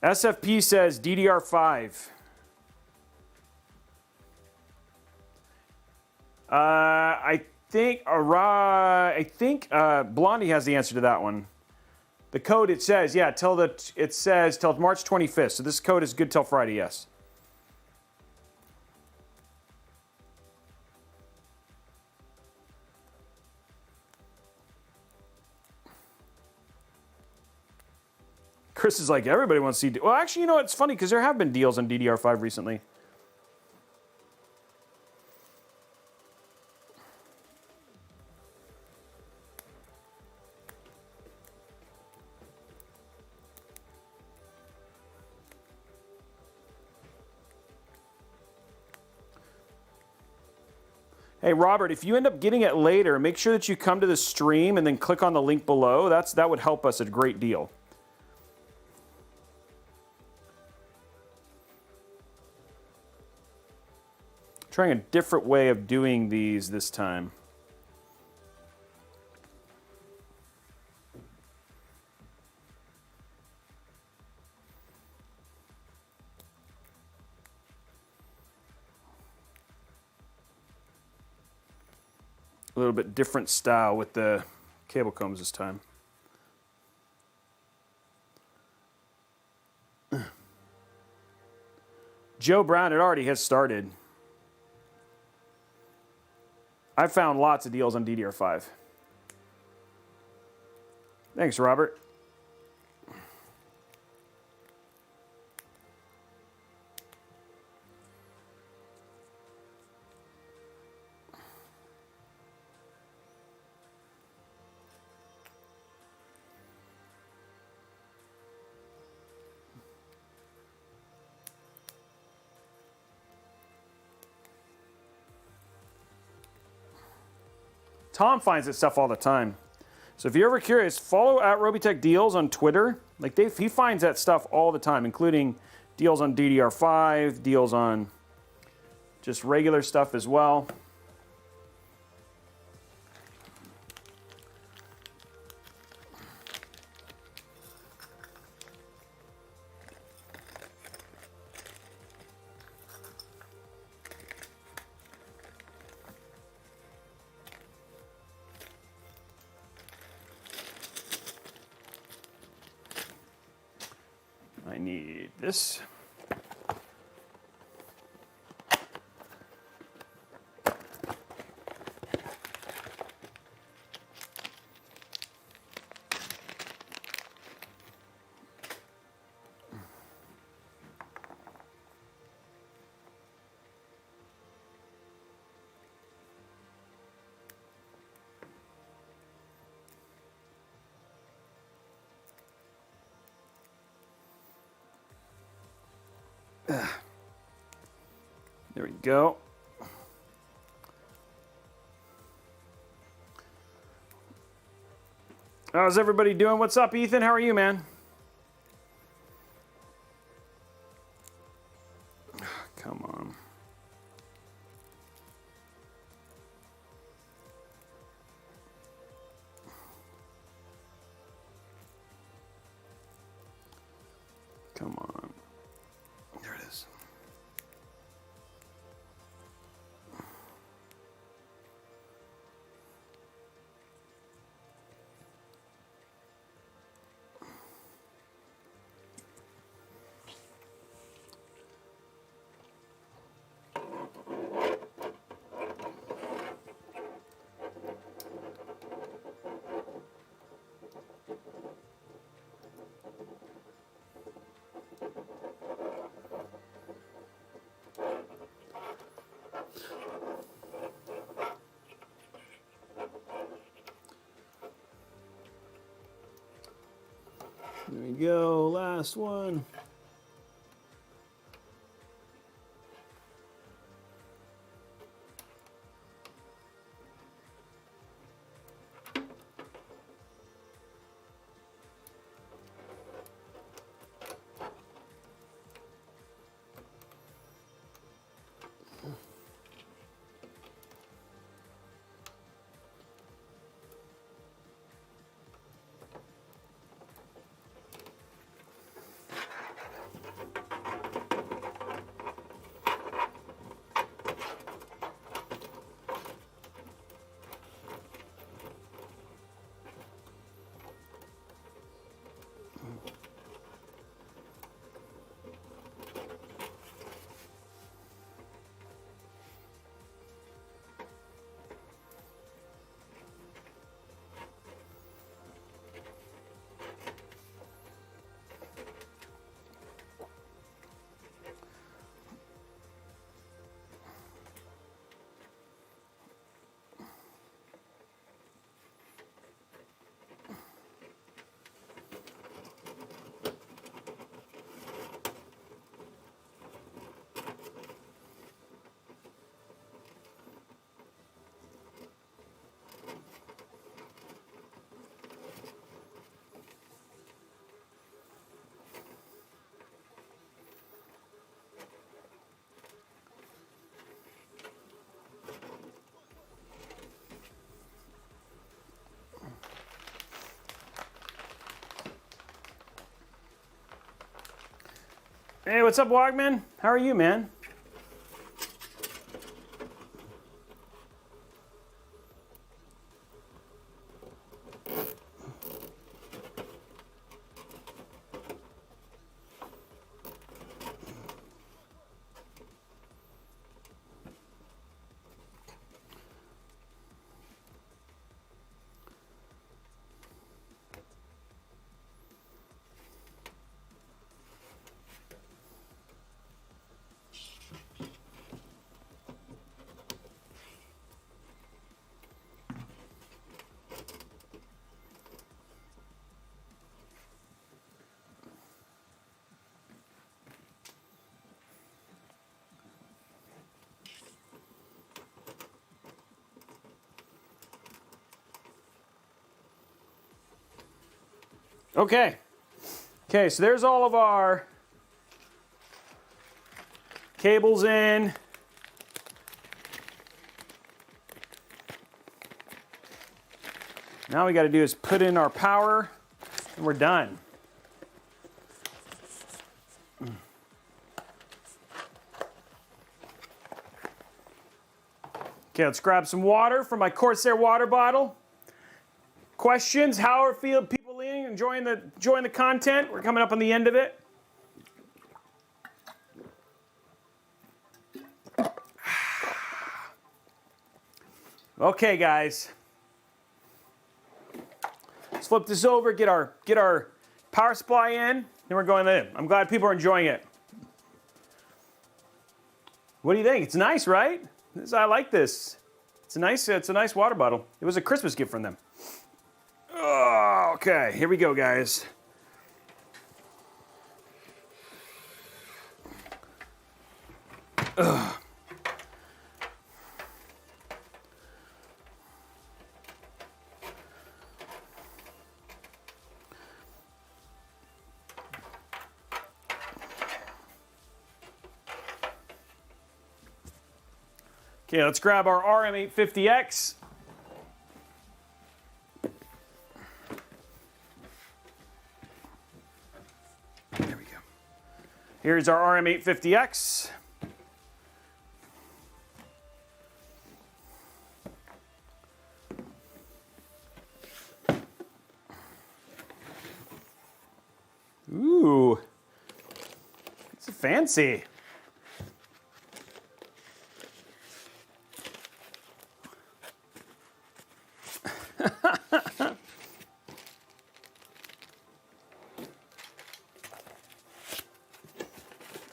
Speaker 1: SFP says DDR5. I think Blondie has the answer to that one. The code it says, yeah, till March 25th. So this code is good till Friday, yes. Chris is like, everybody wants to see. Well, actually, you know, it's funny because there have been deals on DDR5 recently. Hey, Robert, if you end up getting it later, make sure that you come to the stream and then click on the link below. That would help us a great deal. Trying a different way of doing these this time. A little bit different style with the cable combs this time. Joe Brown, it already has started. I found lots of deals on DDR5. Thanks, Robert. Tom finds this stuff all the time. So if you're ever curious, follow at Robeytech Deals on Twitter. Like he finds that stuff all the time, including deals on DDR5, deals on just regular stuff as well. I need this. There we go. How's everybody doing? What's up, Ethan? How are you, man? Come on. Come on. There it is. There we go, last one. Hey, what's up, Wogman? How are you, man? Okay. Okay, so there's all of our cables in. Now we got to do is put in our power, and we're done. Okay, let's grab some water from my Corsair water bottle. Questions? How are people enjoying the content? We're coming up on the end of it. Okay, guys. Let's flip this over, get our power supply in, and we're going in. I'm glad people are enjoying it. What do you think? It's nice, right? I like this. It's a nice water bottle. It was a Christmas gift from them. Oh, okay, here we go, guys. Ugh. Okay, let's grab our RM850X. There we go. Here's our RM850X. Ooh, it's fancy.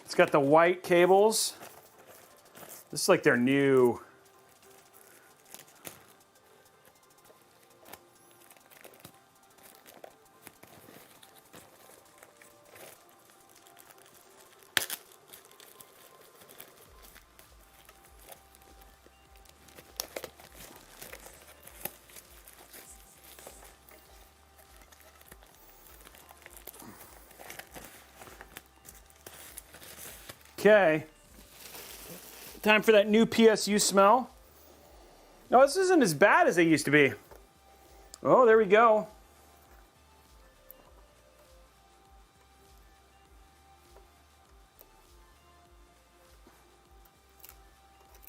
Speaker 1: It's got the white cables. This is like their new. Okay. Time for that new PSU smell. No, this isn't as bad as they used to be. Oh, there we go.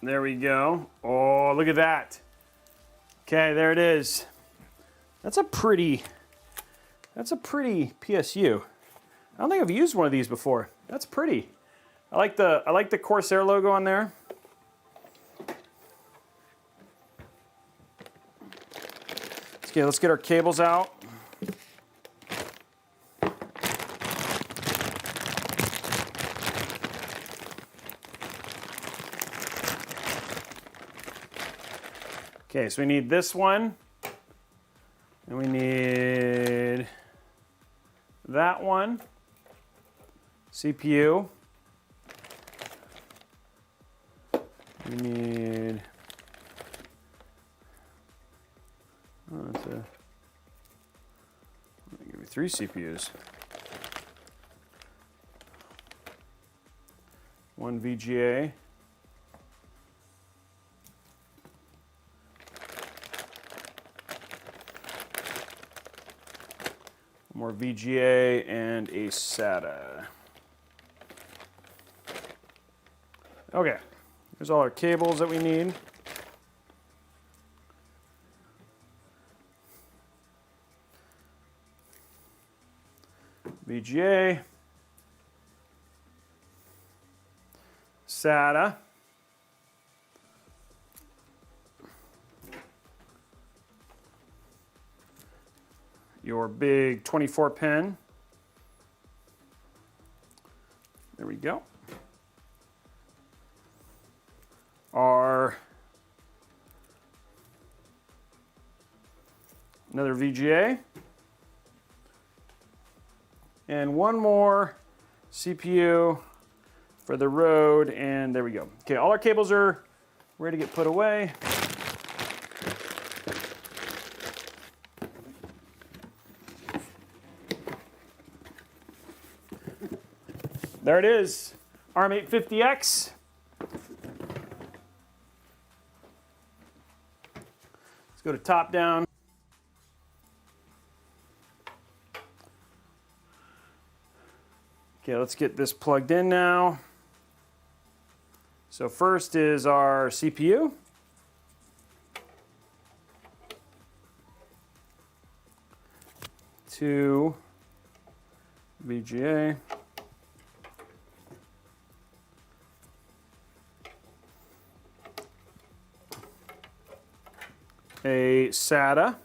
Speaker 1: There we go. Oh, look at that. Okay, there it is. That's a pretty PSU. I don't think I've used one of these before. That's pretty. I like the Corsair logo on there. Okay, let's get our cables out. Okay, so we need this one, and we need that one, CPU. We need, let me give you 3 CPUs. 1 VGA. More VGA and a SATA. Okay, here's all our cables that we need. VGA, SATA, your big 24 pin. There we go. Another VGA. And one more CPU for the road, and there we go. Okay, all our cables are ready to get put away. There it is, ARM850X. Let's go to top down. Okay, let's get this plugged in now. So first is our CPU. Two VGA. A SATA.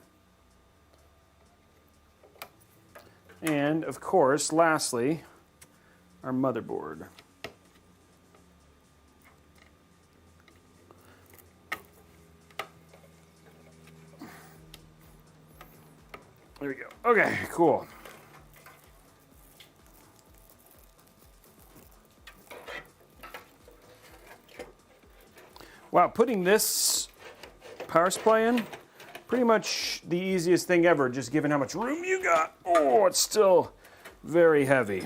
Speaker 1: And of course, lastly, our motherboard. There we go. Okay, cool. Wow, putting this power supply in, pretty much the easiest thing ever, just given how much room you got. Oh, it's still very heavy.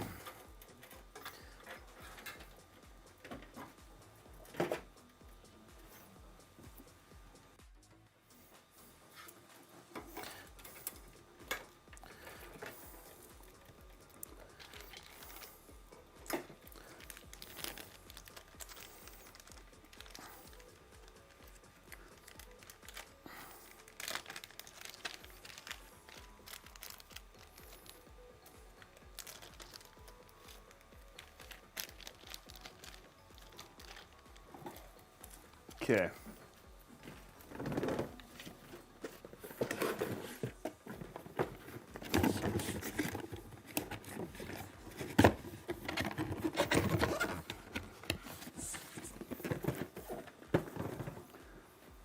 Speaker 1: Okay.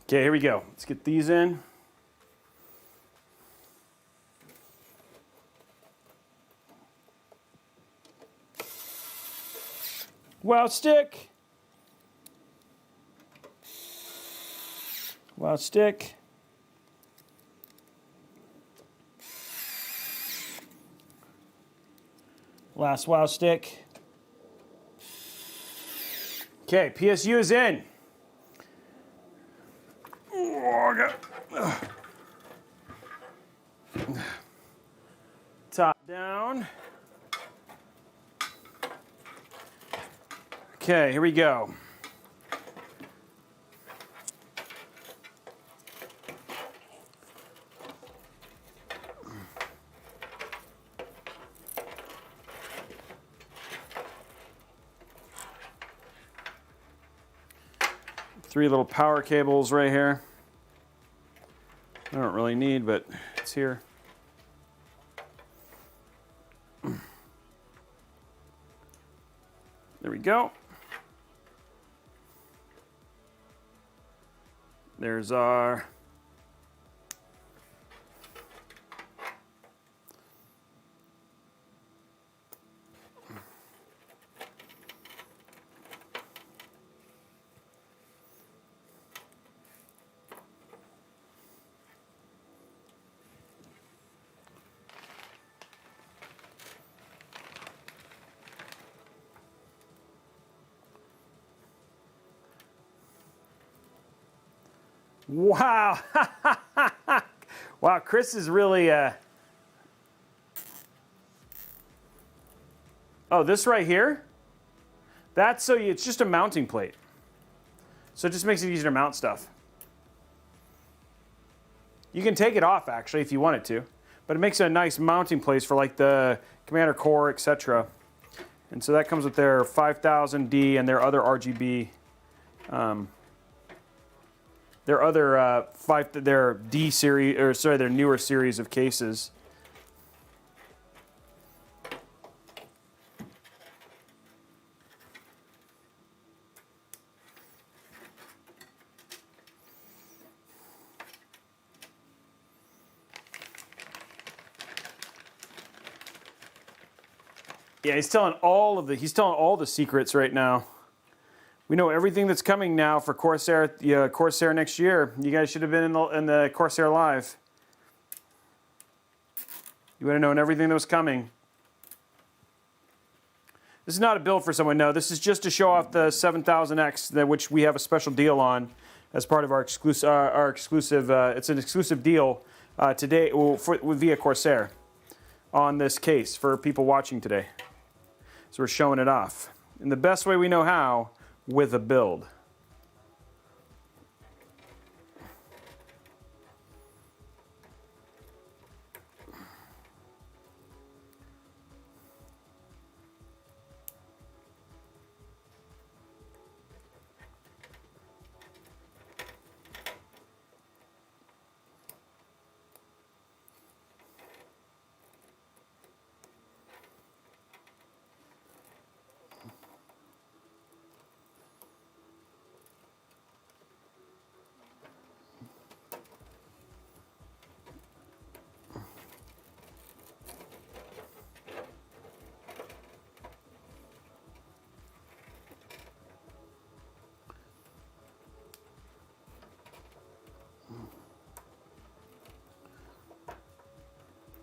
Speaker 1: Okay, here we go. Let's get these in. Wow, stick. Wow, stick. Last wow stick. Okay, PSU is in. Oh, top down. Okay, here we go. Three little power cables right here. I don't really need, but it's here. There we go. There's our wow. Wow, Chris is really Oh, this right here? That's so it's just a mounting plate. So it just makes it easier to mount stuff. You can take it off actually if you wanted to, but it makes a nice mounting place for like the Commander Core, etc. And so that comes with their 5000D and their other RGB, their D series, or sorry, their newer series of cases. Yeah, he's telling all the secrets right now. We know everything that's coming now for Corsair, Corsair next year. You guys should have been in the Corsair Live. You would have known everything that was coming. This is not a build for someone. No, this is just to show off the 7000X, which we have a special deal on as part of our exclusive. It's an exclusive deal today via Corsair on this case for people watching today. So we're showing it off in the best way we know how, with a build.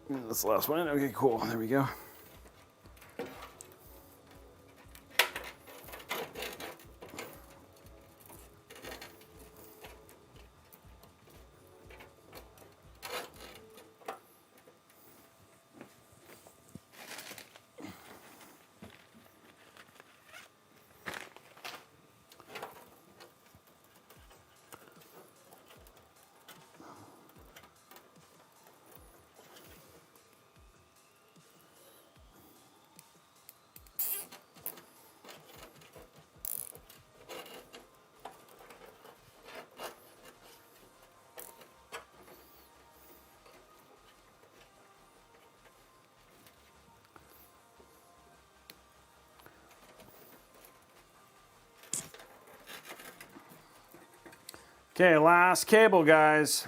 Speaker 1: That's the last one. Okay, cool. There we go. Okay, last cable, guys.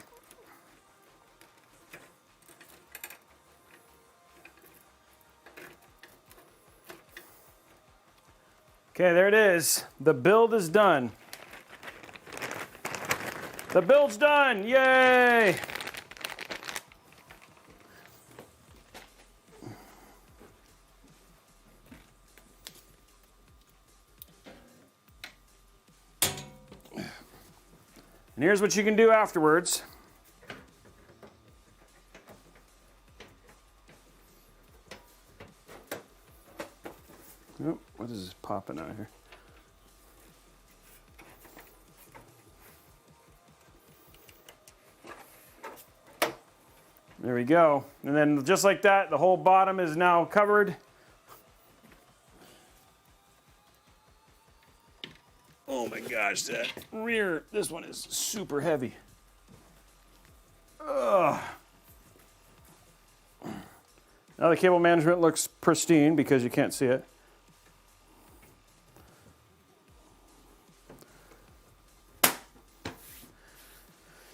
Speaker 1: Okay, there it is. The build is done. The build's done. Yay! And here's what you can do afterwards. Oh, what is this popping out here? There we go. And then just like that, the whole bottom is now covered. Oh my gosh, that rear, this one is super heavy. Ugh. Now the cable management looks pristine because you can't see it.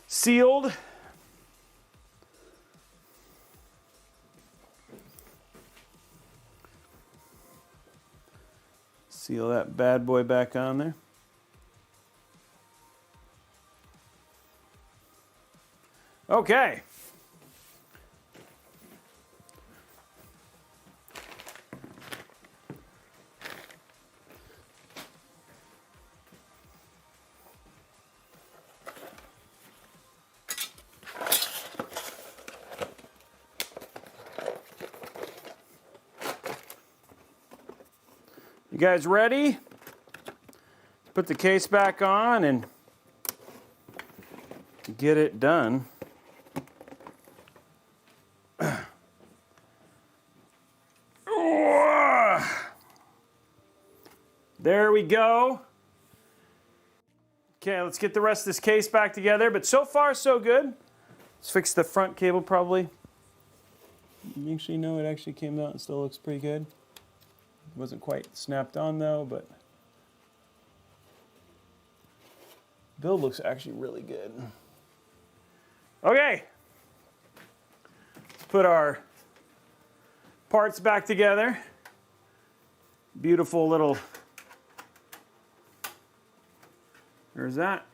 Speaker 1: Sealed. Seal that bad boy back on there. Okay. You guys ready? Put the case back on and get it done. There we go. Okay, let's get the rest of this case back together, but so far so good. Let's fix the front cable probably. Actually, no, it actually came out and still looks pretty good. Wasn't quite snapped on though, but build looks actually really good. Okay, let's put our parts back together. Beautiful little, there's that.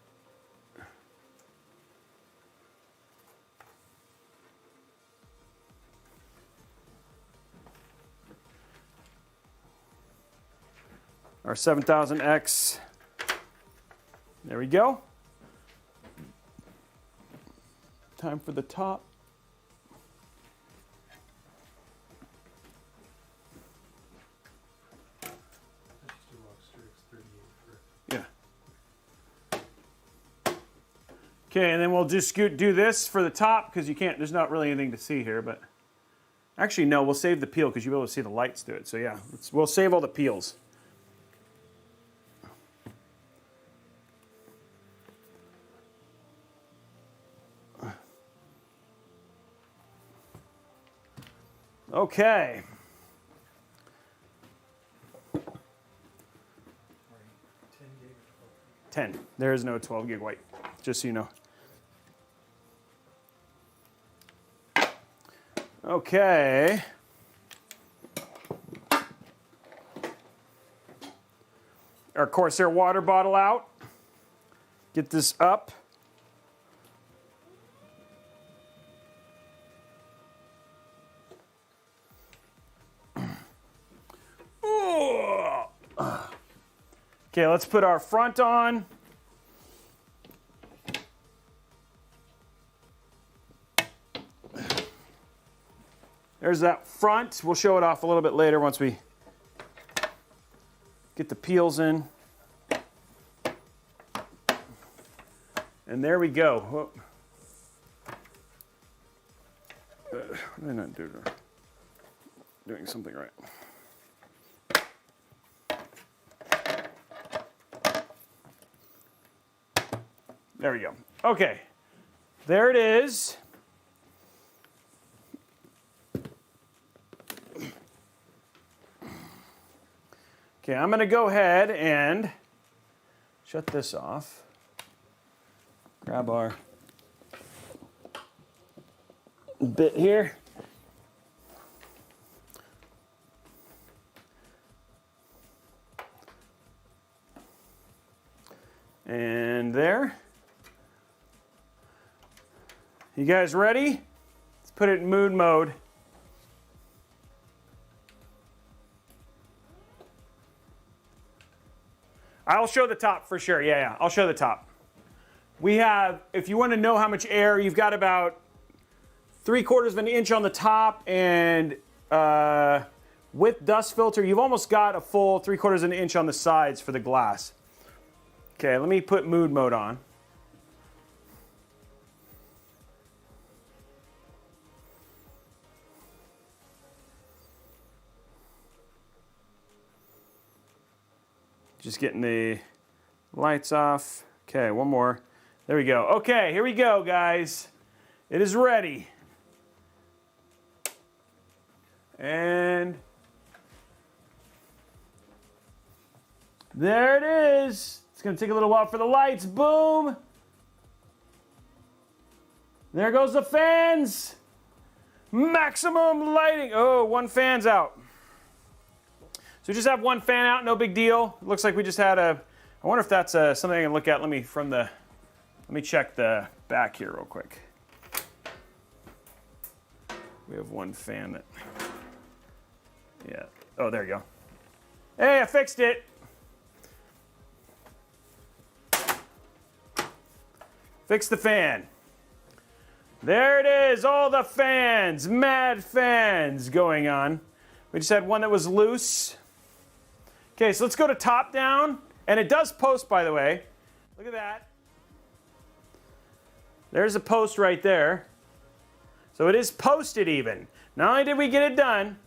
Speaker 1: Our 7000X. There we go. Time for the top. Yeah. Okay, and then we'll just do this for the top because you can't, there's not really anything to see here, but actually no, we'll save the peel because you'll be able to see the lights through it. So yeah, we'll save all the peels. Okay. 10. There is no 12 gig white, just so you know. Okay. Our Corsair water bottle out. Get this up. Okay, let's put our front on. There's that front. We'll show it off a little bit later once we get the peels in. And there we go. Whoop. They're not doing something right. There we go. Okay, there it is. Okay, I'm gonna go ahead and shut this off. Grab our bit here. And there. You guys ready? Let's put it in mood mode. I'll show the top for sure. Yeah, I'll show the top. we have, if you want to know how much air, you've got about 3/4 of an inch on the top, and with dust filter, you've almost got a full 3/4 of an inch on the sides for the glass. Okay, let me put mood mode on. Just getting the lights off. Okay, one more. There we go. Okay, here we go, guys. It is ready. And there it is. It's going to take a little while for the lights. Boom. There goes the fans. Maximum lighting. Oh, one fan's out. So we just have one fan out, no big deal. It looks like we just had a, I wonder if that's something I can look at. Let me check the back here real quick. We have one fan that, yeah. Oh, there you go. Hey, I fixed it. Fix the fan. There it is, all the fans, mad fans going on. We just had one that was loose. Okay, so let's go to top down. And it does post, by the way. Look at that. There's a post right there. So it is posted even. Not only did we get it done,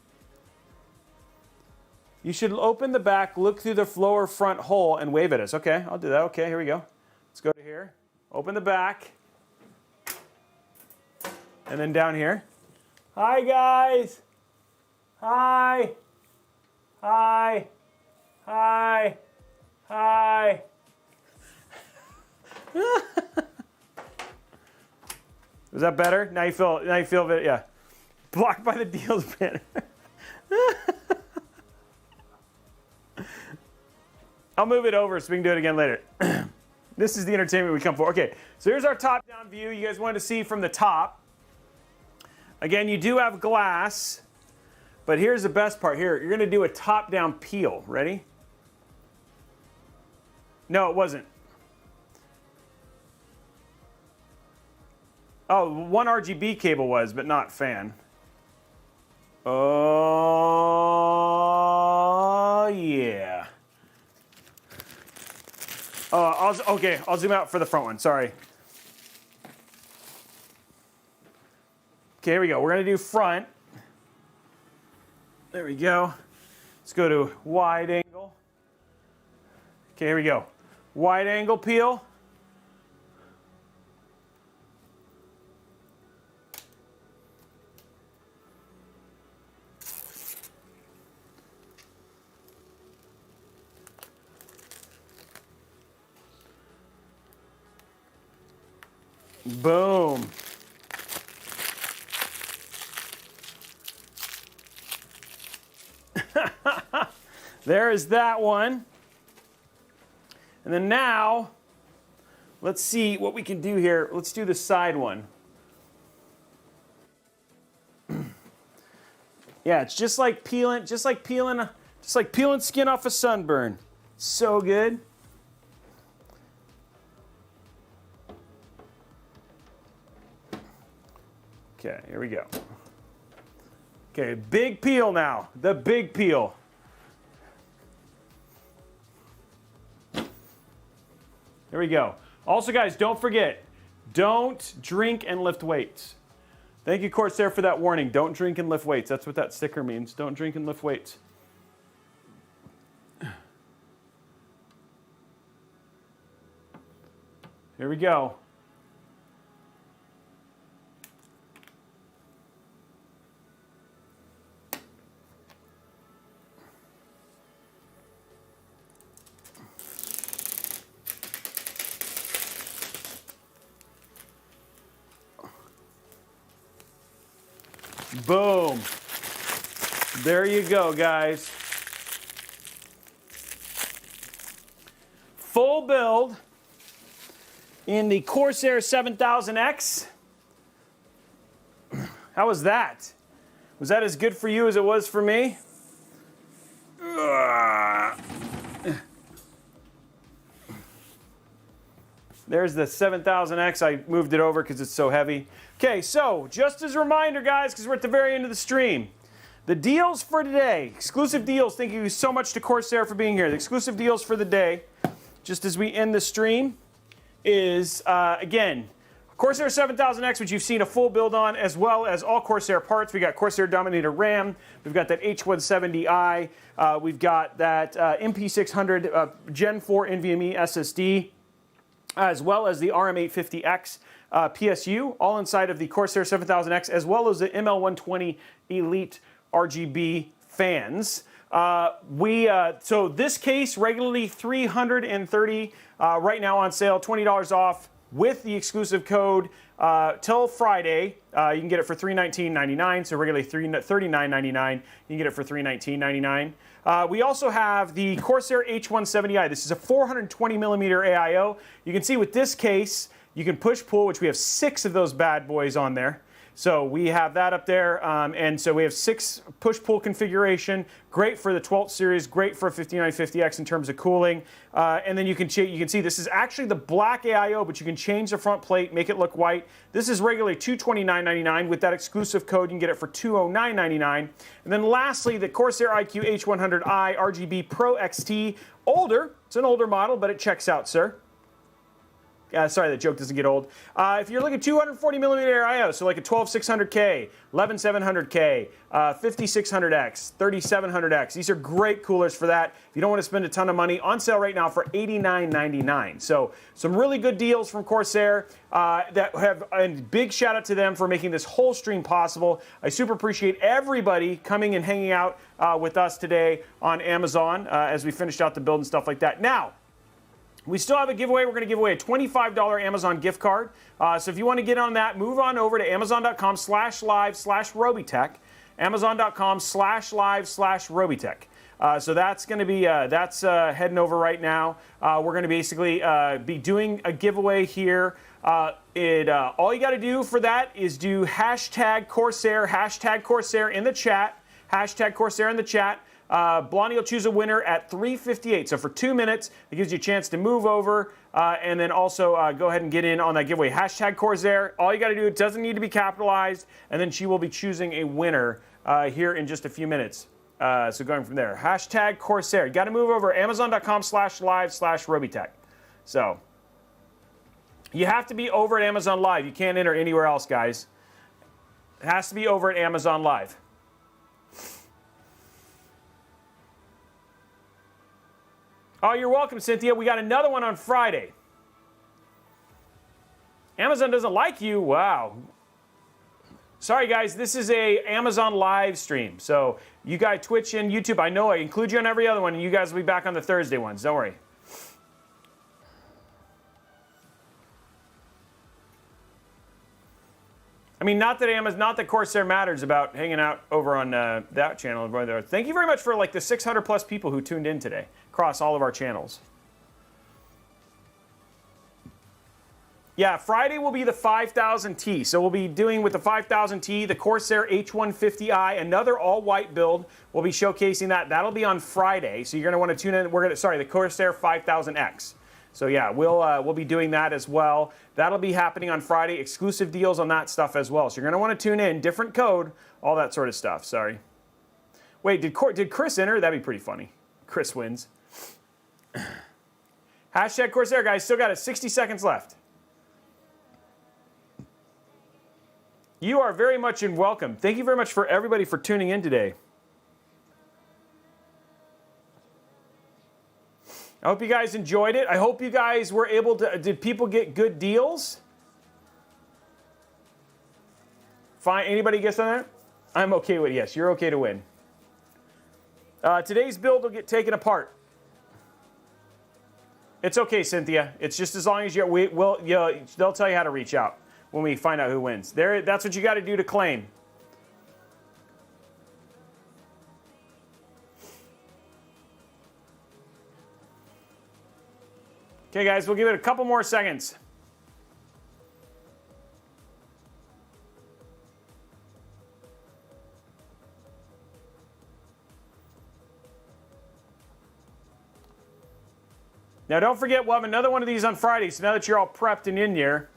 Speaker 1: you should open the back, look through the lower front hole, and wave at us. Okay, I'll do that. Okay, here we go. Let's go to here. Open the back. And then down here. Hi, guys. Hi. Hi. Hi. Hi. Was that better? Now you feel it, yeah. Blocked by the deals banner. I'll move it over so we can do it again later. This is the entertainment we come for. Okay, so here's our top-down view. You guys wanted to see from the top. Again, you do have glass, but here's the best part. Here, you're gonna do a top-down peel. Ready? No, it wasn't. Oh, one RGB cable was, but not fan. Oh, yeah. Okay, I'll zoom out for the front one, sorry. Okay, here we go. We're gonna do front. There we go. Let's go to wide angle. Okay, here we go. Wide angle peel. Boom. There is that one. And then now, let's see what we can do here. Let's do the side one. Yeah, it's just like peeling skin off a sunburn. So good. Okay, here we go. Okay, big peel now. The big peel. Here we go. Also, guys, don't forget, don't drink and lift weights. Thank you, Corsair, for that warning. Don't drink and lift weights. That's what that sticker means. Don't drink and lift weights. Here we go. Boom. There you go, guys. Full build in the Corsair 7000x. How was that? Was that as good for you as it was for me? There's the 7000X. I moved it over because it's so heavy. Okay, so just as a reminder, guys, because we're at the very end of the stream, the deals for today, exclusive deals, thank you so much to Corsair for being here. The exclusive deals for the day, just as we end the stream, is, again, Corsair 7000X, which you've seen a full build on, as well as all Corsair parts. We got Corsair Dominator RAM. We've got that H170i. We've got that MP600 Gen 4 NVMe SSD, as well as the RM850X PSU, all inside of the Corsair 7000X, as well as the ML120 Elite RGB fans. So this case, regularly $330, right now on sale, $20 off with the exclusive code till Friday. You can get it for $319.99, so regularly $39.99. You can get it for $319.99. We also have the Corsair H170i. This is a 420 millimeter AIO. You can see with this case, you can push-pull, which we have 6 of those bad boys on there. So we have that up there, and so we have 6 push-pull configuration. Great for the 12th series, great for a 5950X in terms of cooling. And then you can see this is actually the black AIO, but you can change the front plate, make it look white. This is regularly $229.99. With that exclusive code, you can get it for $209.99. And then lastly, the Corsair iQ H100i RGB Pro XT. Older, it's an older model, but it checks out, sir. Sorry, that joke doesn't get old. If you're looking at 240 millimeter IO, so like a 12600K, 11700K, 5600X, 3700X, these are great coolers for that. If you don't want to spend a ton of money, on sale right now for $89.99. So some really good deals from Corsair that have, and big shout out to them for making this whole stream possible. I super appreciate everybody coming and hanging out with us today on Amazon as we finished out the build and stuff like that. Now, we still have a giveaway. We're going to give away a $25 Amazon gift card. So if you want to get on that, move on over to amazon.com/live/Robeytech. Amazon.com/live/Robeytech. So that's going to be, heading over right now. We're going to basically be doing a giveaway here. All you got to do for that is do #Corsair in the chat. #Corsair in the chat. Blondie will choose a winner at 3:58. So for 2 minutes, it gives you a chance to move over and then also go ahead and get in on that giveaway. #Corsair. All you got to do, it doesn't need to be capitalized, and then she will be choosing a winner here in just a few minutes. So going from there, #Corsair. You got to move over Amazon.com/live/Robeytech. So you have to be over at Amazon Live. You can't enter anywhere else, guys. It has to be over at Amazon Live. Oh, you're welcome, Cynthia. We got another one on Friday. Amazon doesn't like you? Wow. Sorry, guys. This is a Amazon live stream. So you guys, Twitch and YouTube, I know I include you on every other one, and you guys will be back on the Thursday ones. Don't worry. I mean, not that Corsair matters about hanging out over on that channel. Thank you very much for like the 600 plus people who tuned in today across all of our channels. Yeah, Friday will be the 5000T. So we'll be doing with the 5000T, the Corsair H150i, another all-white build. We'll be showcasing that. That'll be on Friday. So you're going to want to tune in. The Corsair 5000X. So yeah, we'll be doing that as well. That'll be happening on Friday. Exclusive deals on that stuff as well. So you're going to want to tune in. Different code, all that sort of stuff. Sorry. Wait, did Chris enter? That'd be pretty funny. Chris wins. #Corsair, guys. Still got it. 60 seconds left. You are very much welcome. Thank you very much for everybody for tuning in today. I hope you guys enjoyed it. I hope you guys were able to... Did people get good deals? Fine. Anybody guess on that? I'm okay with it. Yes, you're okay to win. Today's build will get taken apart. It's okay, Cynthia. It's just as long as they'll tell you how to reach out when we find out who wins. That's what you got to do to claim. Okay, guys, we'll give it a couple more seconds. Now, don't forget, we'll have another one of these on Friday, so now that you're all prepped and in here.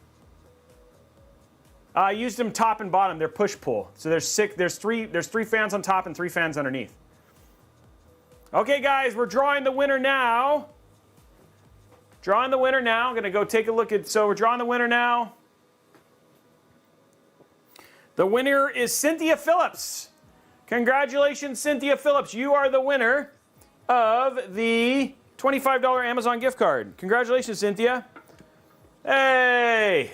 Speaker 1: I used them top and bottom. They're push-pull. So there's three fans on top and 3 fans underneath. Okay, guys, we're drawing the winner now. Drawing the winner now. I'm going to go take a look at... So we're drawing the winner now. The winner is Cynthia Phillips. Congratulations, Cynthia Phillips. You are the winner of the $25 Amazon gift card. Congratulations, Cynthia. Hey.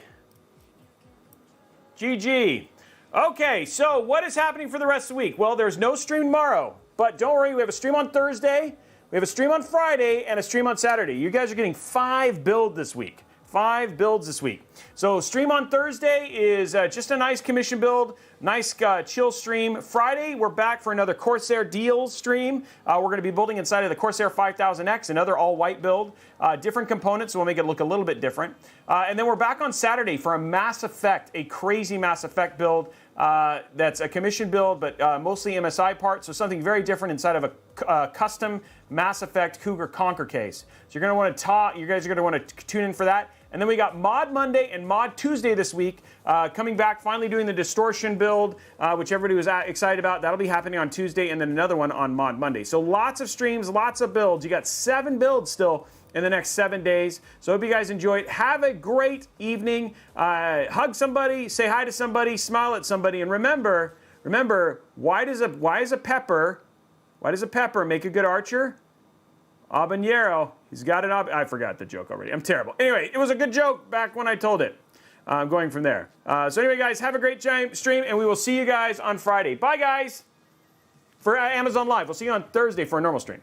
Speaker 1: GG. Okay, so what is happening for the rest of the week? Well, there's no stream tomorrow, but don't worry, we have a stream on Thursday, we have a stream on Friday, and a stream on Saturday. You guys are getting 5 builds this week. 5 builds this week. So stream on Thursday is just a nice commission build, nice chill stream. Friday, we're back for another Corsair deals stream. We're going to be building inside of the Corsair 7000x, another all-white build. Different components, so we'll make it look a little bit different. And then we're back on Saturday for a Mass Effect, a crazy Mass Effect build. That's a commission build, but mostly MSI parts, so something very different inside of a custom Mass Effect Cougar Conquer case. So you're going to want to you guys are going to want to tune in for that. And then we got Mod Monday and Mod Tuesday this week, coming back, finally doing the distortion build, which everybody was excited about. That'll be happening on Tuesday, and then another one on Mod Monday. So lots of streams, lots of builds. You got 7 builds still in the next 7 days. So hope you guys enjoy it. Have a great evening. Hug somebody, say hi to somebody, smile at somebody, and remember, why does a pepper make a good archer? Habanero. He's got it up. I forgot the joke already. I'm terrible. Anyway, it was a good joke back when I told it. I'm going from there. So anyway, guys, have a great stream, and we will see you guys on Friday. Bye, guys, for Amazon Live. We'll see you on Thursday for a normal stream.